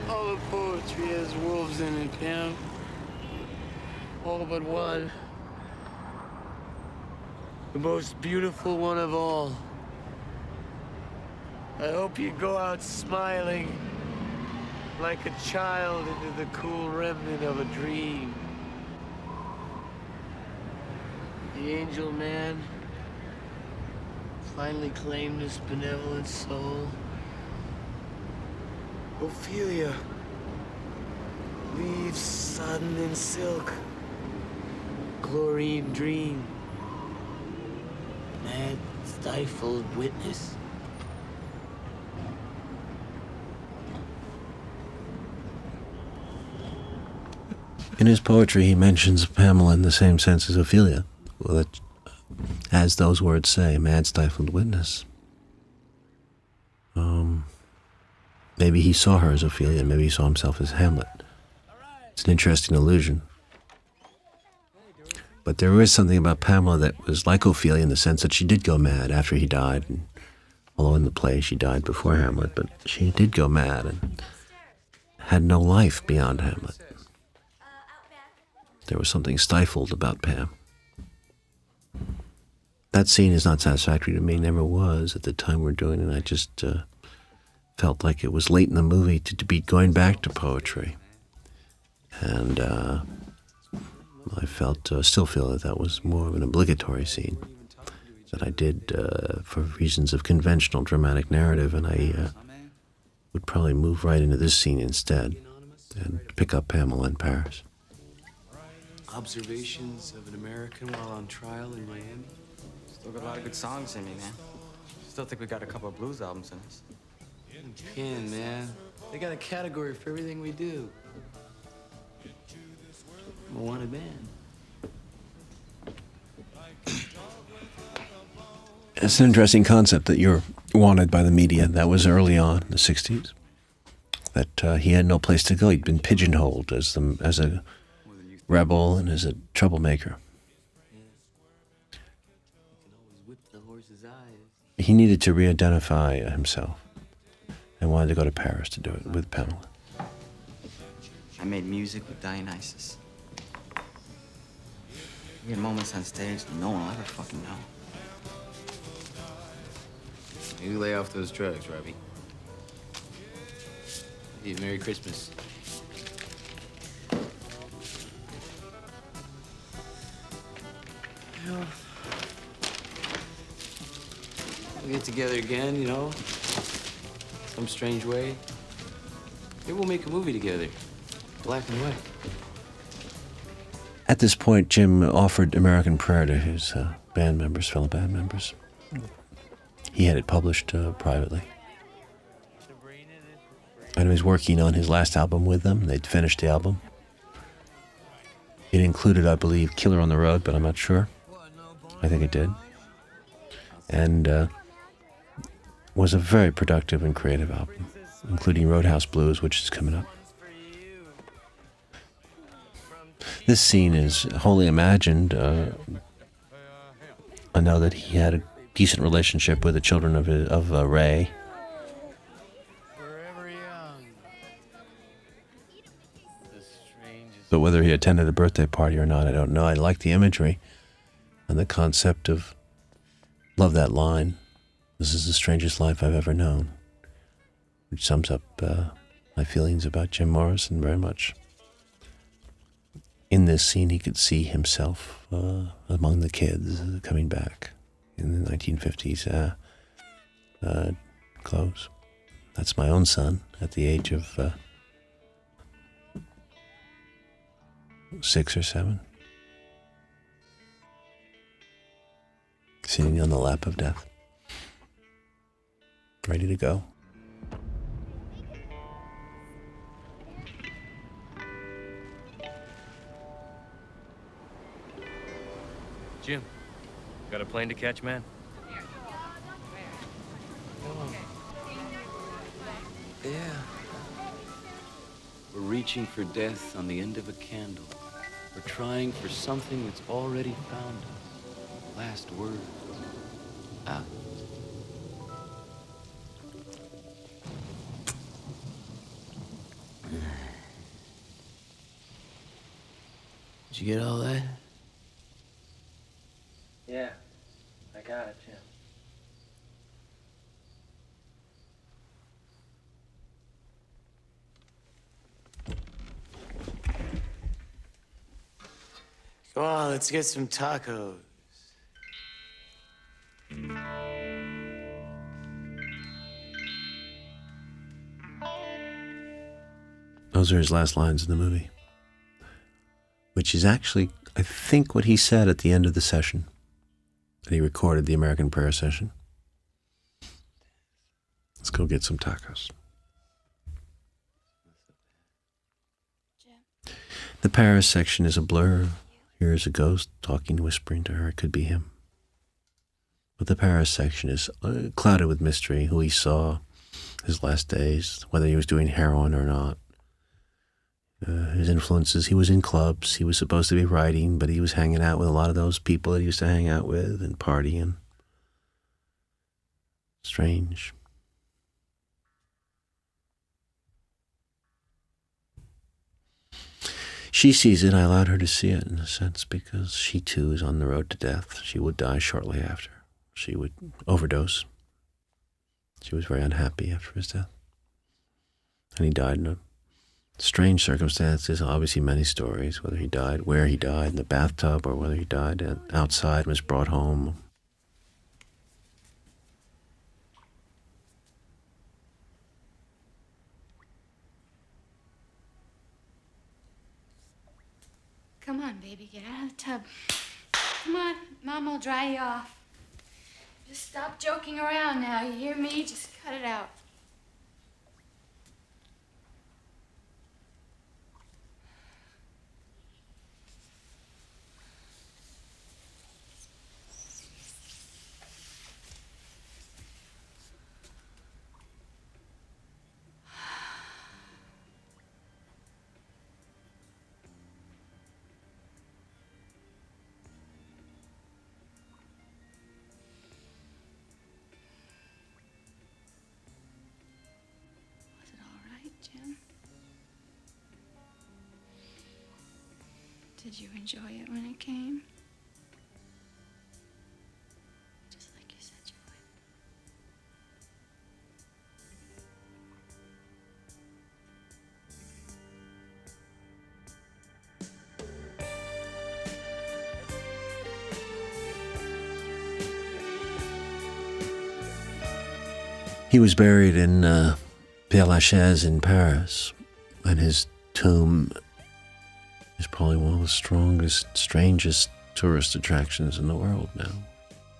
Speaker 18: All the poetry has wolves in it, Pam. All but one. The most beautiful one of all. I hope you go out smiling like a child into the cool remnant of a dream. The angel man finally claimed his benevolent soul. Ophelia, leaves sodden in silk, chlorine dream, mad stifled witness.
Speaker 3: In his poetry, he mentions Pamela in the same sense as Ophelia. Well, that, as those words say, mad stifled witness. Maybe he saw her as Ophelia, maybe he saw himself as Hamlet. It's an interesting illusion. But there is something about Pamela that was like Ophelia in the sense that she did go mad after he died. And, although in the play she died before Hamlet, but she did go mad and had no life beyond Hamlet. There was something stifled about Pam. That scene is not satisfactory to me, never was at the time we're doing it. I just felt like it was late in the movie to be going back to poetry. And I still feel that was more of an obligatory scene that I did for reasons of conventional dramatic narrative, and would probably move right into this scene instead and pick up Pamela in Paris.
Speaker 11: Observations of an American while on trial in Miami.
Speaker 9: Still got a lot of good songs in me, man. Still think we got a couple of blues albums in us.
Speaker 11: Can, man. They got a category for everything we do. I'm a wanted man.
Speaker 3: It's an interesting concept that you're wanted by the media. That was early on in the 60s. That he had no place to go. He'd been pigeonholed as a rebel and as a troublemaker. He needed to re-identify himself and wanted to go to Paris to do it with Pamela.
Speaker 9: I made music with Dionysus. We had moments on stage that no one will ever fucking know.
Speaker 8: You lay off those drugs, Robbie. Hey, Merry Christmas.
Speaker 11: Well, we'll get together again, you know, some strange way. Maybe we'll make a movie together, black and white.
Speaker 3: At this point, Jim offered American Prayer to his fellow band members. He had it published privately. And he was working on his last album with them. They'd finished the album. It included, I believe, Killer on the Road, but I'm not sure. I think it did. And was a very productive and creative album, including Roadhouse Blues, which is coming up. This scene is wholly imagined. I know that he had a decent relationship with the children of Ray. But whether he attended a birthday party or not, I don't know. I like the imagery and the concept of, love that line, "This is the strangest life I've ever known," which sums up my feelings about Jim Morrison very much. In this scene, he could see himself among the kids coming back in the 1950s clothes. That's my own son at the age of 6 or 7, sitting on the lap of death, ready to go.
Speaker 15: Jim, got a plane to catch, man?
Speaker 11: Yeah. We're reaching for death on the end of a candle. We're trying for something that's already found us. Last word. Out. Did you get all that?
Speaker 15: Yeah, I got it, Jim.
Speaker 11: Come on, let's get some tacos.
Speaker 3: Those are his last lines in the movie, which is actually, I think, what he said at the end of the session that he recorded, the American Prayer session. Let's go get some tacos. The Paris section is a blur. Here is a ghost talking, whispering to her. It could be him. But the Paris section is clouded with mystery. Who he saw, his last days, whether he was doing heroin or not. His influences, he was in clubs. He was supposed to be writing, but he was hanging out with a lot of those people that he used to hang out with and partying. Strange. She sees it. I allowed her to see it in a sense because she too is on the road to death. She would die shortly after. She would overdose. She was very unhappy after his death. And he died in a strange circumstances, obviously many stories, whether he died, where he died, in the bathtub, or whether he died outside and was brought home.
Speaker 5: Come on, baby, get out of the tub. Come on, Mom will dry you off. Just stop joking around now, you hear me? Just cut it out. Jim? Did you enjoy it when it came? Just like you said you would.
Speaker 3: He was buried in Père Lachaise in Paris, and his tomb is probably one of the strongest, strangest tourist attractions in the world now.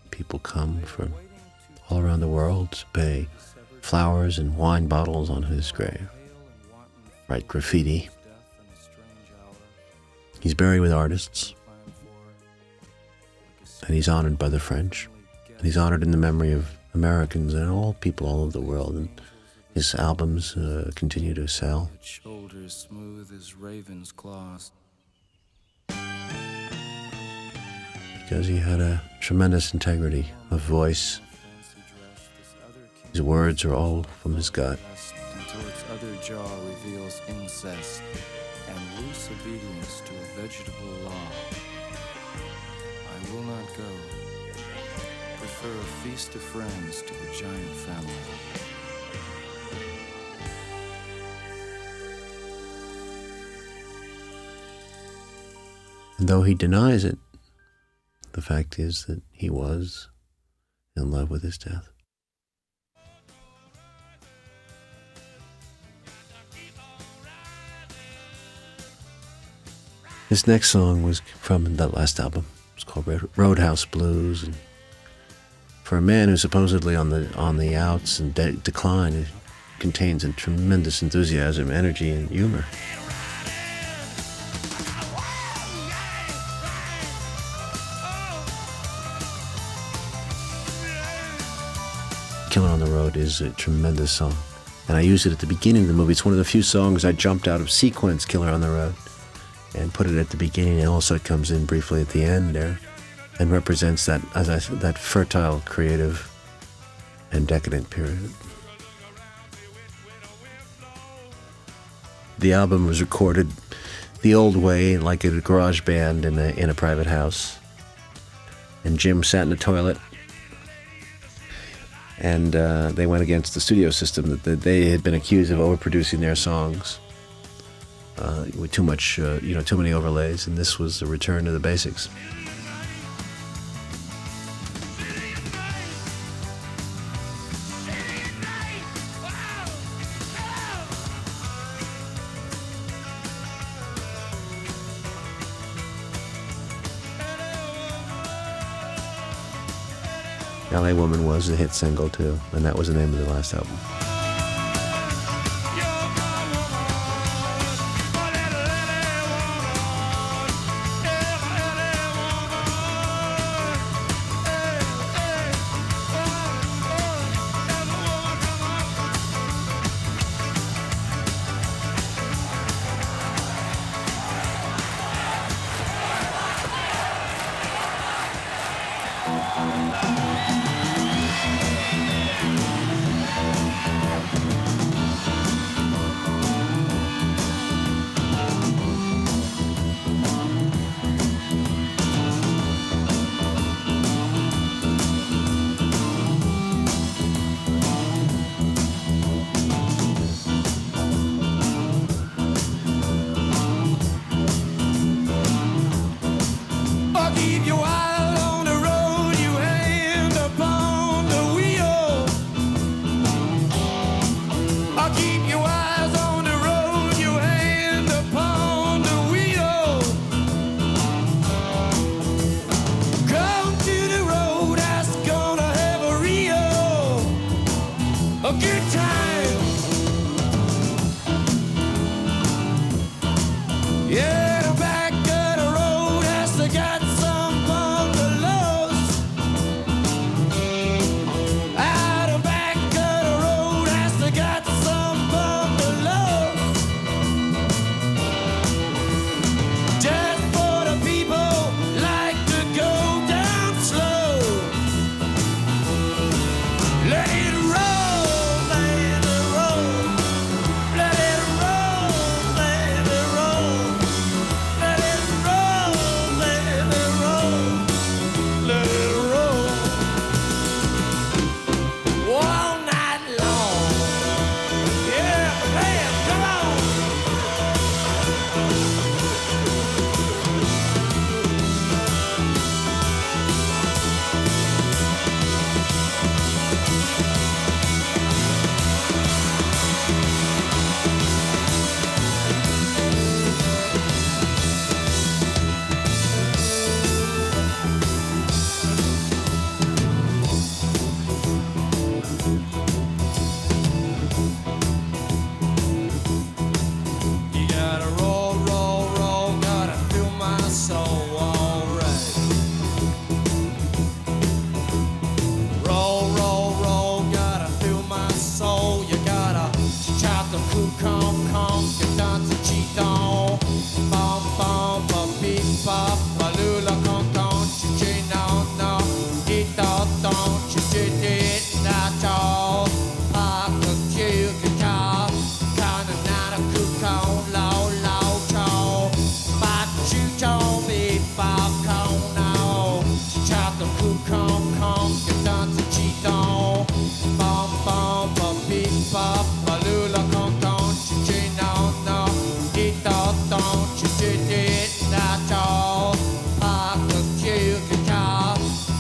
Speaker 3: People come from all around the world to pay flowers and wine bottles on his grave, write graffiti. He's buried with artists, and he's honored by the French, and he's honored in the memory of Americans and all people all over the world. And his albums continue to sell.
Speaker 7: Shoulders smooth as raven's claws.
Speaker 3: Because he had a tremendous integrity of voice. His words are all from his gut.
Speaker 7: Until its other jaw reveals incest and loose obedience to a vegetable law. I will not go. Prefer a feast of friends to the giant family.
Speaker 3: And though he denies it, the fact is that he was in love with his death. This next song was from that last album. It's called Roadhouse Blues, and for a man who's supposedly on the outs and decline, it contains a tremendous enthusiasm, energy, and humor. Killer on the Road is a tremendous song, and I use it at the beginning of the movie. It's one of the few songs I jumped out of sequence, Killer on the Road, and put it at the beginning, and also it comes in briefly at the end there, and represents that, as I said, that fertile, creative, and decadent period. The album was recorded the old way, like a garage band in a private house, and Jim sat in the toilet. And they went against the studio system that they had been accused of overproducing their songs with too much, too many overlays. And this was a return to the basics. LA Woman was a hit single too, and that was the name of the last album.
Speaker 7: Yeah, the back of the road has to got some bungalows. Ah, the back of the road has to got some bungalows. Just for the people like to go down slow. Let it roll, let it roll. Let it roll, let it roll. Let it roll, let it roll. Let it roll. All night long. Yeah, man, come on. You gotta roll, roll, roll, gotta feel my soul, alright. Roll, roll, roll, gotta feel my soul. You gotta chop the cool, come, get down to cheat on. Bum, bum, ba, beep, bop, ba, lula, con, chi, no, eat, don't you did it, that's all. I could kill the car, kinda not a cook on, low, chow. But you told me, Bob, now. Chop the cool, come, get down to cheat on. Bum, bum, ba, beep, bop, ba, lula, con, chi, no, eat, don't you did it, that's all. I could kill the car,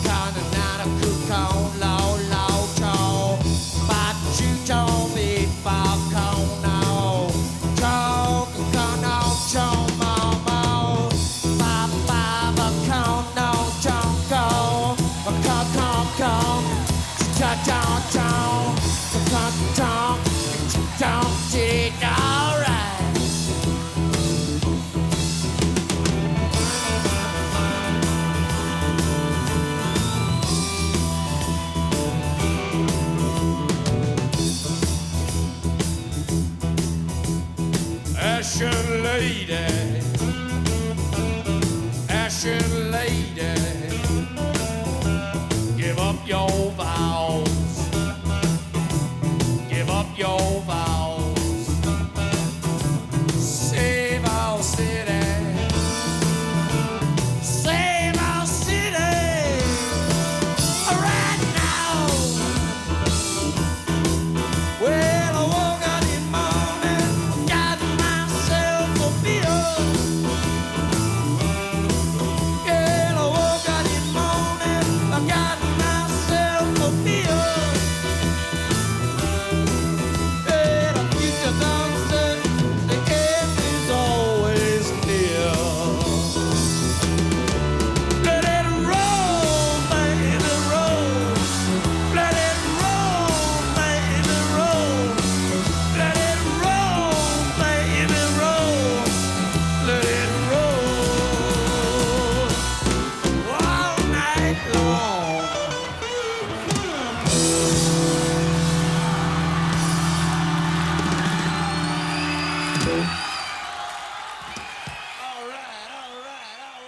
Speaker 7: kinda not a cook on, low, chow. But you told me, Bob, now. Chow, no, chow, mau. Bob, no, chow, go. Come. Don't it alright. Ashen lady,